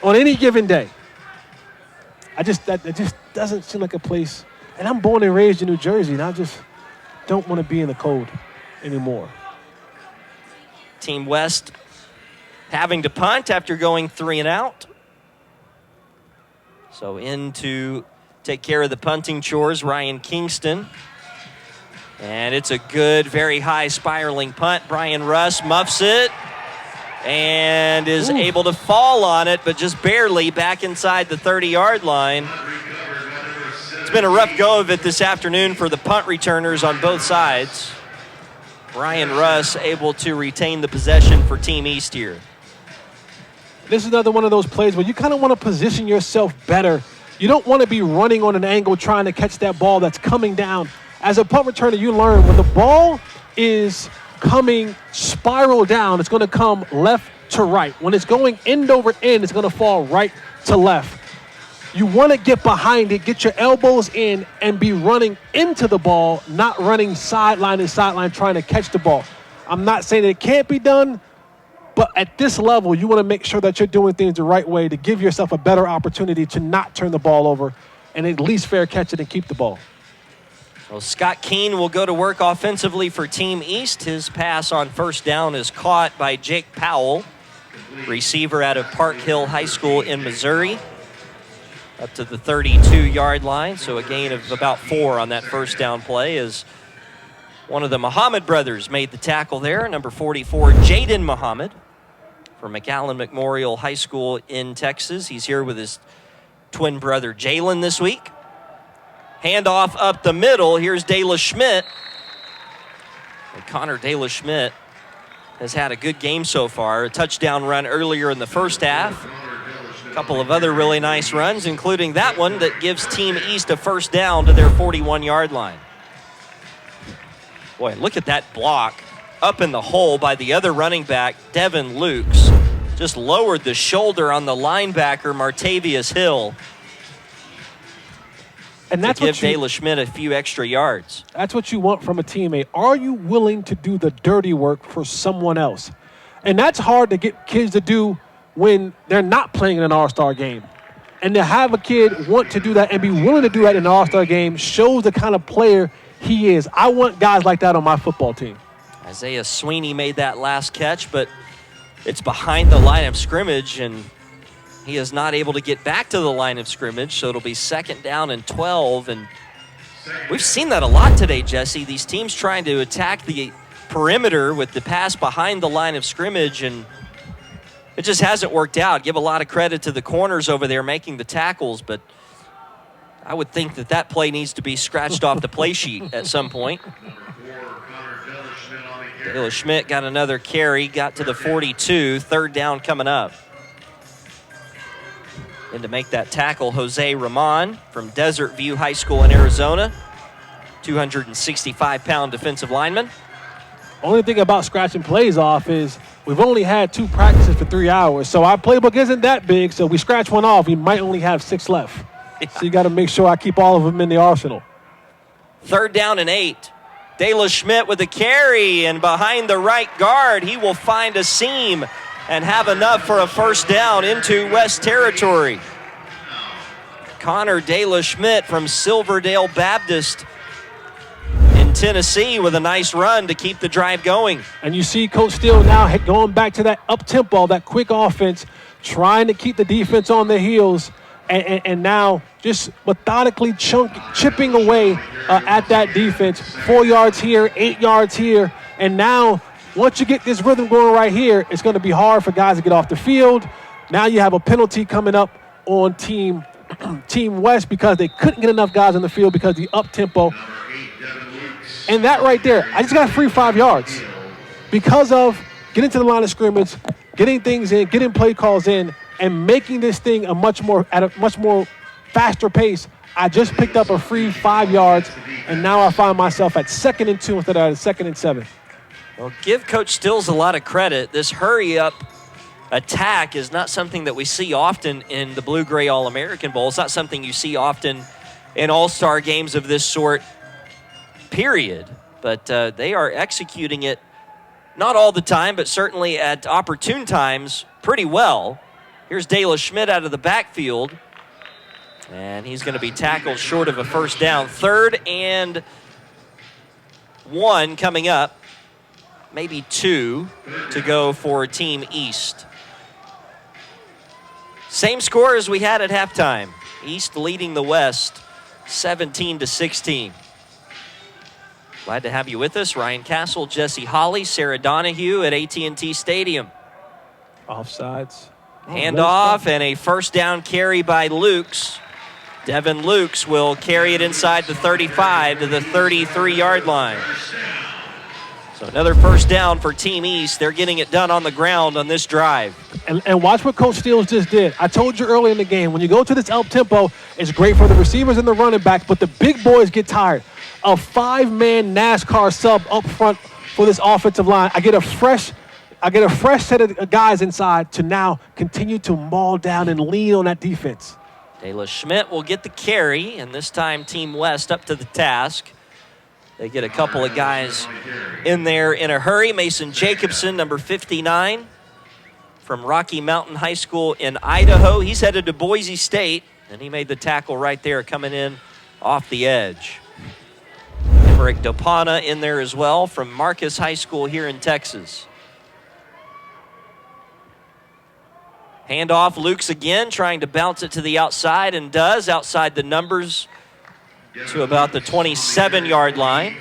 on any given day. That just doesn't seem like a place. And I'm born and raised in New Jersey, and I just don't want to be in the cold anymore. Team West having to punt after going 3 and out. So in to take care of the punting chores, Ryan Kingston. And it's a good, very high spiraling punt. Brian Russ muffs it and is able to fall on it, but just barely back inside the 30-yard line. It's been a rough go of it this afternoon for the punt returners on both sides. Brian Russ able to retain the possession for Team East here. This is another one of those plays where you kind of want to position yourself better. You don't want to be running on an angle trying to catch that ball that's coming down. As a punt returner, you learn when the ball is coming spiral down, it's going to come left to right. When it's going end over end, it's going to fall right to left. You want to get behind it, get your elbows in, and be running into the ball, not running sideline to sideline trying to catch the ball. I'm not saying that it can't be done, but at this level, you want to make sure that you're doing things the right way to give yourself a better opportunity to not turn the ball over and at least fair catch it and keep the ball. Well, Scott Keene will go to work offensively for Team East. His pass on first down is caught by Jake Powell, receiver out of Park Hill High School in Missouri, up to the 32-yard line. So a gain of about 4 on that first down play as one of the Muhammad brothers made the tackle there, number 44, Jaden Muhammad from McAllen Memorial High School in Texas. He's here with his twin brother Jalen this week. Handoff up the middle. Here's De La Schmidt. And Connor De La Schmidt has had a good game so far. A touchdown run earlier in the first half. A couple of other really nice runs, including that one that gives Team East a first down to their 41-yard line. Boy, look at that block up in the hole by the other running back, Devin Lukes. Just lowered the shoulder on the linebacker, Martavius Hill. And that's to give De La Schmidt a few extra yards. That's what you want from a teammate. Are you willing to do the dirty work for someone else? And that's hard to get kids to do when they're not playing in an all-star game. And to have a kid want to do that and be willing to do that in an all-star game shows the kind of player he is. I want guys like that on my football team. Isaiah Sweeney made that last catch, but it's behind the line of scrimmage, and he is not able to get back to the line of scrimmage, so it'll be 2nd down and 12. And we've seen that a lot today, Jesse. These teams trying to attack the perimeter with the pass behind the line of scrimmage, and it just hasn't worked out. Give a lot of credit to the corners over there making the tackles, but I would think that play needs to be scratched off the play sheet at some point. Dallas Schmidt got another carry, got to the 42, third down coming up. And to make that tackle, Jose Ramon from Desert View High School in Arizona, 265-pound defensive lineman. Only thing about scratching plays off is we've only had 2 practices for 3 hours, so our playbook isn't that big, so we scratch one off, we might only have 6 left. Yeah. So you got to make sure I keep all of them in the arsenal. Third down and 8. Dallas Schmidt with a carry, and behind the right guard, he will find a seam and have enough for a first down into West Territory. Connor Dallas Schmidt from Silverdale Baptist in Tennessee with a nice run to keep the drive going. And you see Coach Steele now going back to that up-tempo, that quick offense, trying to keep the defense on their heels, and now just methodically chipping away at that defense. 4 yards here, 8 yards here, and now once you get this rhythm going right here, it's going to be hard for guys to get off the field. Now you have a penalty coming up on Team West because they couldn't get enough guys on the field because of the up-tempo. And that right there, I just got a free 5 yards because of getting to the line of scrimmage, getting things in, getting play calls in, and making this thing at a much more faster pace. I just picked up a free 5 yards, and now I find myself at 2nd and 2 instead of at 2nd and 7. Well, give Coach Stills a lot of credit. This hurry-up attack is not something that we see often in the Blue-Gray All-American Bowl. It's not something you see often in all-star games of this sort, period. But they are executing it, not all the time, but certainly at opportune times, pretty well. Here's Dallas Schmidt out of the backfield, and he's going to be tackled short of a first down. 3rd and 1 coming up, maybe 2 to go for Team East. Same score as we had at halftime. East leading the West, 17-16. Glad to have you with us. Ryan Castle, Jesse Holly, Sarah Donahue at AT&T Stadium. Offsides. Handoff and a first down carry by Lukes. Devin Lukes will carry it inside the 35 to the 33-yard line. So another first down for Team East. They're getting it done on the ground on this drive. And watch what Coach Steele just did. I told you early in the game, when you go to this up-tempo, it's great for the receivers and the running backs, but the big boys get tired. A 5-man NASCAR sub up front for this offensive line. I get a fresh set of guys inside to now continue to maul down and lean on that defense. Dallas Schmidt will get the carry, and this time Team West up to the task. They get a couple of guys in there in a hurry. Mason Jacobson, number 59, from Rocky Mountain High School in Idaho. He's headed to Boise State, and he made the tackle right there coming in off the edge. Emmerich Dopana in there as well from Marcus High School here in Texas. Handoff, Lukes again, trying to bounce it to the outside, and does, outside the numbers to about the 27-yard line.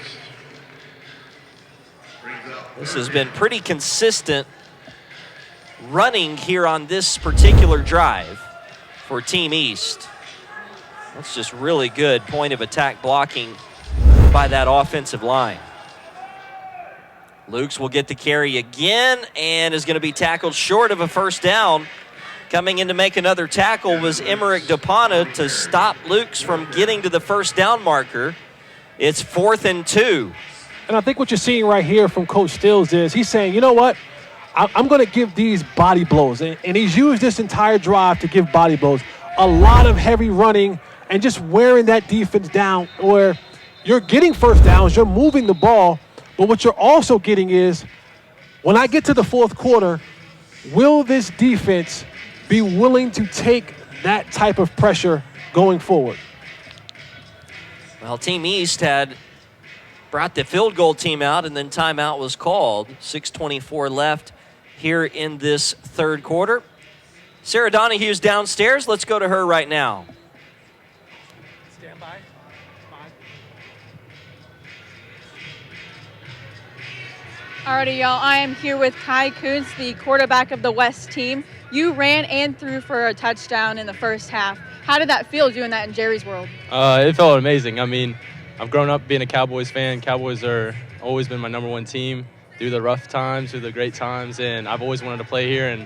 This has been pretty consistent running here on this particular drive for Team East. That's just really good point of attack blocking by that offensive line. Lukes will get the carry again and is going to be tackled short of a first down. Coming in to make another tackle was Emmerich Dopana to stop Lukes from getting to the first down marker. It's 4th and 2. And I think what you're seeing right here from Coach Stills is he's saying, you know what? I'm going to give these body blows. And he's used this entire drive to give body blows. A lot of heavy running and just wearing that defense down where you're getting first downs, you're moving the ball, but what you're also getting is when I get to the fourth quarter, will this defense be willing to take that type of pressure going forward? Well, Team East had brought the field goal team out, and then timeout was called. 6:24 left here in this third quarter. Sarah Donahue's downstairs. Let's go to her right now. Stand by. Alrighty, y'all. I am here with Kai Kuntz, the quarterback of the West team. You ran and threw for a touchdown in the first half. How did that feel doing that in Jerry's world? It felt amazing. I mean, I've grown up being a Cowboys fan. Cowboys are always been my number one team through the rough times, through the great times, and I've always wanted to play here. And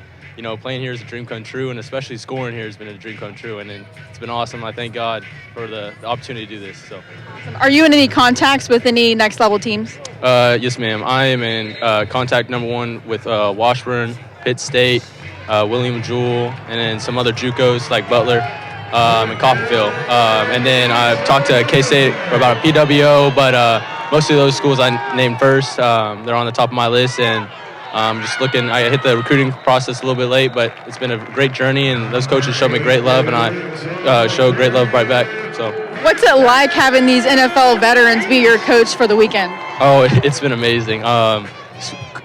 playing here is a dream come true, and especially scoring here has been a dream come true. And it's been awesome. I thank God for the opportunity to do this. So, awesome. Are you in any contacts with any next level teams? Yes, ma'am. I am in contact number one with Washburn, Pitt State, William Jewell, and then some other JUCOs like Butler and Coffeyville. And then I've talked to K-State about a PWO, but most of those schools I named first, they're on the top of my list, and just looking. I hit the recruiting process a little bit late, but it's been a great journey, and those coaches showed me great love, and I showed great love right back. So, what's it like having these NFL veterans be your coach for the weekend? Oh, it's been amazing.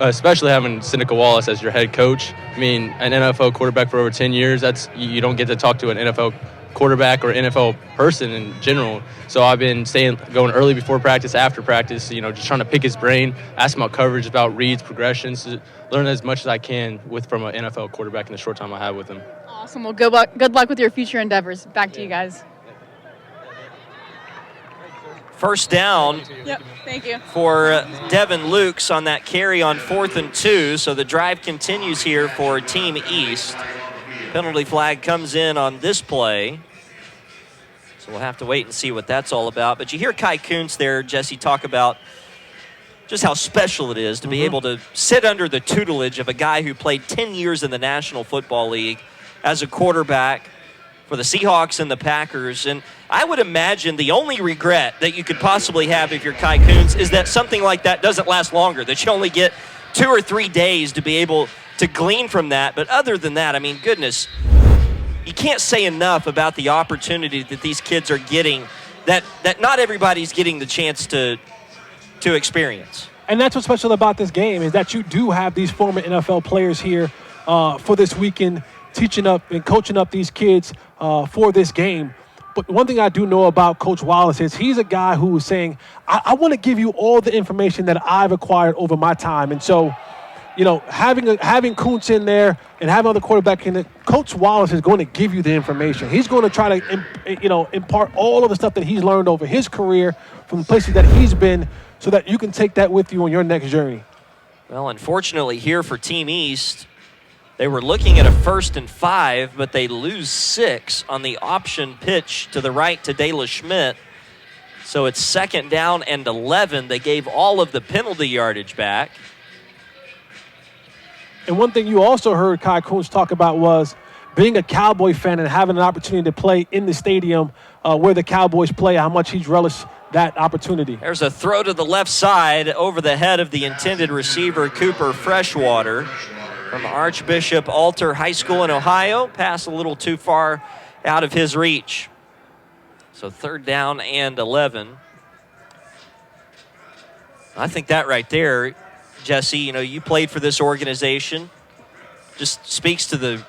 Especially having Seneca Wallace as your head coach. I mean, an NFL quarterback for over 10 years, you don't get to talk to an NFL quarterback or NFL person in general. So I've been going early before practice, after practice, just trying to pick his brain, ask him about coverage, about reads, progressions, to learn as much as I can from an NFL quarterback in the short time I have with him. Awesome. Well, good luck with your future endeavors. Back to you guys. First down. Yep, thank you. For Devin Lukes on that carry on 4th and 2. So the drive continues here for Team East. Penalty flag comes in on this play. So we'll have to wait and see what that's all about. But you hear Kai Kuntz there, Jesse, talk about just how special it is to be able to sit under the tutelage of a guy who played 10 years in the National Football League as a quarterback for the Seahawks and the Packers. And I would imagine the only regret that you could possibly have if you're Kai Kuntz is that something like that doesn't last longer, that you only get 2 or 3 days to be able to glean from that. But other than that, I mean, goodness, you can't say enough about the opportunity that these kids are getting, that not everybody's getting the chance to experience. And that's what's special about this game, is that you do have these former NFL players here for this weekend, teaching up and coaching up these kids for this game. But one thing I do know about Coach Wallace is he's a guy who is saying, I want to give you all the information that I've acquired over my time. And so, having Kuntz in there and having other quarterback in there, Coach Wallace is going to give you the information. He's going to try to, impart all of the stuff that he's learned over his career from the places that he's been, so that you can take that with you on your next journey. Well, unfortunately here for Team East, they were looking at a 1st and 5, but they lose 6 on the option pitch to the right to De La Schmidt. So it's 2nd down and 11. They gave all of the penalty yardage back. And one thing you also heard Kai Kuntz talk about was being a Cowboy fan and having an opportunity to play in the stadium where the Cowboys play, how much he's relished that opportunity. There's a throw to the left side over the head of the intended receiver, Cooper Freshwater, from Archbishop Alter High School in Ohio. Pass a little too far out of his reach. So 3rd down and 11. I think that right there, Jesse, you played for this organization, just speaks to the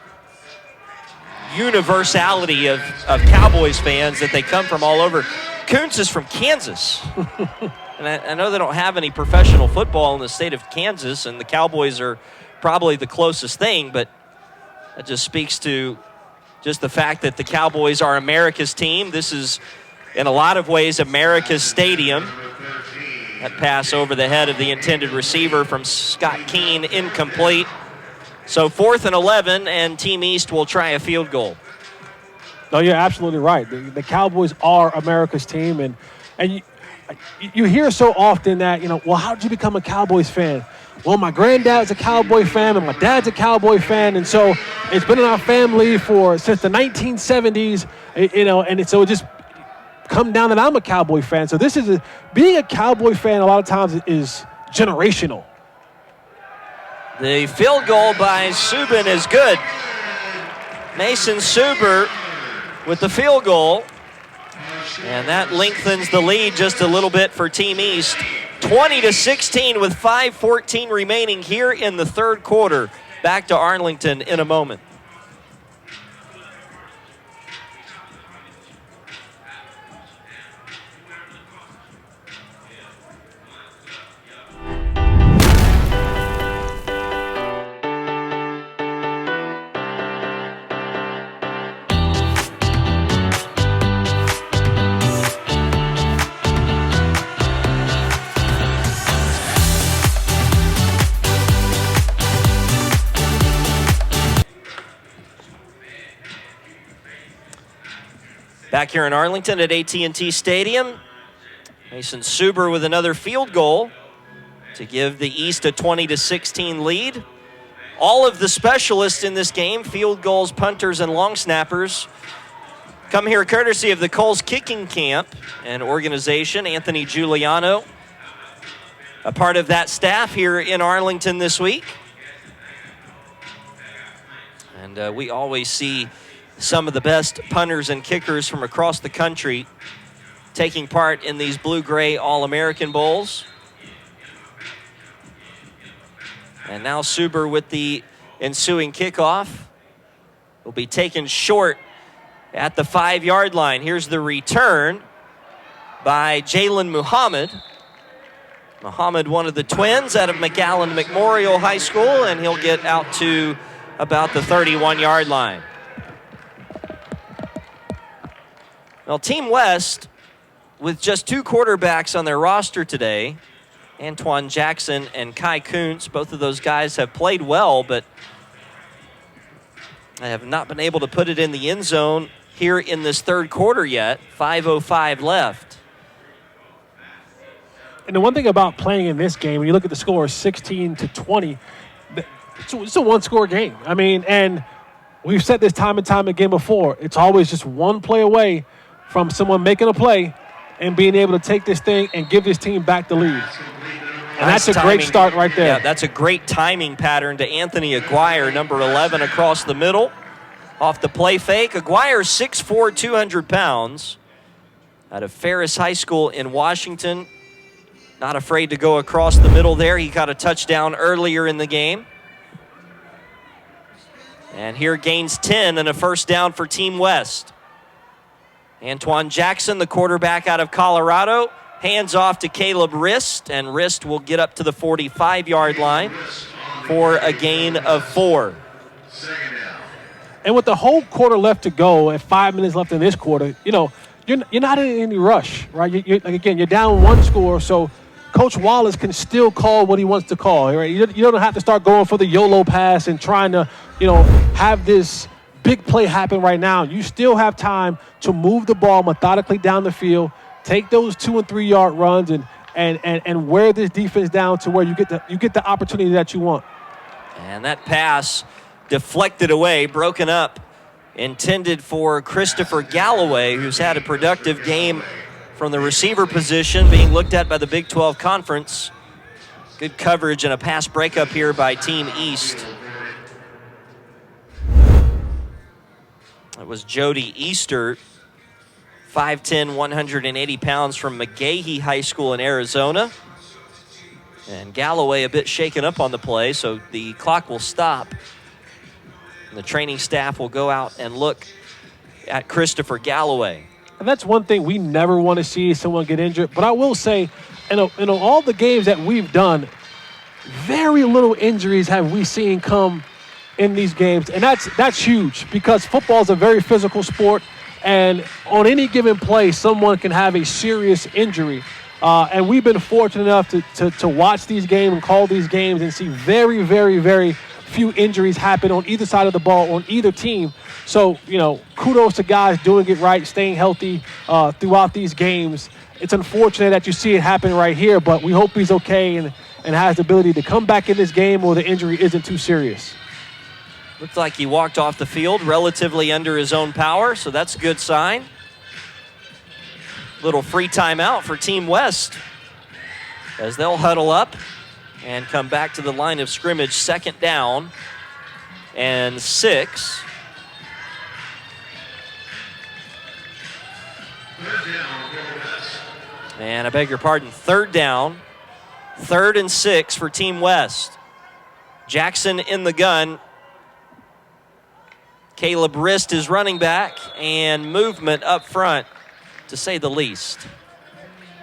universality of Cowboys fans, that they come from all over. Kuntz is from Kansas. And I know they don't have any professional football in the state of Kansas, and the Cowboys are probably the closest thing, but that just speaks to just the fact that the Cowboys are America's team. This is, in a lot of ways, America's stadium. That pass over the head of the intended receiver from Scott Keene, incomplete. So 4th and 11, and Team East will try a field goal. No, you're absolutely right. The Cowboys are America's team, and you hear so often that, well, how did you become a Cowboys fan? Well, my granddad's a Cowboy fan, and my dad's a Cowboy fan, and so it's been in our family since the 1970s, and so it just come down that I'm a Cowboy fan. So being a Cowboy fan a lot of times is generational. The field goal by Subin is good. Mason Suber with the field goal. And that lengthens the lead just a little bit for Team East. 20-16 with 5:14 remaining here in the 3rd quarter. Back to Arlington in a moment. Back here in Arlington at AT&T Stadium, Mason Suber with another field goal to give the East a 20-16 lead. All of the specialists in this game, field goals, punters, and long snappers, come here courtesy of the Coles Kicking Camp and organization. Anthony Giuliano, a part of that staff here in Arlington this week. And we always see some of the best punters and kickers from across the country taking part in these blue-gray All-American Bowls. And now Suber with the ensuing kickoff will be taken short at the 5-yard line. Here's the return by Jalen Muhammad. Muhammad, one of the twins out of McAllen Memorial High School, and he'll get out to about the 31-yard line. Well, Team West, with just 2 quarterbacks on their roster today, Antoine Jackson and Kai Kuntz, both of those guys have played well, but I have not been able to put it in the end zone here in this third quarter yet. 5:05 left. And the one thing about playing in this game, when you look at the score, 16-20, it's a one-score game. I mean, and we've said this time and time again before, it's always just one play away from someone making a play and being able to take this thing and give this team back the lead. And that's a great start right there. Yeah, that's a great timing pattern to Anthony Aguirre, number 11, across the middle. Off the play fake. Aguirre, 6'4", 200 pounds, out of Ferris High School in Washington. Not afraid to go across the middle there. He got a touchdown earlier in the game. And here gains 10 and a first down for Team West. Antoine Jackson, the quarterback out of Colorado, hands off to Caleb Rist, and Rist will get up to the 45-yard line for a gain of 4. And with the whole quarter left to go and 5 minutes left in this quarter, you know, you're not in any rush, right? You're down 1 score, so Coach Wallace can still call what he wants to call, right? You don't have to start going for the YOLO pass and trying to, have this big play happen right now. You still have time to move the ball methodically down the field, take those 2- and 3-yard runs, and wear this defense down to where you get the opportunity that you want. And that pass deflected away, broken up, intended for Christopher Galloway, who's had a productive game from the receiver position, being looked at by the Big 12 Conference. Good coverage and a pass breakup here by Team East. It was Jody Easter, 5'10", 180 pounds, from McGahee High School in Arizona. And Galloway a bit shaken up on the play, so the clock will stop. And the training staff will go out and look at Christopher Galloway. And that's one thing we never want to see, someone get injured. But I will say, in all the games that we've done, very little injuries have we seen come in these games. And that's huge, because football is a very physical sport. And on any given play, someone can have a serious injury. And we've been fortunate enough to watch these games and call these games and see very, very, very few injuries happen on either side of the ball on either team. So, kudos to guys doing it right, staying healthy throughout these games. It's unfortunate that you see it happen right here, but we hope he's okay and has the ability to come back in this game or the injury isn't too serious. Looks like he walked off the field relatively under his own power, so that's a good sign. Little free timeout for Team West as they'll huddle up and come back to the line of scrimmage. 2nd down and 6. And I beg your pardon, 3rd down, 3rd and 6 for Team West. Jackson in the gun. Caleb Rist is running back, and movement up front, to say the least.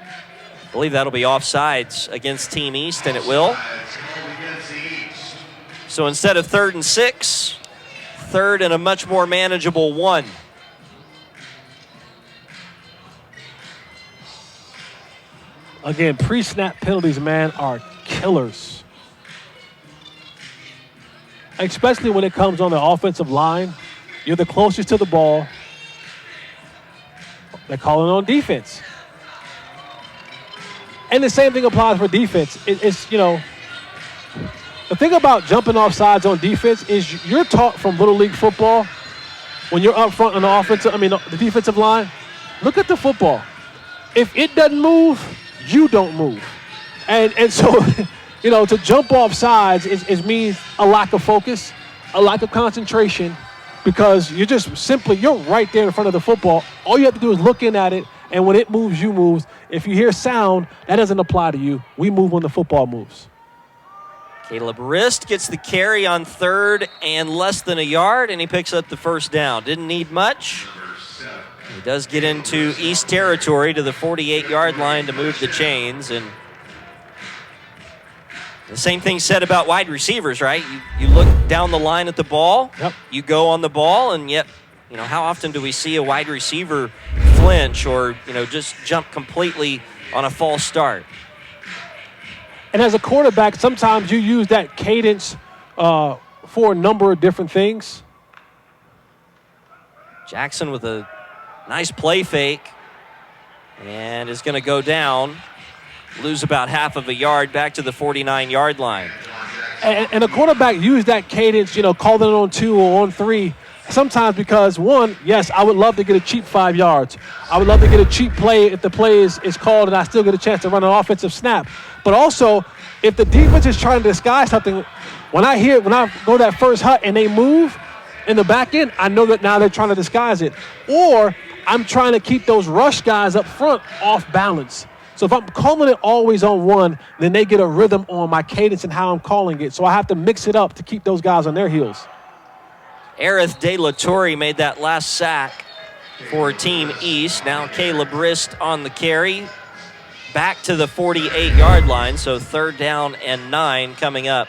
I believe that'll be offsides against Team East, and it will. So instead of 3rd and 6, 3rd and a much more manageable 1. Again, pre-snap penalties, man, are killers. Especially when it comes on the offensive line. You're the closest to the ball. They're calling on defense. And the same thing applies for defense. It's, you know, the thing about jumping off sides on defense is you're taught from Little League football when you're up front on the defensive line, look at the football. If it doesn't move, you don't move. And so, you know, to jump off sides is means a lack of focus, a lack of concentration, because you're right there in front of the football. All you have to do is look in at it, and when it moves, you move. If you hear sound, that doesn't apply to you. We move when the football moves. Caleb Rist gets the carry on third and less than a yard, and he picks up the first down. Didn't need much. He does get into East territory to the 48-yard line to move the chains. And the same thing said about wide receivers, right? You look down the line at the ball, yep. You go on the ball, and yet, you know, how often do we see a wide receiver flinch or, you know, just jump completely on a false start? And as a quarterback, sometimes you use that cadence for a number of different things. Jackson with a nice play fake and is going to go down, lose about half of a yard back to the 49-yard line. And a quarterback use that cadence, you know, calling it on 2 or on 3, sometimes because, one, yes, I would love to get a cheap 5 yards. I would love to get a cheap play if the play is called and I still get a chance to run an offensive snap. But also, if the defense is trying to disguise something, when I go that first hut and they move in the back end, I know that now they're trying to disguise it. Or I'm trying to keep those rush guys up front off balance. So if I'm calling it always on 1, then they get a rhythm on my cadence and how I'm calling it. So I have to mix it up to keep those guys on their heels. Aerith De La Torre made that last sack for Team East. Now Caleb Rist on the carry. Back to the 48-yard line, so 3rd down and 9 coming up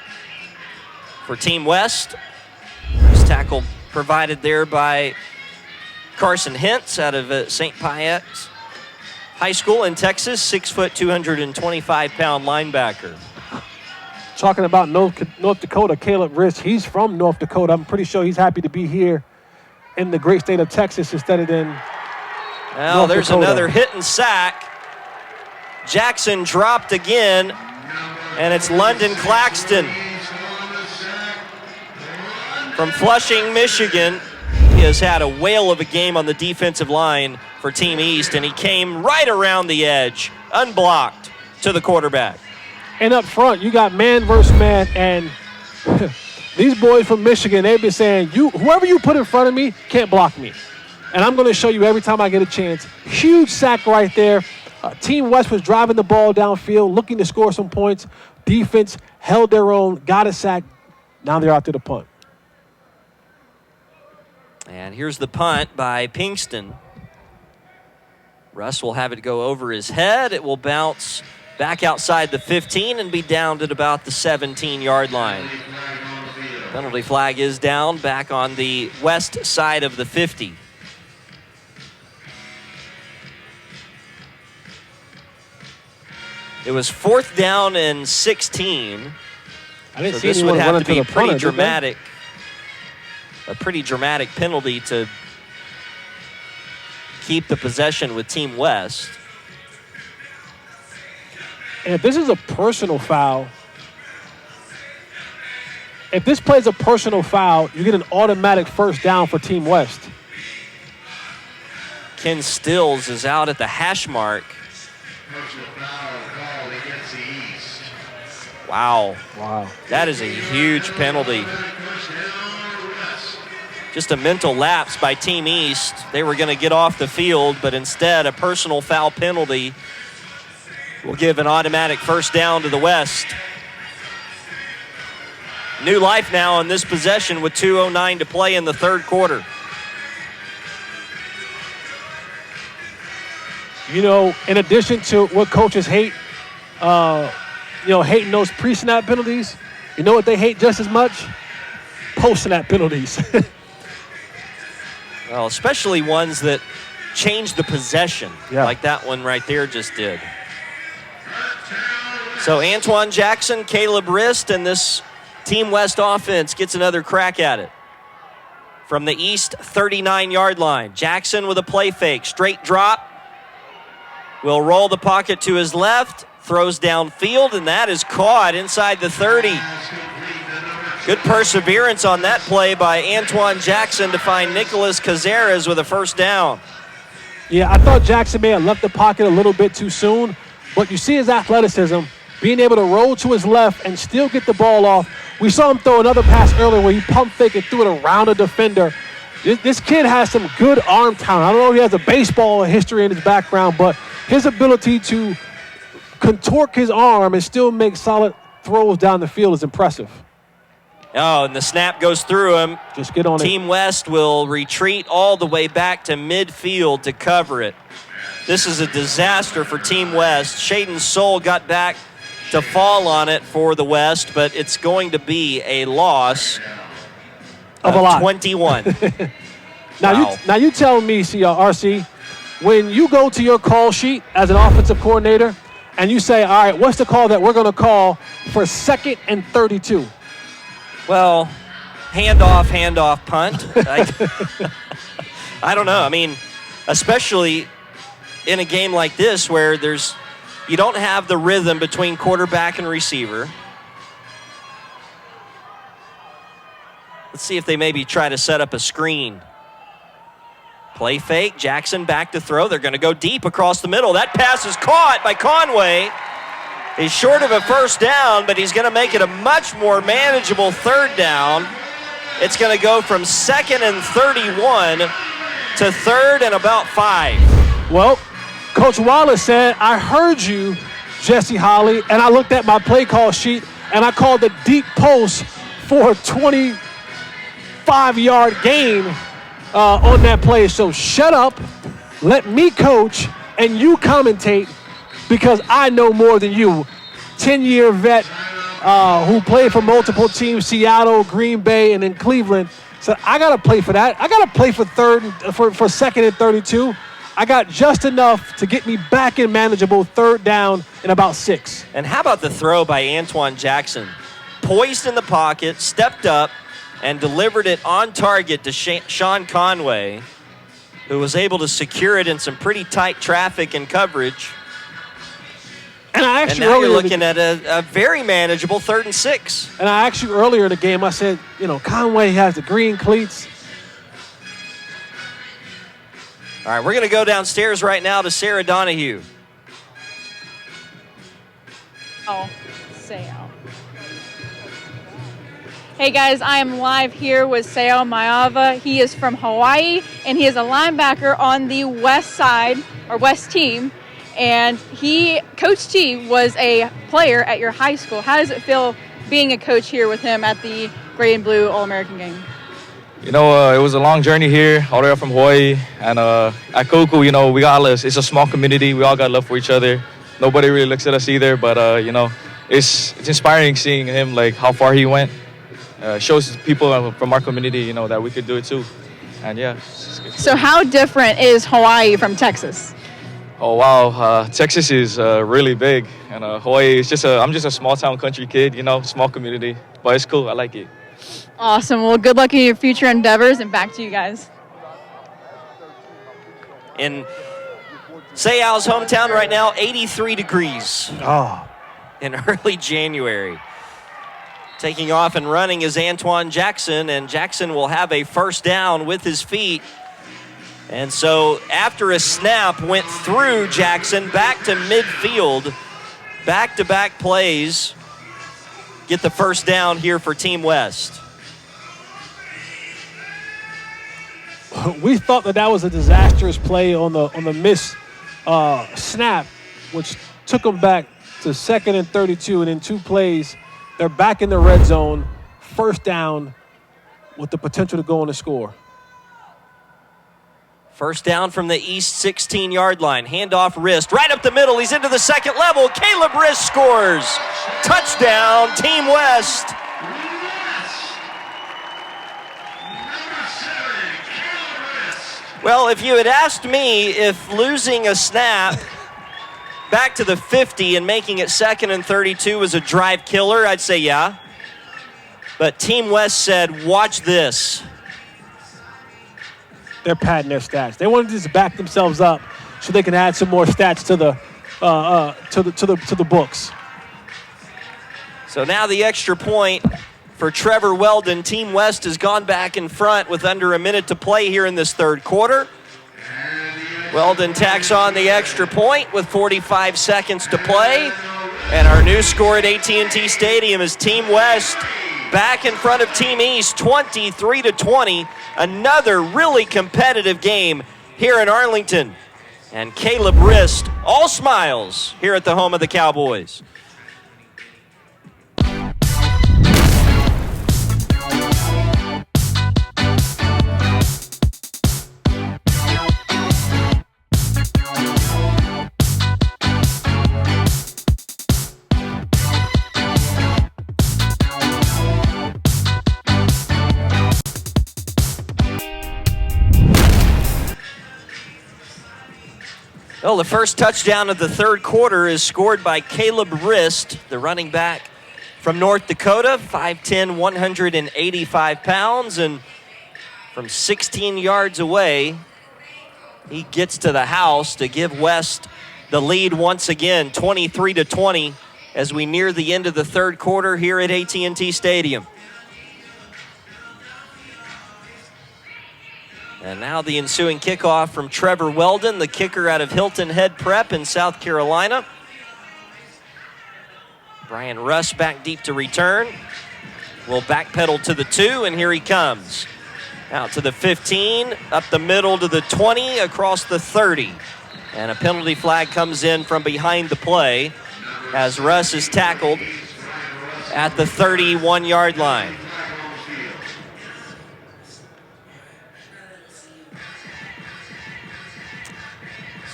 for Team West. This tackle provided there by Carson Hintz out of St. Piet High School in Texas, 6 foot, 225-pound linebacker. Talking about North Dakota, Caleb Rist, he's from North Dakota. I'm pretty sure he's happy to be here in the great state of Texas instead of in Well, there's another hit and sack. Jackson dropped again, and it's London Claxton from Flushing, Michigan. He has had a whale of a game on the defensive line for Team East, and he came right around the edge, unblocked, to the quarterback. And up front, you got man versus man, and these boys from Michigan, they've been saying, whoever you put in front of me can't block me. And I'm going to show you every time I get a chance. Huge sack right there. Team West was driving the ball downfield, looking to score some points. Defense held their own, got a sack. Now they're out to the punt. And here's the punt by Pinkston. Russ will have it go over his head. It will bounce back outside the 15 and be downed at about the 17-yard line. Penalty flag is down back on the west side of the 50. It was 4th down and 16. I didn't so see this anyone would have running to be to the punter, a pretty dramatic penalty to keep the possession with Team West. And if this is a personal foul, if this plays a personal foul, you get an automatic 1st down for Team West. Ken Stills is out at the hash mark. Wow. That is a huge penalty. Just a mental lapse by Team East. They were going to get off the field, but instead a personal foul penalty will give an automatic 1st down to the West. New life now in this possession with 2:09 to play in the 3rd quarter. You know, in addition to what coaches hate, hating those pre-snap penalties, you know what they hate just as much? Post-snap penalties. Well, especially ones that change the possession, like that one right there just did. So Antoine Jackson, Caleb Rist, and this Team West offense gets another crack at it. From the East 39-yard line, Jackson with a play fake, straight drop, will roll the pocket to his left, throws downfield, and that is caught inside the 30. Good perseverance on that play by Antoine Jackson to find Nicholas Cazares with a first down. Yeah, I thought Jackson may have left the pocket a little bit too soon, but you see his athleticism, being able to roll to his left and still get the ball off. We saw him throw another pass earlier where he pump fake and threw it around a defender. This kid has some good arm talent. I don't know if he has a baseball history in his background, but his ability to contort his arm and still make solid throws down the field is impressive. Oh, and the snap goes through him. Just get on it. Team West will retreat all the way back to midfield to cover it. This is a disaster for Team West. Shaden Soul got back to fall on it for the West, but it's going to be a loss of a lot. 21. Now you tell me, RC, when you go to your call sheet as an offensive coordinator and you say, all right, what's the call that we're going to call for 2nd and 32? Well, handoff, punt. I don't know. I mean, especially in a game like this where you don't have the rhythm between quarterback and receiver. Let's see if they maybe try to set up a screen. Play fake, Jackson back to throw. They're going to go deep across the middle. That pass is caught by Conway. He's short of a first down, but he's going to make it a much more manageable third down. It's going to go from 2nd and 31 to 3rd and about 5. Well, Coach Wallace said, I heard you, Jesse Holly, and I looked at my play call sheet, and I called the deep post for a 25-yard gain on that play. So shut up, let me coach, and you commentate, because I know more than you. 10-year vet who played for multiple teams, Seattle, Green Bay, and then Cleveland. So I got to play for that. I got to play for 2nd and 32. I got just enough to get me back in manageable 3rd down in about 6. And how about the throw by Antoine Jackson? Poised in the pocket, stepped up, and delivered it on target to Sean Conway, who was able to secure it in some pretty tight traffic and coverage. And now you're looking at a very manageable 3rd and 6. And I asked you earlier in the game, I said, Conway has the green cleats. All right, we're going to go downstairs right now to Sarah Donahue. Sao. Hey guys, I am live here with Sao Maiava. He is from Hawaii, and he is a linebacker on the West side, or West team. And Coach T was a player at your high school. How does it feel being a coach here with him at the Gray and Blue All-American game? It was a long journey here, all the way up from Hawaii. And at Koku, we got it's a small community. We all got love for each other. Nobody really looks at us either, but, it's inspiring seeing him, how far he went. Shows people from our community, that we could do it too. And, yeah. So how different is Hawaii from Texas? Oh, wow. Texas is really big. And Hawaii is I'm just a small-town country kid, small community. But it's cool. I like it. Awesome. Well, good luck in your future endeavors, and back to you guys. In Seau's hometown right now, 83 degrees in early January. Taking off and running is Antoine Jackson, and Jackson will have a first down with his feet. And so after a snap went through Jackson back to midfield, back-to-back plays, get the first down here for Team West. We thought that was a disastrous play on the missed snap, which took them back to 2nd and 32, and in 2 plays, they're back in the red zone, first down with the potential to go on and score. First down from the east 16-yard line. Handoff wrist, right up the middle. He's into the second level. Caleb Wrist scores. Touchdown, Team West. Well, if you had asked me if losing a snap back to the 50 and making it 2nd and 32 was a drive killer, I'd say yeah. But Team West said, watch this. They're padding their stats. They wanted to just back themselves up, so they can add some more stats to the books. So now the extra point for Trevor Weldon. Team West has gone back in front with under a minute to play here in this third quarter. Weldon tacks on the extra point with 45 seconds to play. And our new score at AT&T Stadium is Team West back in front of Team East, 23-20. Another really competitive game here in Arlington. And Caleb Rist, all smiles here at the home of the Cowboys. Well, the first touchdown of the third quarter is scored by Caleb Rist, the running back from North Dakota, 5'10", 185 pounds, and from 16 yards away, he gets to the house to give West the lead once again, 23-20, as we near the end of the third quarter here at AT&T Stadium. And now the ensuing kickoff from Trevor Weldon, the kicker out of Hilton Head Prep in South Carolina. Brian Russ back deep to return. Will backpedal to the 2, and here he comes. Out to the 15, up the middle to the 20, across the 30. And a penalty flag comes in from behind the play as Russ is tackled at the 31-yard line.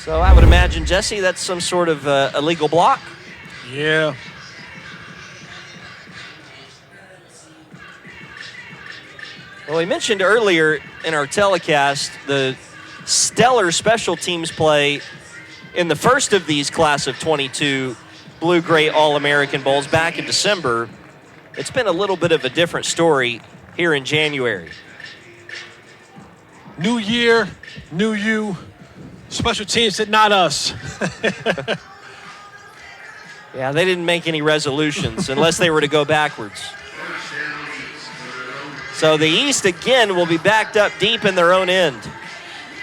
So I would imagine, Jesse, that's some sort of illegal block? Yeah. Well, we mentioned earlier in our telecast the stellar special teams play in the first of these class of 22 Blue-Gray All-American Bowls back in December. It's been a little bit of a different story here in January. New year, new you. Special teams said, not us. Yeah, they didn't make any resolutions unless they were to go backwards. So the East again will be backed up deep in their own end.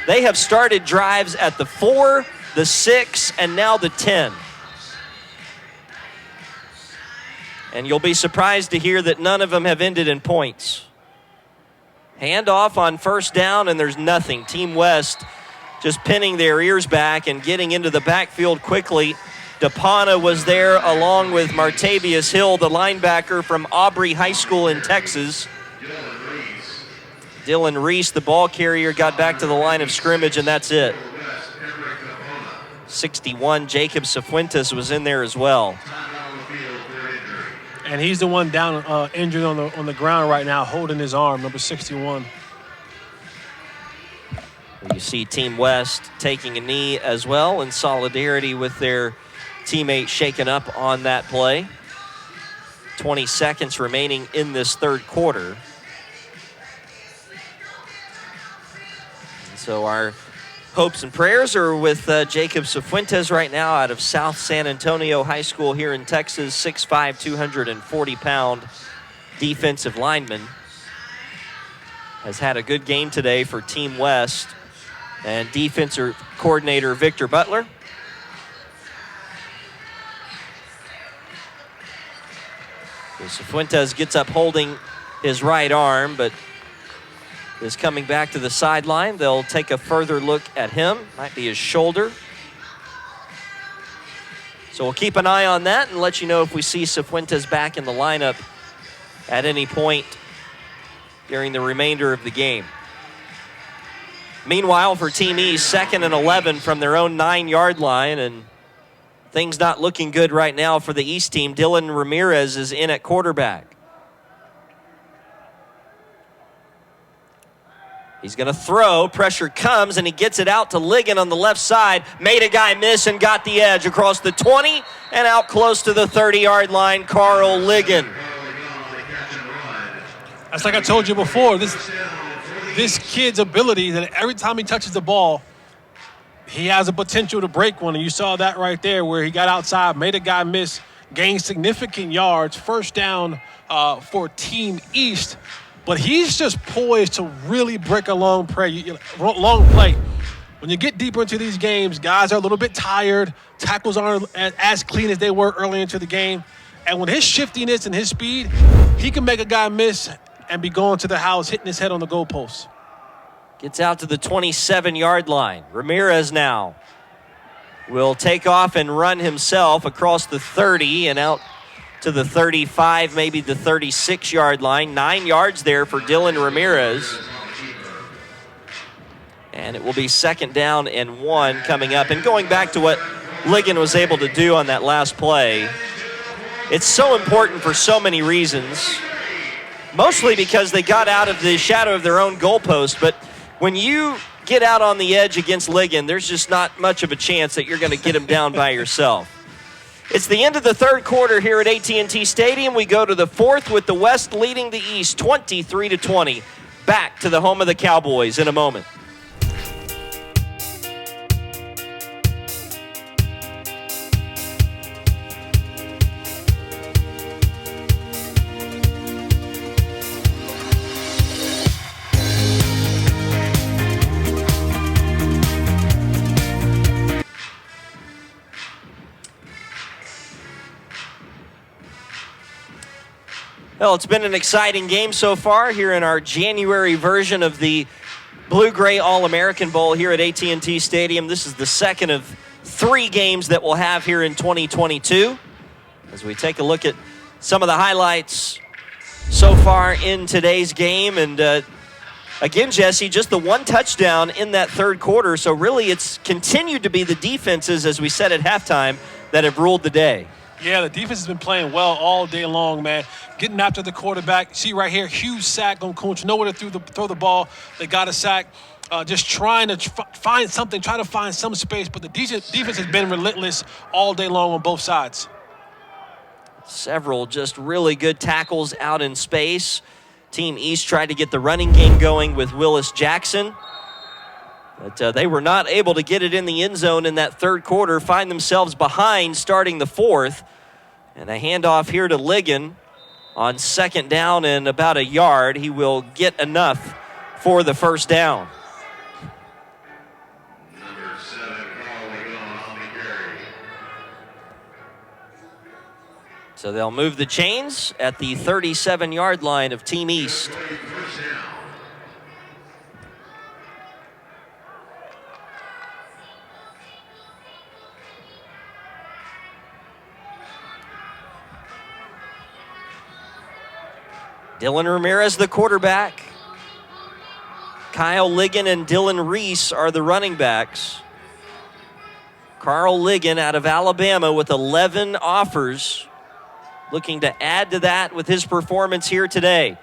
They have started drives at the 4, the 6, and now the 10. And you'll be surprised to hear that none of them have ended in points. Handoff on first down, and there's nothing. Team West just pinning their ears back and getting into the backfield quickly. DePana was there along with Martavius Hill, the linebacker from Aubrey High School in Texas. Dylan Reese, the ball carrier, got back to the line of scrimmage, and that's it. 61, Jacob Cifuentes was in there as well. And he's the one down injured on the ground right now, holding his arm, number 61. You see Team West taking a knee as well in solidarity with their teammate shaken up on that play. 20 seconds remaining in this third quarter. And so our hopes and prayers are with Jacob Cifuentes right now out of South San Antonio High School here in Texas, 6'5", 240-pound defensive lineman. Has had a good game today for Team West. And defensive coordinator Victor Butler. Cifuentes gets up holding his right arm, but is coming back to the sideline. They'll take a further look at him. Might be his shoulder. So we'll keep an eye on that and let you know if we see Cifuentes back in the lineup at any point during the remainder of the game. Meanwhile, for Team East, 2nd and 11 from their own 9-yard line, and things not looking good right now for the East team. Dylan Ramirez is in at quarterback. He's going to throw. Pressure comes, and he gets it out to Ligon on the left side. Made a guy miss and got the edge across the 20 and out close to the 30-yard line, Carl Ligon. That's like I told you before. This kid's ability that every time he touches the ball, he has a potential to break one, and you saw that right there where he got outside, made a guy miss, gained significant yards, first down for Team East. But he's just poised to really break a long play. When you get deeper into these games, guys are a little bit tired. Tackles aren't as clean as they were early into the game. And with his shiftiness and his speed, he can make a guy miss and be going to the house, hitting his head on the goalpost. Gets out to the 27-yard line. Ramirez now will take off and run himself across the 30 and out to the 35, maybe the 36-yard line. 9 yards there for Dylan Ramirez. And it will be 2nd down and 1 coming up. And going back to what Ligon was able to do on that last play, it's so important for so many reasons. Mostly because they got out of the shadow of their own goalpost, but when you get out on the edge against Ligon, there's just not much of a chance that you're going to get him down by yourself. It's the end of the 3rd quarter here at AT&T Stadium. We go to the 4th with the West leading the East 23-20. Back to the home of the Cowboys in a moment. Well, it's been an exciting game so far here in our January version of the Blue-Gray All-American Bowl here at AT&T Stadium. This is the 2nd of 3 games that we'll have here in 2022. As we take a look at some of the highlights so far in today's game. And again, Jesse, just the 1 touchdown in that 3rd quarter. So really it's continued to be the defenses, as we said at halftime, that have ruled the day. Yeah, the defense has been playing well all day long, man. Getting after the quarterback. See right here, huge sack on Kunch. Nowhere to throw the ball. They got a sack. Just trying to find something, try to find some space. But the defense has been relentless all day long on both sides. Several just really good tackles out in space. Team East tried to get the running game going with Willis Jackson. But they were not able to get it in the end zone in that 3rd quarter, find themselves behind starting the 4th. And a handoff here to Ligon on 2nd down and about a yard. He will get enough for the 1st down. Number 7, Carl Ligon on the carry. So they'll move the chains at the 37-yard line of Team East. First down. Dylan Ramirez, the quarterback. Kyle Ligon and Dylan Reese are the running backs. Carl Ligon out of Alabama with 11 offers, looking to add to that with his performance here today.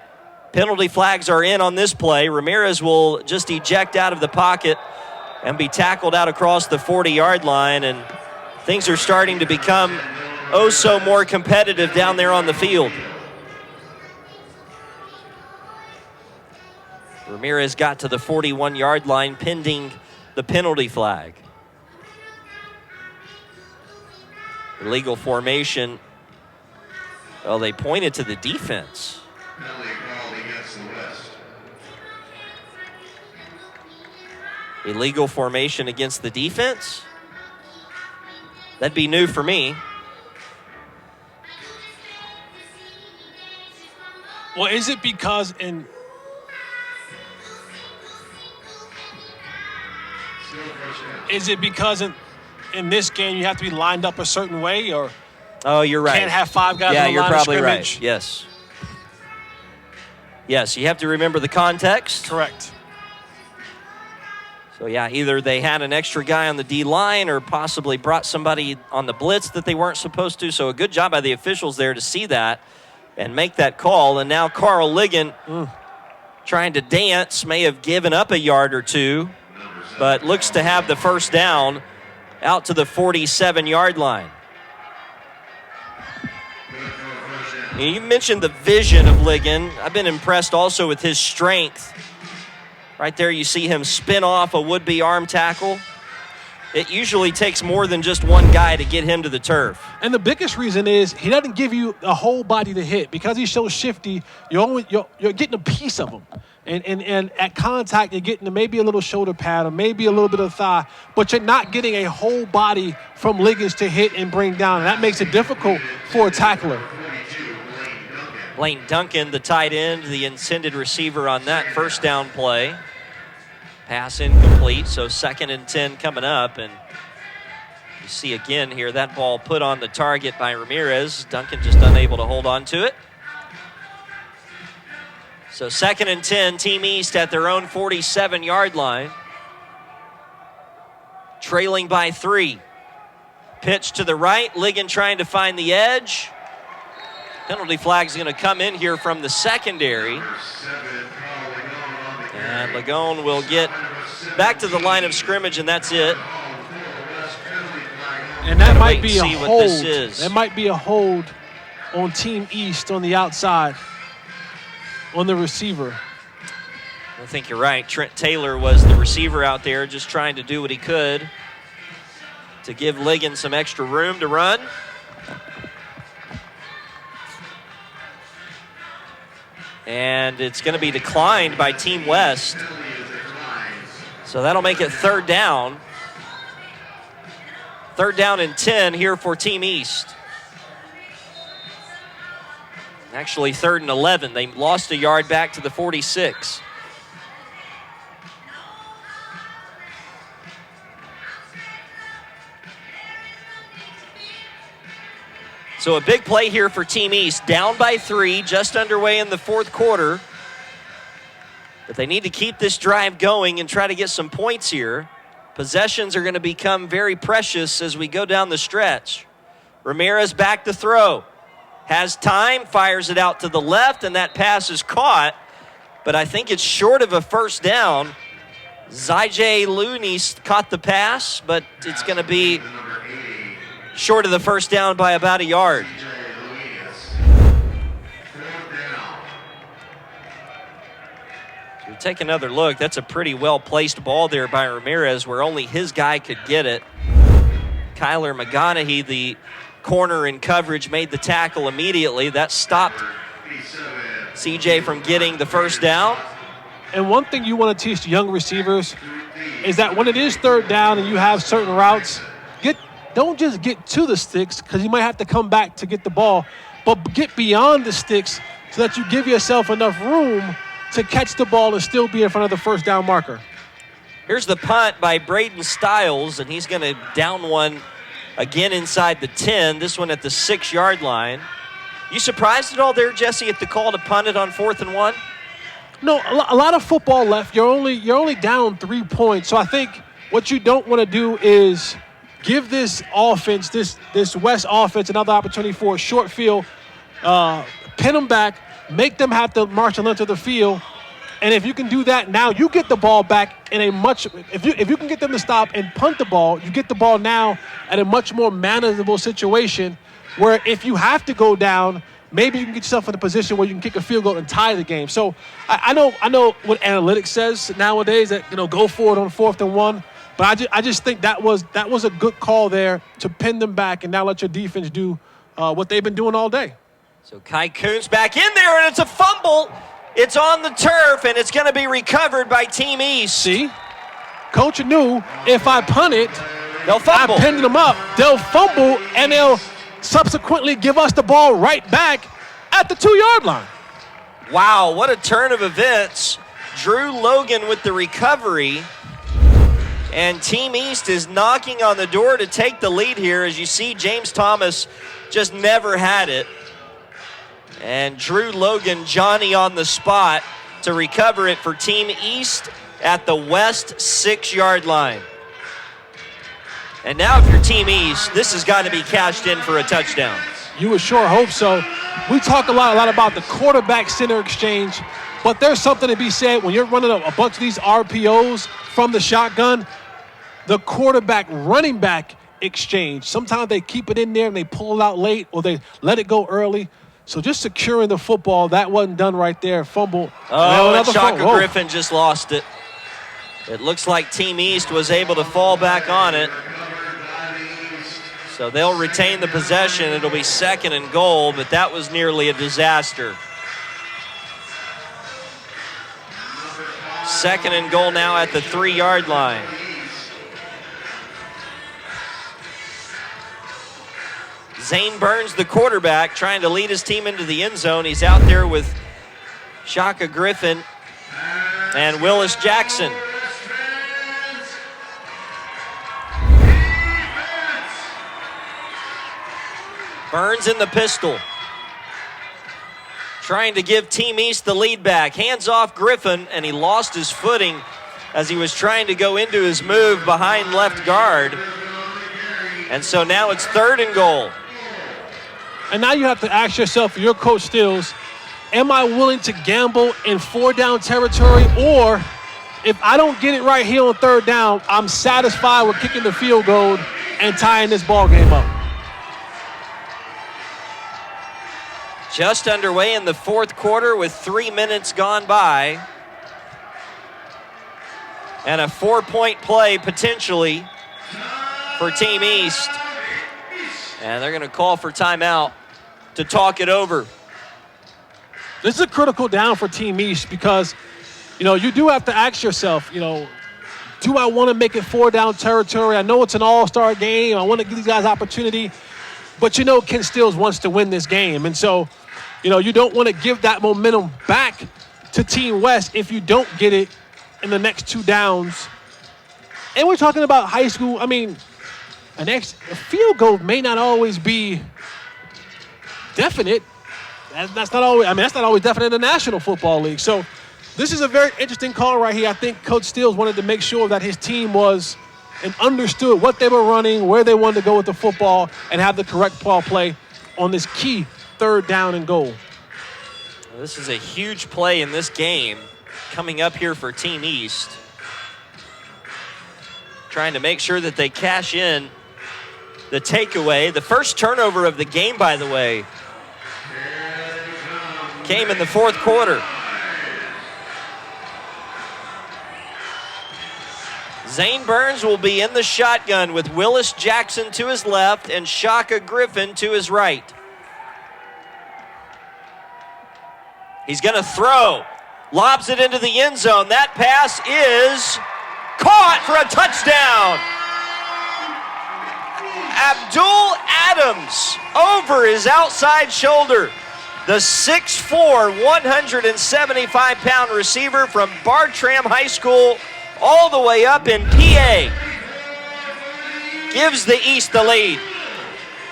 Penalty flags are in on this play. Ramirez will just eject out of the pocket and be tackled out across the 40-yard line, and things are starting to become oh so more competitive down there on the field. Ramirez got to the 41-yard line pending the penalty flag. Illegal formation. Well, they pointed to the defense. Penalty called against the West. Illegal formation against the defense? That'd be new for me. Well, is it because in this game you have to be lined up a certain way, or oh, you're right. Can't have 5 guys yeah, on the you're line probably of scrimmage? right. Yes. Yes, you have to remember the context. Correct. So yeah, either they had an extra guy on the D line or possibly brought somebody on the blitz that they weren't supposed to. So a good job by the officials there to see that and make that call. And now Carl Ligon trying to dance, may have given up a yard or two, but looks to have the 1st down out to the 47-yard line. You mentioned the vision of Ligon. I've been impressed also with his strength. Right there you see him spin off a would-be arm tackle. it usually takes more than just one guy to get him to the turf. And the biggest reason is he doesn't give you a whole body to hit. Because he's so shifty, you're getting a piece of him. And at contact, you're getting maybe a little shoulder pad or maybe a little bit of thigh, but you're not getting a whole body from Liggins to hit and bring down. And that makes it difficult for a tackler. Lane Duncan, the tight end, the intended receiver on that first down play. Pass incomplete, so 2nd and 10 coming up. And you see again here that ball put on the target by Ramirez. Duncan just unable to hold on to it. So 2nd and 10, Team East at their own 47-yard line. Trailing by 3. Pitch to the right, Ligon trying to find the edge. Penalty flag is going to come in here from the secondary. And Lagone will get back to the line of scrimmage, and that's it. And that might be a hold. This is. That might be a hold on Team East on the outside, on the receiver. I think you're right. Trent Taylor was the receiver out there just trying to do what he could to give Ligon some extra room to run. And it's going to be declined by Team West. So that'll make it 3rd down. 3rd down and 10 here for Team East. Actually, 3rd and 11. They lost a yard back to the 46. So a big play here for Team East. Down by 3, just underway in the 4th quarter. But they need to keep this drive going and try to get some points here. Possessions are going to become very precious as we go down the stretch. Ramirez back to throw. Has time, fires it out to the left, and that pass is caught. But I think it's short of a first down. Zyjay Looney caught the pass, but it's going to be short of the first down by about a yard. So we take another look. That's a pretty well-placed ball there by Ramirez where only his guy could get it. Kyler McGonaghy, the corner in coverage, made the tackle immediately. That stopped CJ from getting the first down. And one thing you want to teach young receivers is that when it is 3rd down and you have certain routes, don't just get to the sticks because you might have to come back to get the ball, but get beyond the sticks so that you give yourself enough room to catch the ball and still be in front of the first down marker. Here's the punt by Braden Stiles, and he's going to down one again inside the 10, this one at the 6-yard line. You surprised at all there, Jesse, at the call to punt it on 4th and 1? No, a lot of football left. You're only down 3 points. So I think what you don't want to do is give this offense, this West offense, another opportunity for a short field, pin them back, make them have to march and enter the field. And if you can do that, now you get the ball back in a much – if you can get them to stop and punt the ball, you get the ball now at a much more manageable situation where if you have to go down, maybe you can get yourself in a position where you can kick a field goal and tie the game. So I know what analytics says nowadays that, go for it on 4th and 1. But I just think that was a good call there to pin them back and now let your defense do what they've been doing all day. So Kai Coons back in there, and it's a fumble. It's on the turf, and it's going to be recovered by Team East. See? Coach knew if I punt it, they'll fumble. I pinned them up, they'll fumble, and they'll subsequently give us the ball right back at the 2-yard line. Wow, what a turn of events. Drew Logan with the recovery. And Team East is knocking on the door to take the lead here. As you see, James Thomas just never had it. And Drew Logan, Johnny on the spot to recover it for Team East at the West 6-yard line. And now if you're Team East, this has got to be cashed in for a touchdown. You would sure hope so. We talk a lot about the quarterback center exchange, but there's something to be said when you're running a bunch of these RPOs from the shotgun. The quarterback running back exchange. Sometimes they keep it in there and they pull it out late or they let it go early. So just securing the football, that wasn't done right there. Fumble. Oh, and Shaka Griffin just lost it. It looks like Team East was able to fall back on it. So they'll retain the possession. It'll be 2nd and goal, but that was nearly a disaster. 2nd and goal now at the 3-yard line. Zane Burns, the quarterback, trying to lead his team into the end zone. He's out there with Shaka Griffin and Willis Jackson. Burns in the pistol. Trying to give Team East the lead back. Hands off Griffin, and he lost his footing as he was trying to go into his move behind left guard. And so now it's 3rd and goal. And now you have to ask yourself, your Coach Stills, am I willing to gamble in 4-down territory? Or if I don't get it right here on 3rd down, I'm satisfied with kicking the field goal and tying this ball game up. Just underway in the 4th quarter with 3 minutes gone by. And a 4-point play potentially for Team East. And they're going to call for timeout to talk it over. This is a critical down for Team East because, you do have to ask yourself, do I want to make it 4-down territory? I know it's an all-star game. I want to give these guys opportunity. But, Ken Stills wants to win this game. And so, you don't want to give that momentum back to Team West if you don't get it in the next 2 downs. And we're talking about high school. I mean, a field goal may not always be definite. That's not always definite in the National Football League. So this is a very interesting call right here. I think Coach Stills wanted to make sure that his team was and understood what they were running, where they wanted to go with the football, and have the correct ball play on this key 3rd down and goal. This is a huge play in this game coming up here for Team East. Trying to make sure that they cash in the takeaway. The first turnover of the game, by the way, came in the 4th quarter. Zane Burns will be in the shotgun with Willis Jackson to his left and Shaka Griffin to his right. He's going to throw. Lobs it into the end zone. That pass is caught for a touchdown. Abdul Adams over his outside shoulder. The 6'4", 175-pound receiver from Bartram High School all the way up in PA. Gives the East the lead.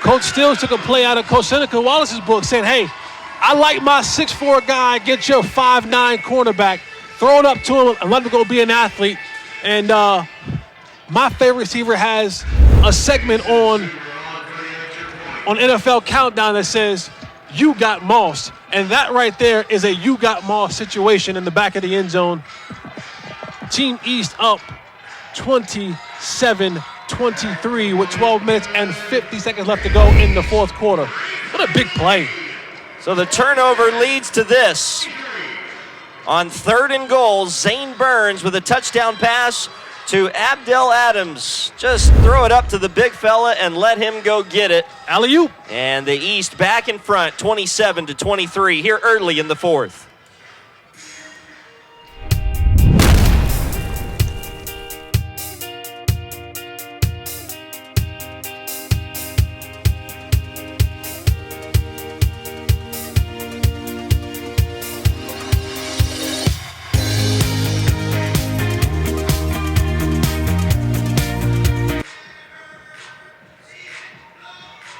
Coach Stills took a play out of Coach Seneca Wallace's book saying, hey, I like my 6'4" guy, get your 5'9" cornerback, throw it up to him and let him go be an athlete. And my favorite receiver has a segment on NFL Countdown that says, you got Moss. And that right there is a you got Moss situation in the back of the end zone. Team East up 27-23 with 12 minutes and 50 seconds left to go in the 4th quarter. What a big play. So the turnover leads to this. On 3rd and goal, Zane Burns with a touchdown pass to Abdel Adams. Just throw it up to the big fella and let him go get it. Alley-oop. And the East back in front, 27-23 here early in the 4th.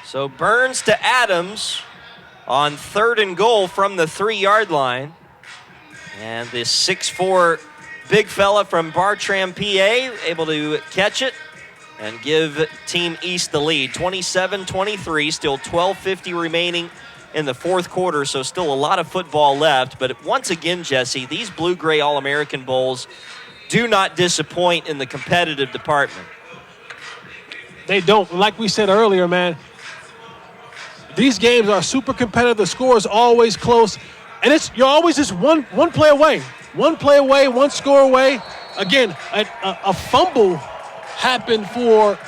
So Burns to Adams on 3rd and goal from the 3-yard line. And this 6'4" big fella from Bartram, PA, able to catch it and give Team East the lead. 27-23, still 12:50 remaining in the 4th quarter, so still a lot of football left. But once again, Jesse, these Blue-Gray All-American Bowls do not disappoint in the competitive department. They don't. Like we said earlier, man, these games are super competitive. The score is always close. And you're always just one play away. One play away, one score away. again, a fumble happened for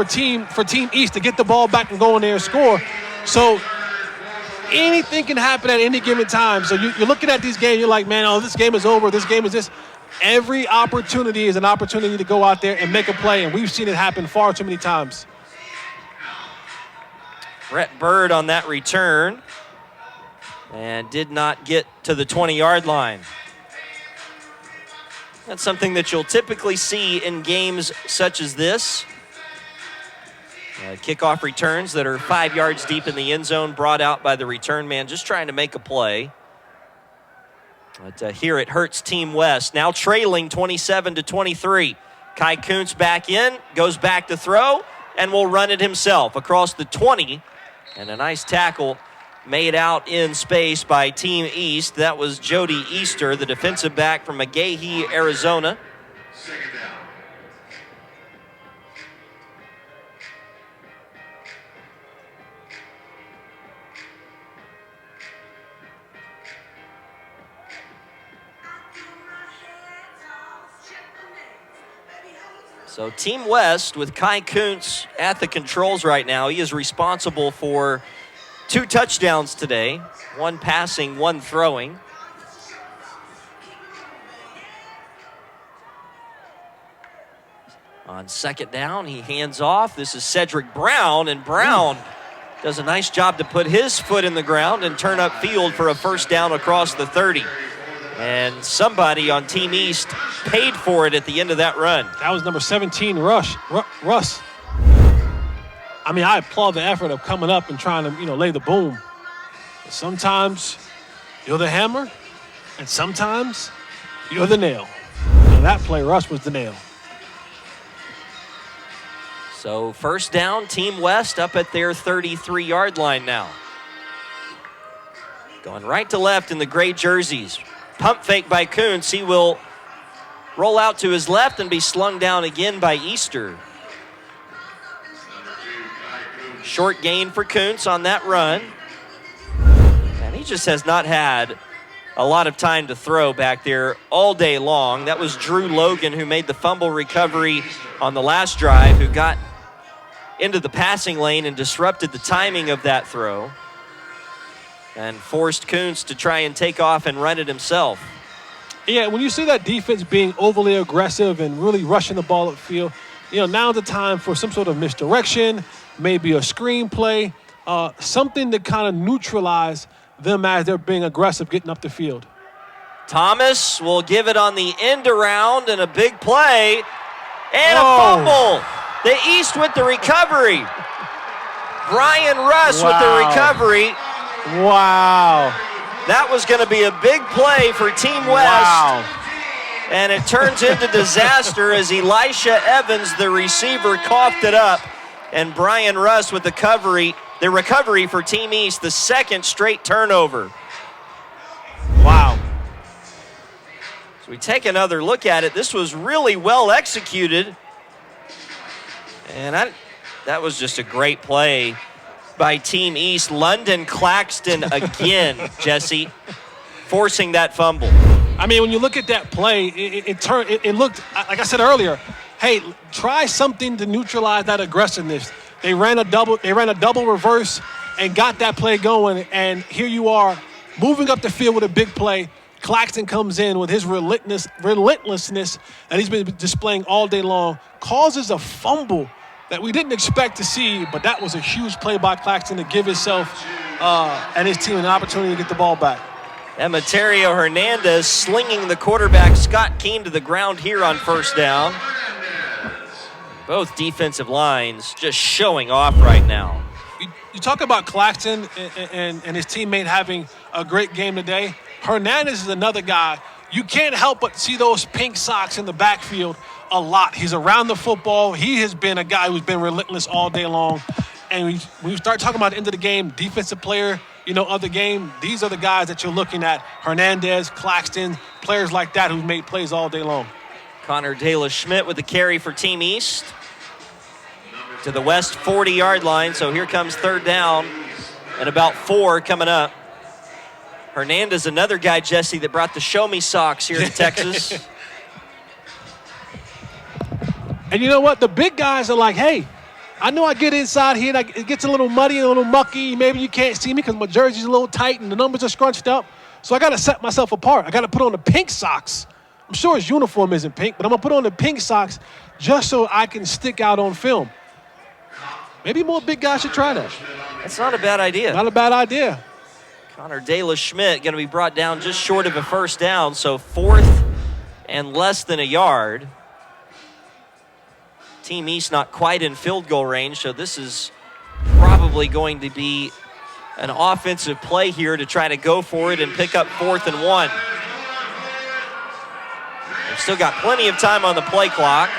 Team East to get the ball back and go in there and score. So anything can happen at any given time. So you're looking at these games, you're like, man, oh, this game is over, this game is this. Every opportunity is an opportunity to go out there and make a play, and we've seen it happen far too many times. Brett Bird on that return and did not get to the 20-yard line. That's something that you'll typically see in games such as this. Kickoff returns that are 5 yards deep in the end zone, brought out by the return man just trying to make a play. But here it hurts Team West, now trailing 27-23. Kai Kuntz back in, goes back to throw, and will run it himself across the 20. And a nice tackle made out in space by Team East. That was Jody Easter, the defensive back from McGahee, Arizona. Second down. So Team West with Kai Kuntz at the controls right now. He is responsible for 2 touchdowns today, 1 passing, 1 throwing. On second down, he hands off. This is Cedric Brown, and Brown does a nice job to put his foot in the ground and turn up field for a first down across the 30. And somebody on Team East paid for it at the end of that run. That was number 17, Russ. I mean, I applaud the effort of coming up and trying to, lay the boom. But sometimes you're the hammer, and sometimes you're the nail. And that play, Russ was the nail. So first down, Team West up at their 33-yard line now. Going right to left in the gray jerseys. Pump fake by Kuntz. He will roll out to his left and be slung down again by Easter. Short gain for Kuntz on that run. And he just has not had a lot of time to throw back there all day long. That was Drew Logan who made the fumble recovery on the last drive, who got into the passing lane and disrupted the timing of that throw and forced Kuntz to try and take off and run it himself. Yeah, when you see that defense being overly aggressive and really rushing the ball upfield, now's the time for some sort of misdirection, maybe a screen play, something to kind of neutralize them as they're being aggressive getting up the field. Thomas will give it on the end around and a big play and a fumble. The East with the recovery. Brian Russ with the recovery. Wow. That was going to be a big play for Team West. Wow. And it turns into disaster as Elisha Evans, the receiver, coughed it up. And Brian Russ with the recovery for Team East, the second straight turnover. Wow. So we take another look at it. This was really well executed. And that was just a great play by Team East. London Claxton again, Jesse, forcing that fumble. I mean, when you look at that play, it looked, like I said earlier, hey, try something to neutralize that aggressiveness. They ran a double reverse and got that play going, and here you are moving up the field with a big play. Claxton comes in with his relentlessness that he's been displaying all day long, causes a fumble that we didn't expect to see, but that was a huge play by Claxton to give himself and his team an opportunity to get the ball back. And Materio Hernandez slinging the quarterback Scott Keene to the ground here on first down. Both defensive lines just showing off right now. You talk about Claxton and his teammate having a great game today. Hernandez is another guy. You can't help but see those pink socks in the backfield a lot. He's around the football. He has been a guy who's been relentless all day long. And when you start talking about the end of the game, defensive player, of the game, these are the guys that you're looking at. Hernandez, Claxton, players like that who've made plays all day long. Connor Dela-Schmidt with the carry for Team East to the West 40-yard line. So here comes third down and about 4 coming up. Hernandez, another guy, Jesse, that brought the show-me socks here to Texas. And you know what? The big guys are like, hey, I know I get inside here and it gets a little muddy and a little mucky. Maybe you can't see me because my jersey's a little tight and the numbers are scrunched up. So I got to set myself apart. I got to put on the pink socks. I'm sure his uniform isn't pink, but I'm going to put on the pink socks just so I can stick out on film. Maybe more big guys should try that. That's not a bad idea. Not a bad idea. Connor De Schmidt going to be brought down just short of a first down, so 4th and less than a yard. Team East not quite in field goal range, so this is probably going to be an offensive play here to try to go for it and pick up 4th and 1. They've still got plenty of time on the play clock.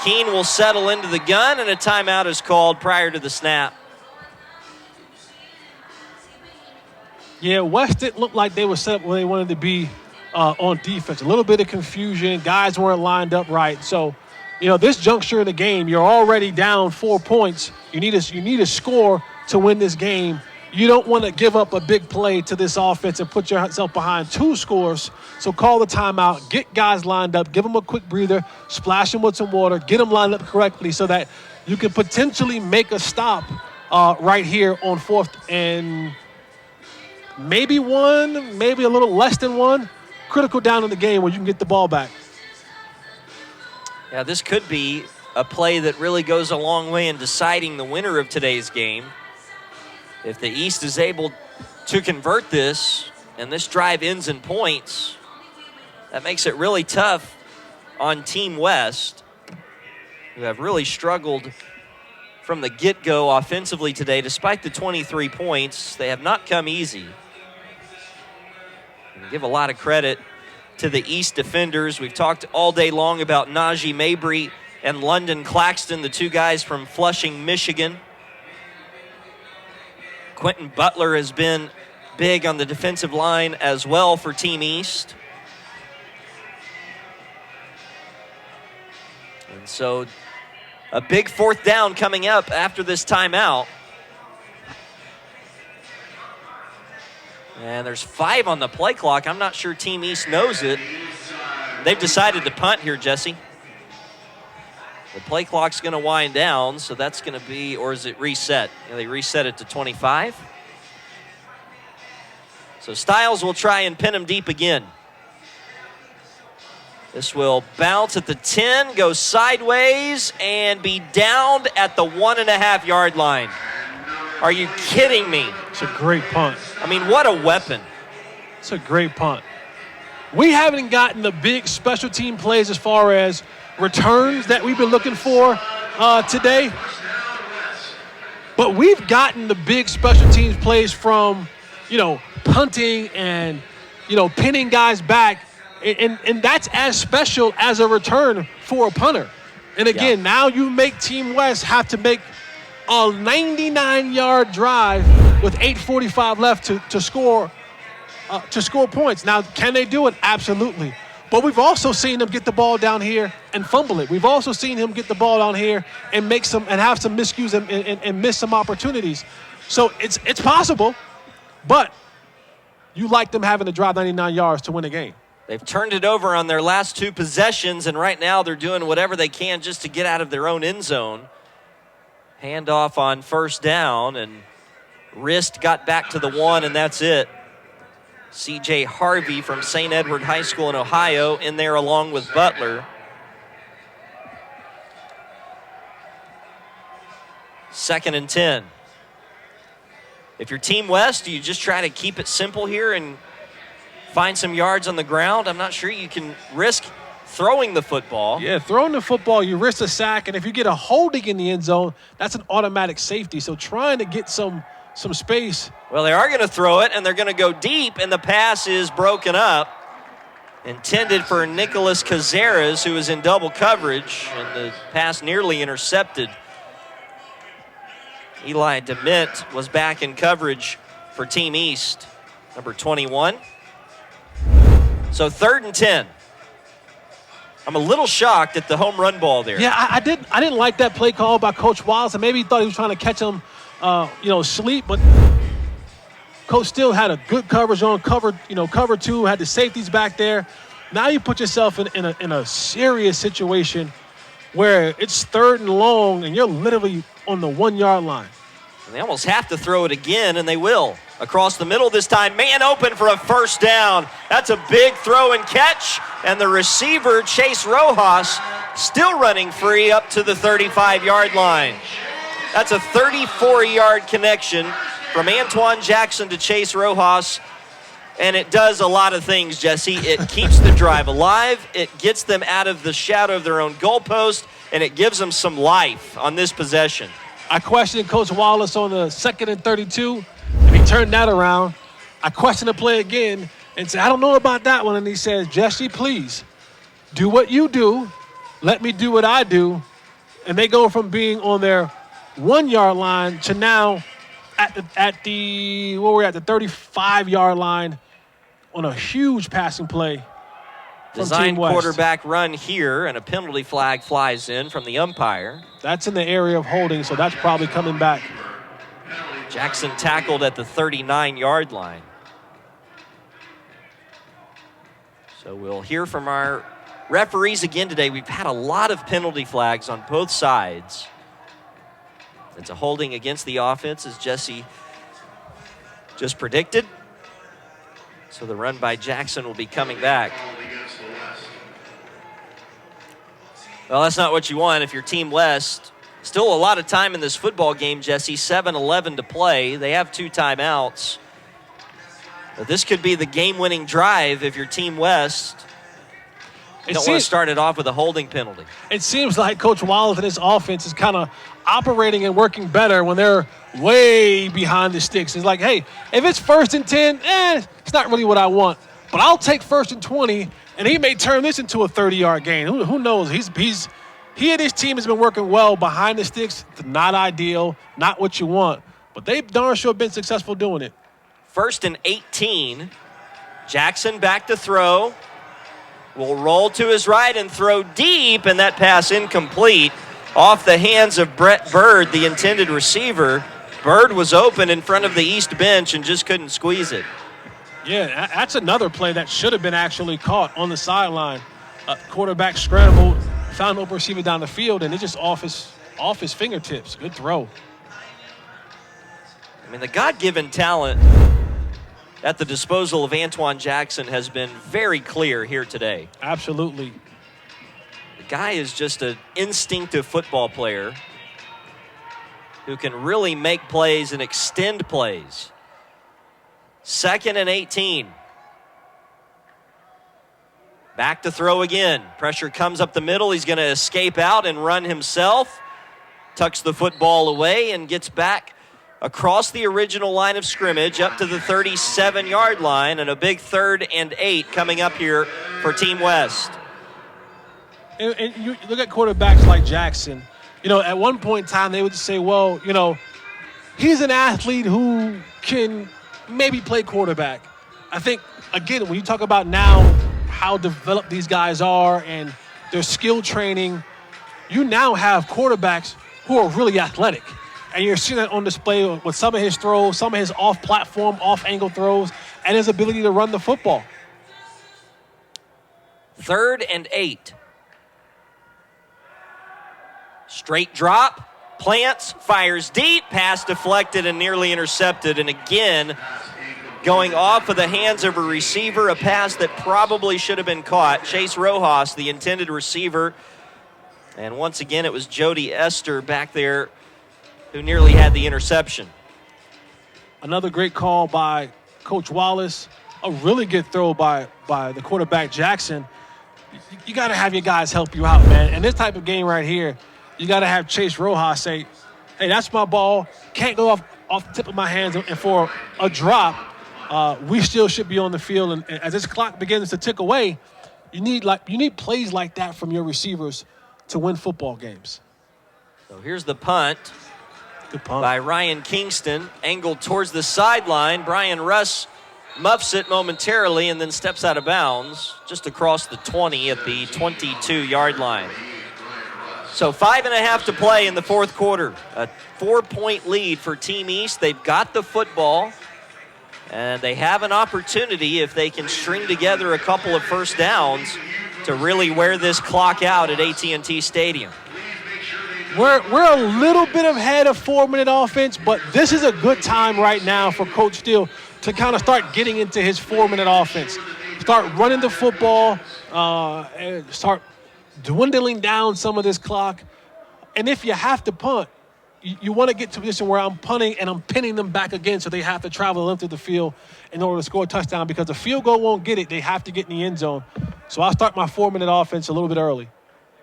Keene will settle into the gun, and a timeout is called prior to the snap. Yeah, West didn't look like they were set up where they wanted to be on defense. A little bit of confusion. Guys weren't lined up right. So, this juncture in the game, you're already down 4 points. You need a score to win this game. You don't want to give up a big play to this offense and put yourself behind 2 scores. So call the timeout, get guys lined up, give them a quick breather, splash them with some water, get them lined up correctly so that you can potentially make a stop right here on 4th and maybe 1, maybe a little less than 1. Critical down in the game where you can get the ball back. Yeah, this could be a play that really goes a long way in deciding the winner of today's game. If the East is able to convert this and this drive ends in points, that makes it really tough on Team West, who have really struggled from the get-go offensively today. Despite the 23 points, they have not come easy. And give a lot of credit to the East defenders. We've talked all day long about Najee Mabry and London Claxton, the 2 guys from Flushing, Michigan. Quentin Butler has been big on the defensive line as well for Team East. And so a big 4th down coming up after this timeout. And there's 5 on the play clock. I'm not sure Team East knows it. They've decided to punt here, Jesse. The play clock's going to wind down, so that's going to be, or is it reset? They reset it to 25. So Styles will try and pin him deep again. This will bounce at the 10, go sideways, and be downed at the 1.5-yard line. Are you kidding me? It's a great punt. I mean, what a weapon. It's a great punt. We haven't gotten the big special team plays as far as returns that we've been looking for today. But we've gotten the big special teams plays from, punting and, pinning guys back. And that's as special as a return for a punter. And again, now you make Team West have to make a 99-yard drive with 8:45 left to score points. Now, can they do it? Absolutely. But we've also seen them get the ball down here and fumble it. We've also seen him get the ball down here and have some miscues and miss some opportunities. So it's possible, but you like them having to drive 99 yards to win a game. They've turned it over on their last 2 possessions, and right now they're doing whatever they can just to get out of their own end zone. Handoff on first down, and wrist got back to the 1, and that's it. C.J. Harvey from St. Edward High School in Ohio in there along with Butler. 2nd and 10. If you're Team West, do you just try to keep it simple here and find some yards on the ground? I'm not sure you can risk throwing the football. Yeah, throwing the football, you risk a sack, and if you get a holding in the end zone, that's an automatic safety. So trying to get some space. Well, they are going to throw it, and they're going to go deep, and the pass is broken up. Intended for Nicholas Cazares, who is in double coverage, and the pass nearly intercepted. Eli DeMint was back in coverage for Team East, number 21. So 3rd and 10. I'm a little shocked at the home run ball there. Yeah, I didn't like that play call by Coach Wiles, and maybe he thought he was trying to catch him, sleep, but Coach still had a good coverage on cover 2, had the safeties back there. now you put yourself in a serious situation where it's 3rd and long and you're literally on the 1 yard line. And they almost have to throw it again, and they will. Across the middle this time, man open for a first down. That's a big throw and catch, and the receiver, Chase Rojas, still running free up to the 35-yard line. That's a 34-yard connection from Antoine Jackson to Chase Rojas, and it does a lot of things, Jesse. It keeps the drive alive, it gets them out of the shadow of their own goalpost, and it gives them some life on this possession. I questioned Coach Wallace on the 2nd and 32, and he turned that around. I questioned the play again and said, I don't know about that one. And he says, Jesse, please, do what you do. Let me do what I do. And they go from being on their 1 yard line to now at the 35-yard line on a huge passing play. Design quarterback run here, and a penalty flag flies in from the umpire. That's in the area of holding, so that's probably coming back. Jackson tackled at the 39-yard line. So we'll hear from our referees again today. We've had a lot of penalty flags on both sides. It's a holding against the offense, as Jesse just predicted. So the run by Jackson will be coming back. Well, that's not what you want if you're Team West. Still a lot of time in this football game, Jesse. 7-11 to play. They have 2 timeouts. But this could be the game-winning drive if you're Team West. You don't want to start it off with a holding penalty. It seems like Coach Wallace and his offense is kind of operating and working better when they're way behind the sticks. It's like, hey, if it's 1st and 10, it's not really what I want. But I'll take 1st and 20, and he may turn this into a 30-yard gain. Who knows? He and his team has been working well behind the sticks. It's not ideal, not what you want. But they darn sure have been successful doing it. 1st and 18. Jackson back to throw. Will roll to his right and throw deep, and that pass incomplete off the hands of Brett Bird, the intended receiver. Bird was open in front of the east bench and just couldn't squeeze it. Yeah, that's another play that should have been actually caught on the sideline. Quarterback scrambled, found an open receiver down the field, and it just off his fingertips. Good throw. I mean, the God-given talent at the disposal of Antoine Jackson has been very clear here today. Absolutely. The guy is just an instinctive football player who can really make plays and extend plays. 2nd and 18. Back to throw again. Pressure comes up the middle. He's going to escape out and run himself. Tucks the football away and gets back across the original line of scrimmage up to the 37-yard line, and a big 3rd and 8 coming up here for Team West. And you look at quarterbacks like Jackson. You know, at one point in time, they would say, well, you know, he's an athlete who can maybe play quarterback. I think, again, when you talk about now how developed these guys are and their skill training, you now have quarterbacks who are really athletic. And you're seeing that on display with some of his throws, some of his off-platform, off-angle throws, and his ability to run the football. 3rd and 8. Straight drop, plants, fires deep, pass deflected and nearly intercepted. And again, going off of the hands of a receiver, a pass that probably should have been caught. Chase Rojas, the intended receiver. And once again, it was Jody Esther back there who nearly had the interception. Another great call by Coach Wallace. A really good throw by the quarterback, Jackson. You got to have your guys help you out, man. And this type of game right here, you got to have Chase Rojas say, hey, that's my ball. Can't go off the tip of my hands. And for a drop, we still should be on the field. And as this clock begins to tick away, you need plays like that from your receivers to win football games. So here's the punt. Good punt. By Ryan Kingston, angled towards the sideline. Brian Russ muffs it momentarily and then steps out of bounds just across the 20 at the 22-yard line. So 5.5 to play in the fourth quarter. A 4-point lead for Team East. They've got the football. And they have an opportunity, if they can string together a couple of first downs, to really wear this clock out at AT&T Stadium. We're a little bit ahead of 4-minute offense, but this is a good time right now for Coach Steele to kind of start getting into his 4-minute offense. Start running the football, and start dwindling down some of this clock. And if you have to punt, you want to get to a position where I'm punting and I'm pinning them back again so they have to travel the length of the field in order to score a touchdown, because the field goal won't get it. They have to get in the end zone. So I'll start my 4-minute offense a little bit early.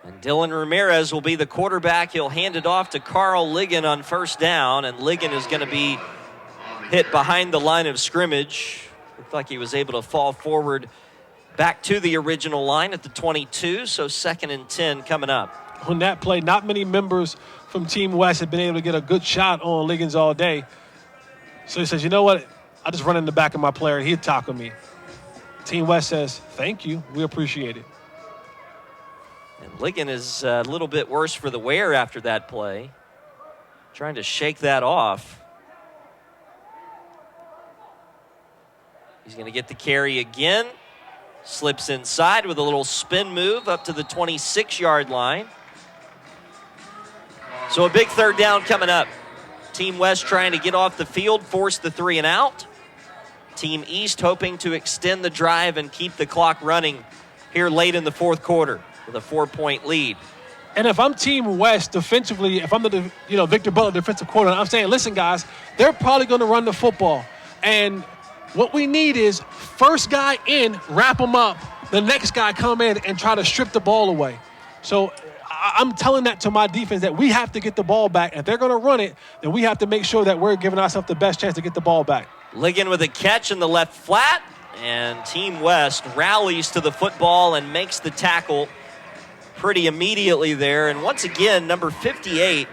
And Dylan Ramirez will be the quarterback. He'll hand it off to Carl Ligon on first down, and Ligon is going to be hit behind the line of scrimmage. Looked like he was able to fall forward back to the original line at the 22, so 2nd and 10 coming up. On that play, not many members from Team West have been able to get a good shot on Liggins all day. So he says, you know what? I'll just run in the back of my player, and he'd tackle me. Team West says, thank you. We appreciate it. And Ligon is a little bit worse for the wear after that play. Trying to shake that off. He's going to get the carry again. Slips inside with a little spin move up to the 26-yard line. So a big third down coming up. Team West trying to get off the field, force the 3 and out. Team East hoping to extend the drive and keep the clock running here late in the fourth quarter with a 4-point lead. And if I'm Team West defensively, if I'm the Victor Butler defensive coordinator, I'm saying, listen, guys, they're probably going to run the football. And what we need is first guy in, wrap them up. The next guy come in and try to strip the ball away. So I'm telling that to my defense that we have to get the ball back. If they're going to run it, then we have to make sure that we're giving ourselves the best chance to get the ball back. Ligon with a catch in the left flat. And Team West rallies to the football and makes the tackle pretty immediately there. And once again, number 58,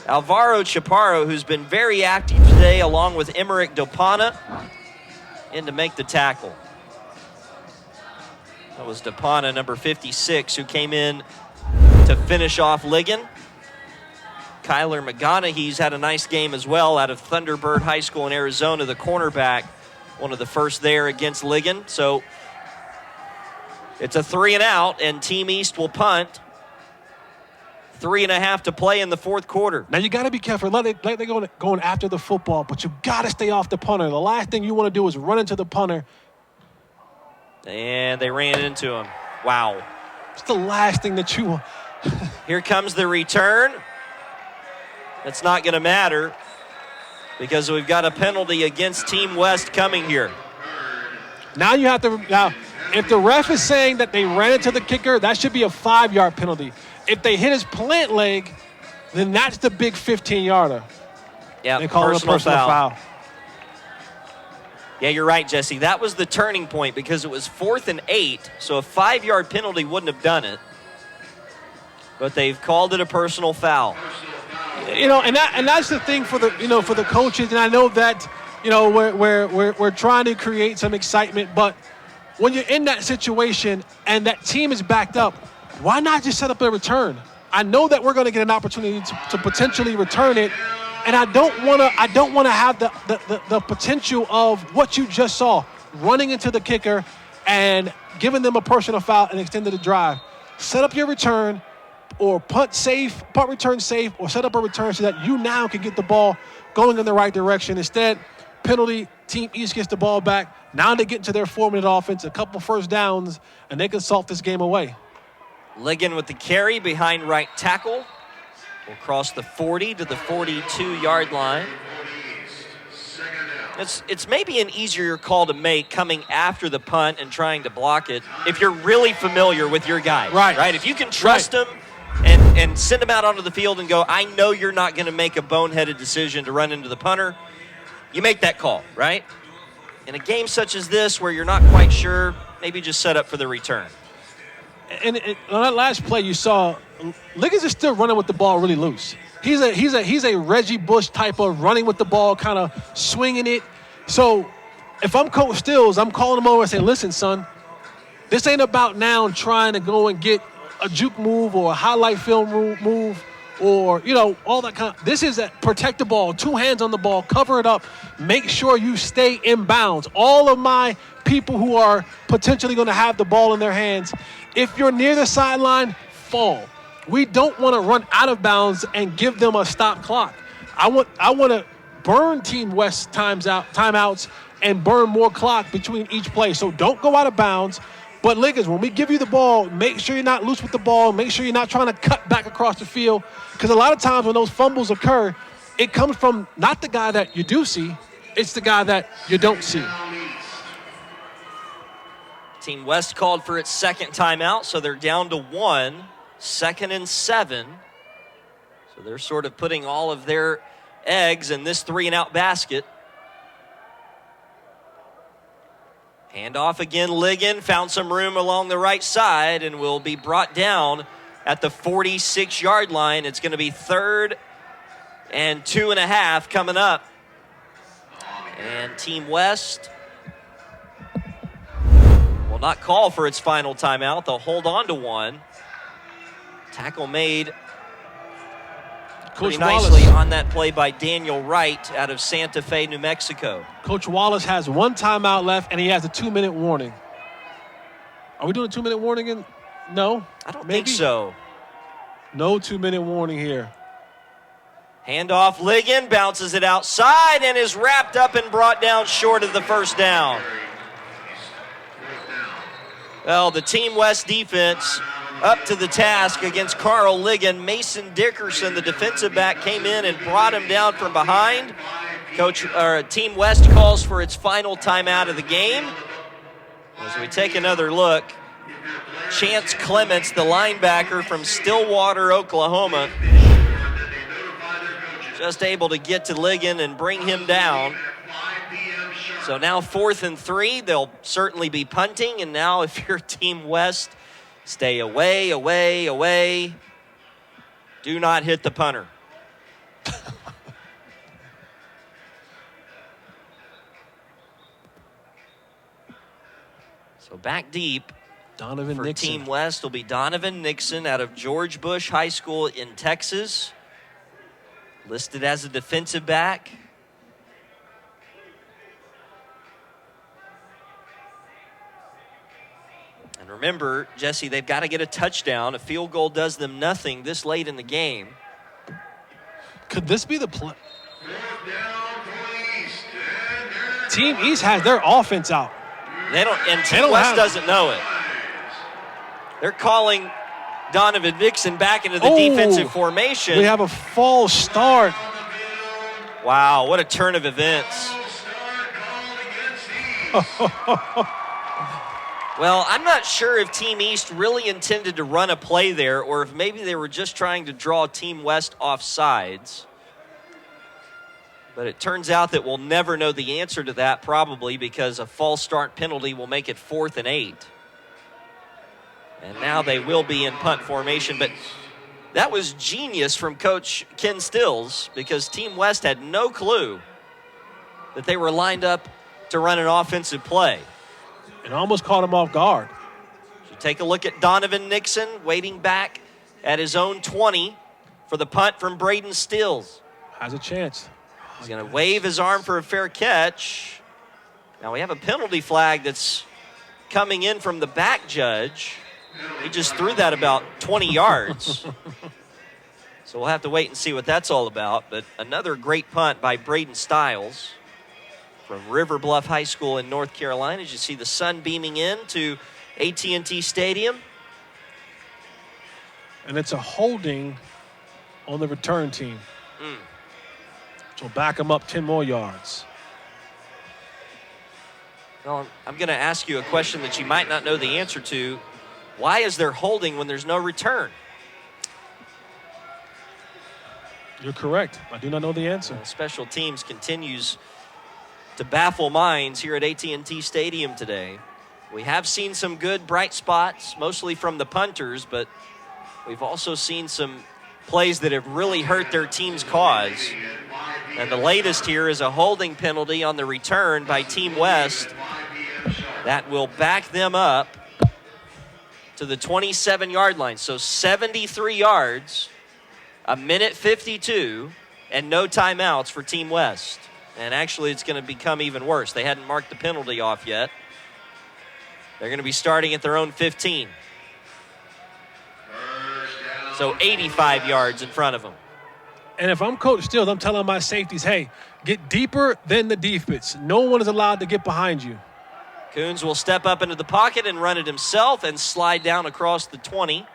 Alvaro Chaparro, who's been very active today, along with Emerick Dopana, in to make the tackle. That was Dopana, number 56, who came in to finish off Ligon. Kyler McGonaghey's had a nice game as well out of Thunderbird High School in Arizona, the cornerback, one of the first there against Ligon. So it's a 3 and out, and Team East will punt. 3.5 to play in the fourth quarter. Now, you got to be careful. They're going after the football, but you got to stay off the punter. The last thing you want to do is run into the punter. And they ran into him. Wow. It's the last thing that you want. Here comes the return. That's not going to matter because we've got a penalty against Team West coming here. Now you have to – now, if the ref is saying that they ran into the kicker, that should be a 5-yard penalty. If they hit his plant leg, then that's the big 15-yarder. Yeah, they call it a personal foul. Yeah, you're right, Jesse. That was the turning point because it was 4th and 8, so a 5-yard penalty wouldn't have done it. But they've called it a personal foul. And that's the thing for the coaches. And I know that we're trying to create some excitement, but when you're in that situation and that team is backed up, why not just set up a return? I know that we're going to get an opportunity to potentially return it, and I don't want to have the potential of what you just saw, running into the kicker and giving them a personal foul and extending the drive. Set up your return, or punt return safe, or set up a return so that you now can get the ball going in the right direction. Instead, penalty, Team East gets the ball back. Now they get into their 4-minute offense, a couple first downs, and they can salt this game away. Ligon with the carry behind right tackle. Will cross the 40 to the 42-yard line. It's maybe an easier call to make coming after the punt and trying to block it if you're really familiar with your guy. Right? If you can trust him and send him out onto the field and go, I know you're not going to make a boneheaded decision to run into the punter, you make that call, right? In a game such as this where you're not quite sure, maybe just set up for the return. And on that last play you saw, Liggins is still running with the ball really loose. He's a Reggie Bush type of running with the ball, kind of swinging it. So if I'm Coach Stills, I'm calling him over and saying, listen, son, this ain't about now trying to go and get a juke move or a highlight film move or, all that kind of. This is a protect the ball, 2 hands on the ball, cover it up, make sure you stay in bounds. All of my people who are potentially going to have the ball in their hands, if you're near the sideline, fall. We don't want to run out of bounds and give them a stop clock. I want to burn Team West timeouts and burn more clock between each play. So don't go out of bounds. But Liggins, when we give you the ball, make sure you're not loose with the ball. Make sure you're not trying to cut back across the field. Because a lot of times when those fumbles occur, it comes from not the guy that you do see, it's the guy that you don't see. Team West called for its second timeout, so they're down to 1, 2nd and 7. So they're sort of putting all of their eggs in this 3-and-out basket. Handoff again, Ligon found some room along the right side and will be brought down at the 46-yard line. It's going to be 3rd and 2.5 coming up. And Team West will not call for its final timeout. They'll hold on to one. Tackle made pretty nicely on that play by Daniel Wright out of Santa Fe, New Mexico. Coach Wallace has 1 timeout left, and he has a 2-minute warning. Are we doing a 2-minute warning? No? I don't think so. No 2-minute warning here. Handoff, Ligon bounces it outside and is wrapped up and brought down short of the first down. Well, the Team West defense up to the task against Carl Ligon. Mason Dickerson, the defensive back, came in and brought him down from behind. Team West calls for its final timeout of the game. As we take another look, Chance Clements, the linebacker from Stillwater, Oklahoma, just able to get to Ligon and bring him down. So now 4th and 3, they'll certainly be punting. And now if you're Team West, stay away, away, away. Do not hit the punter. So back deep Donovan for Nixon. Team West will be Donovan Nixon out of George Bush High School in Texas. Listed as a defensive back. And remember, Jesse, they've got to get a touchdown. A field goal does them nothing this late in the game. Could this be the play? Team East has their offense out. They don't, and Team West doesn't know it. They're calling Donovan Nixon back into the defensive formation. We have a false start. Wow, what a turn of events. Well, I'm not sure if Team East really intended to run a play there or if maybe they were just trying to draw Team West off sides. But it turns out that we'll never know the answer to that, probably because a false start penalty will make it 4th and 8. And now they will be in punt formation. But that was genius from Coach Ken Stills because Team West had no clue that they were lined up to run an offensive play. It almost caught him off guard. So take a look at Donovan Nixon waiting back at his own 20 for the punt from Braden Stills. Has a chance. He's going to wave his arm for a fair catch. Now we have a penalty flag that's coming in from the back judge. He just threw that about 20 yards. So we'll have to wait and see what that's all about. But another great punt by Braden Stiles from River Bluff High School in North Carolina. As you see the sun beaming in to AT&T Stadium. And it's a holding on the return team. So back them up 10 more yards. Well, I'm going to ask you a question that you might not know the answer to. Why is there holding when there's no return? You're correct. I do not know the answer. Special teams continues to baffle minds here at AT&T Stadium today. We have seen some good bright spots, mostly from the punters, but we've also seen some plays that have really hurt their team's cause. And the latest here is a holding penalty on the return by Team West that will back them up to the 27-yard line. So 73 yards A minute 52 and no timeouts for Team West. And actually, it's going to become even worse. They hadn't marked the penalty off yet. They're going to be starting at their own 15. So 85 yards in front of them. And if I'm Coach Stills, I'm telling my safeties, hey, get deeper than the defense. No one is allowed to get behind you. Coons will step up into the pocket and run it himself and slide down across the 20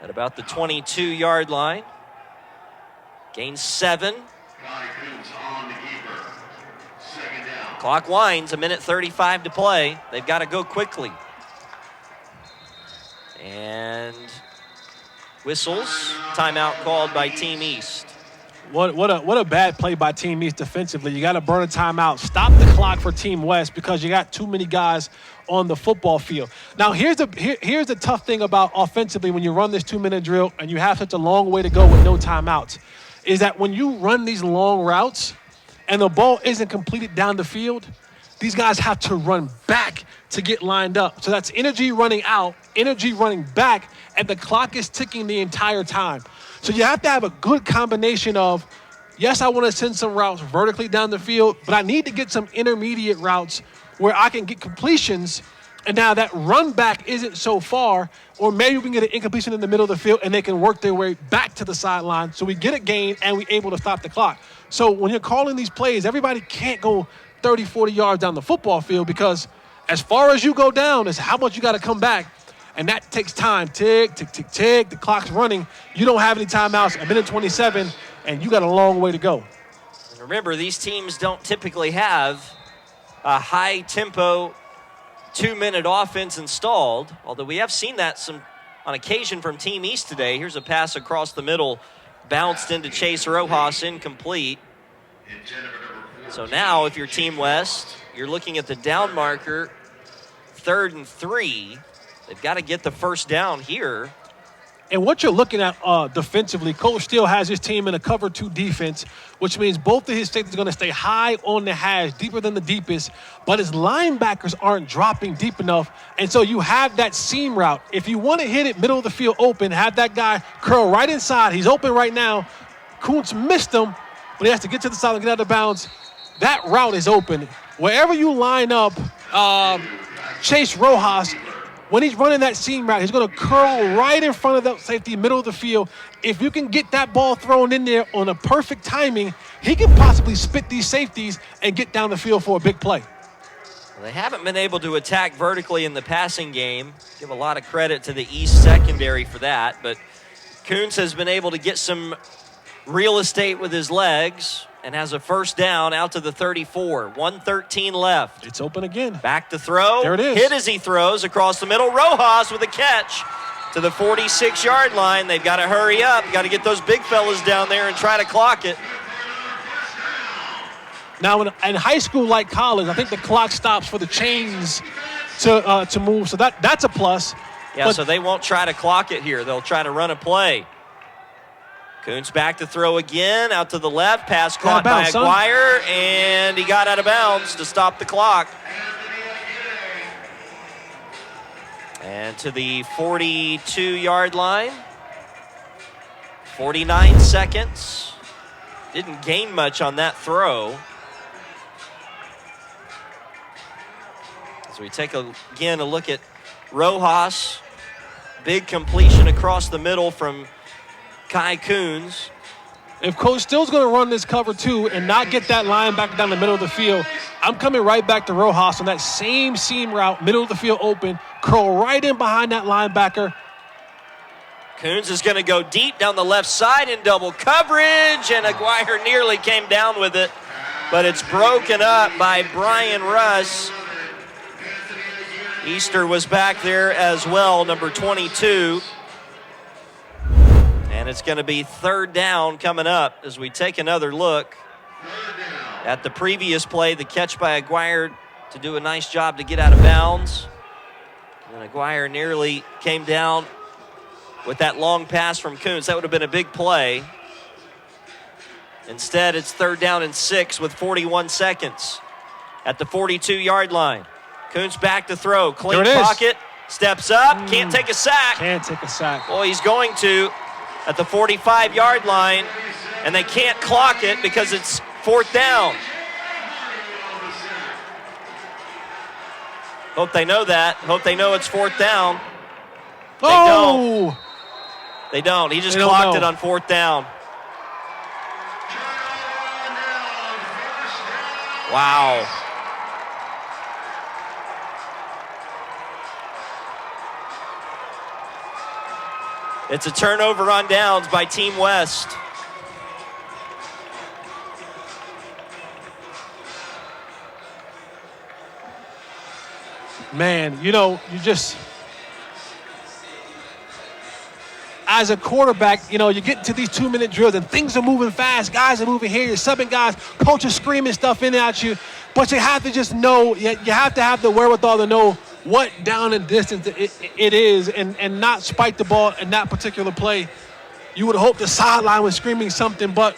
at about the 22-yard line. Gains 7. Clock winds, a minute 35 to play. They've got to go quickly. And whistles, timeout called by Team East. What a bad play by Team East defensively. You got to burn a timeout. Stop the clock for Team West because you got too many guys on the football field. Now, here's the tough thing about offensively when you run this 2-minute drill and you have such a long way to go with no timeouts, is that when you run these long routes and the ball isn't completed down the field, these guys have to run back to get lined up. So that's energy running out, energy running back, and the clock is ticking the entire time. So you have to have a good combination of, yes, I want to send some routes vertically down the field, but I need to get some intermediate routes where I can get completions, and now that run back isn't so far, or maybe we can get an incompletion in the middle of the field and they can work their way back to the sideline so we get a gain and we're able to stop the clock. So when you're calling these plays, everybody can't go 30, 40 yards down the football field because as far as you go down is how much you got to come back. And that takes time. Tick, tick, tick, tick. The clock's running. You don't have any timeouts. A minute 27, and you got a long way to go. And remember, these teams don't typically have a high-tempo 2-minute offense installed, although we have seen that on occasion from Team East today. Here's a pass across the middle, bounced into Chase Rojas, incomplete. So now, if you're Team West, you're looking at the down marker, 3rd and 3. They've got to get the first down here. And what you're looking at defensively, Coach Steele has his team in a cover 2 defense, which means both of his safeties are going to stay high on the hash, deeper than the deepest, but his linebackers aren't dropping deep enough. And so you have that seam route. If you want to hit it middle of the field open, have that guy curl right inside. He's open right now. Kuntz missed him, but he has to get to the side and get out of bounds. That route is open. Wherever you line up Chase Rojas, when he's running that seam route, he's going to curl right in front of the safety, middle of the field. If you can get that ball thrown in there on a perfect timing, he can possibly spit these safeties and get down the field for a big play. Well, they haven't been able to attack vertically in the passing game. Give a lot of credit to the East secondary for that. But Kuntz has been able to get some real estate with his legs and has a first down out to the 34. 1:13 left. It's open again. Back to throw. There it is. Hit as he throws across the middle. Rojas with a catch to the 46-yard line. They've got to hurry up. Got to get those big fellas down there and try to clock it. Now, in high school like college, I think the clock stops for the chains to move, so that's a plus. Yeah, but so they won't try to clock it here. They'll try to run a play. Kuntz back to throw again, out to the left, pass caught by Aguirre, and he got out of bounds to stop the clock. And to the 42-yard line, 49 seconds. Didn't gain much on that throw. So we take again a look at Rojas. Big completion across the middle from Kai Kuntz. If Coach Steele's going to run this cover 2 and not get that linebacker down the middle of the field, I'm coming right back to Rojas on that same seam route, middle of the field open, curl right in behind that linebacker. Kuntz is going to go deep down the left side in double coverage, and Aguirre nearly came down with it, but it's broken up by Brian Russ. Easter was back there as well, number 22. And it's going to be 3rd down coming up as we take another look at the previous play, the catch by Aguirre to do a nice job to get out of bounds. And Aguirre nearly came down with that long pass from Kuntz. That would have been a big play. Instead, it's 3rd down and 6 with 41 seconds at the 42-yard line. Kuntz back to throw, clean pocket, steps up, can't take a sack. Can't take a sack. Well, he's going to. at the 45-yard line, and they can't clock it because it's 4th down. Hope they know that. Hope they know it's 4th down. They don't. He just clocked it on 4th down. Wow. It's a turnover on downs by Team West. Man, you as a quarterback, you get to these 2-minute drills and things are moving fast. Guys are moving here. You're subbing guys. Coach is screaming stuff in at you. But you have to just know, you have to have the wherewithal to know what down and distance it is and not spike the ball in that particular play. You would hope the sideline was screaming something, but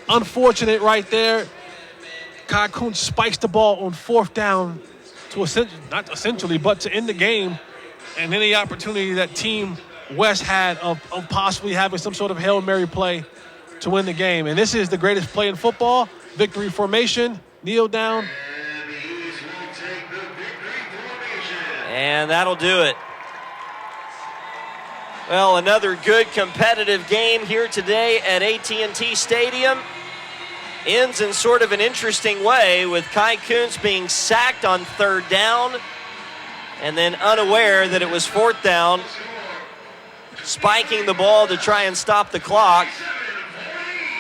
unfortunate right there. Kai Kuhn spikes the ball on 4th down to to end the game. And any opportunity that Team West had of possibly having some sort of Hail Mary play to win the game. And this is the greatest play in football. Victory formation, kneel down. And that'll do it. Well, another good competitive game here today at AT&T Stadium. Ends in sort of an interesting way with Kai Kuntz being sacked on 3rd down and then unaware that it was 4th down, spiking the ball to try and stop the clock.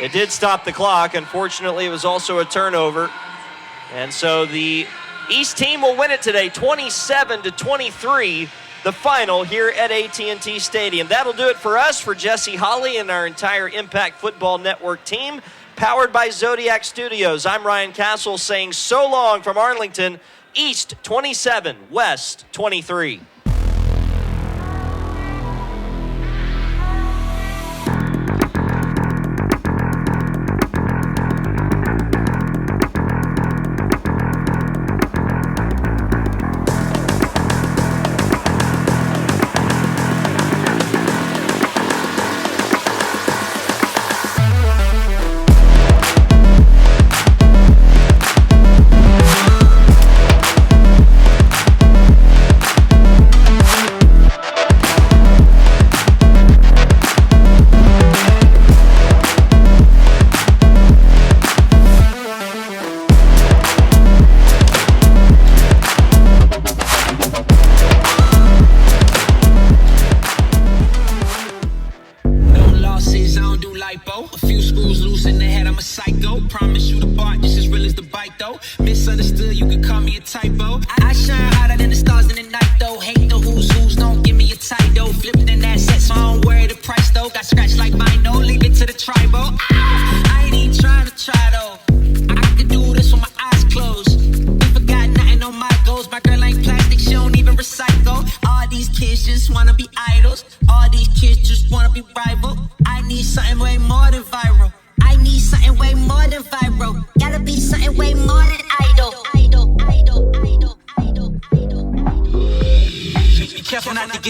It did stop the clock. Unfortunately, it was also a turnover. And so the East team will win it today, 27-23, the final here at AT&T Stadium. That'll do it for us, for Jesse Holly and our entire Impact Football Network team, powered by Zodiac Studios. I'm Ryan Castle saying so long from Arlington, East 27, West 23.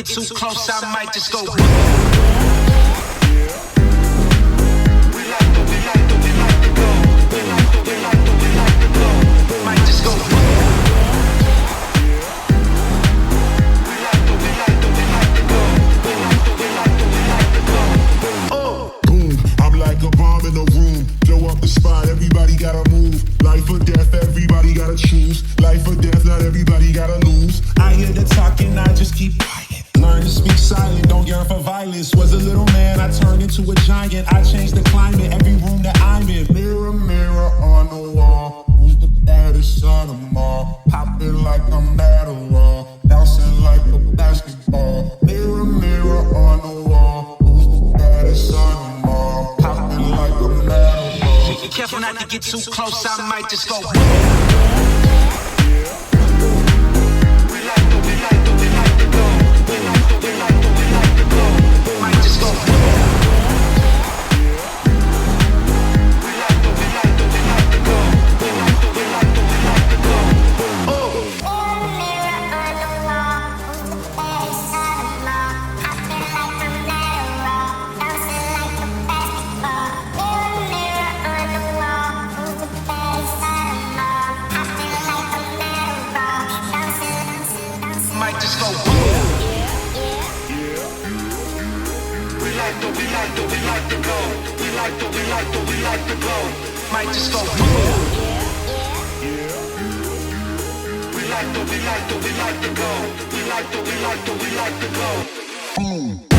Too close, I might just go. Boom, I'm like a bomb in a room. Blow up the spot, everybody gotta move. Life or death, everybody gotta choose. Life or death, not everybody gotta lose. I hear the talking, I just keep quiet. Learn to speak silent, don't yearn for violence. Was a little man, I turned into a giant. I changed the climate, every room that I'm in. Mirror, mirror on the wall, who's the baddest son of them all? Popping like I'm Adderall, bouncing like a basketball. Mirror, mirror on the wall, who's the baddest son of them all? Popping like I'm Adderall. Be careful not to get too close, I might just go. Might just go boom. We like the go. We like the go.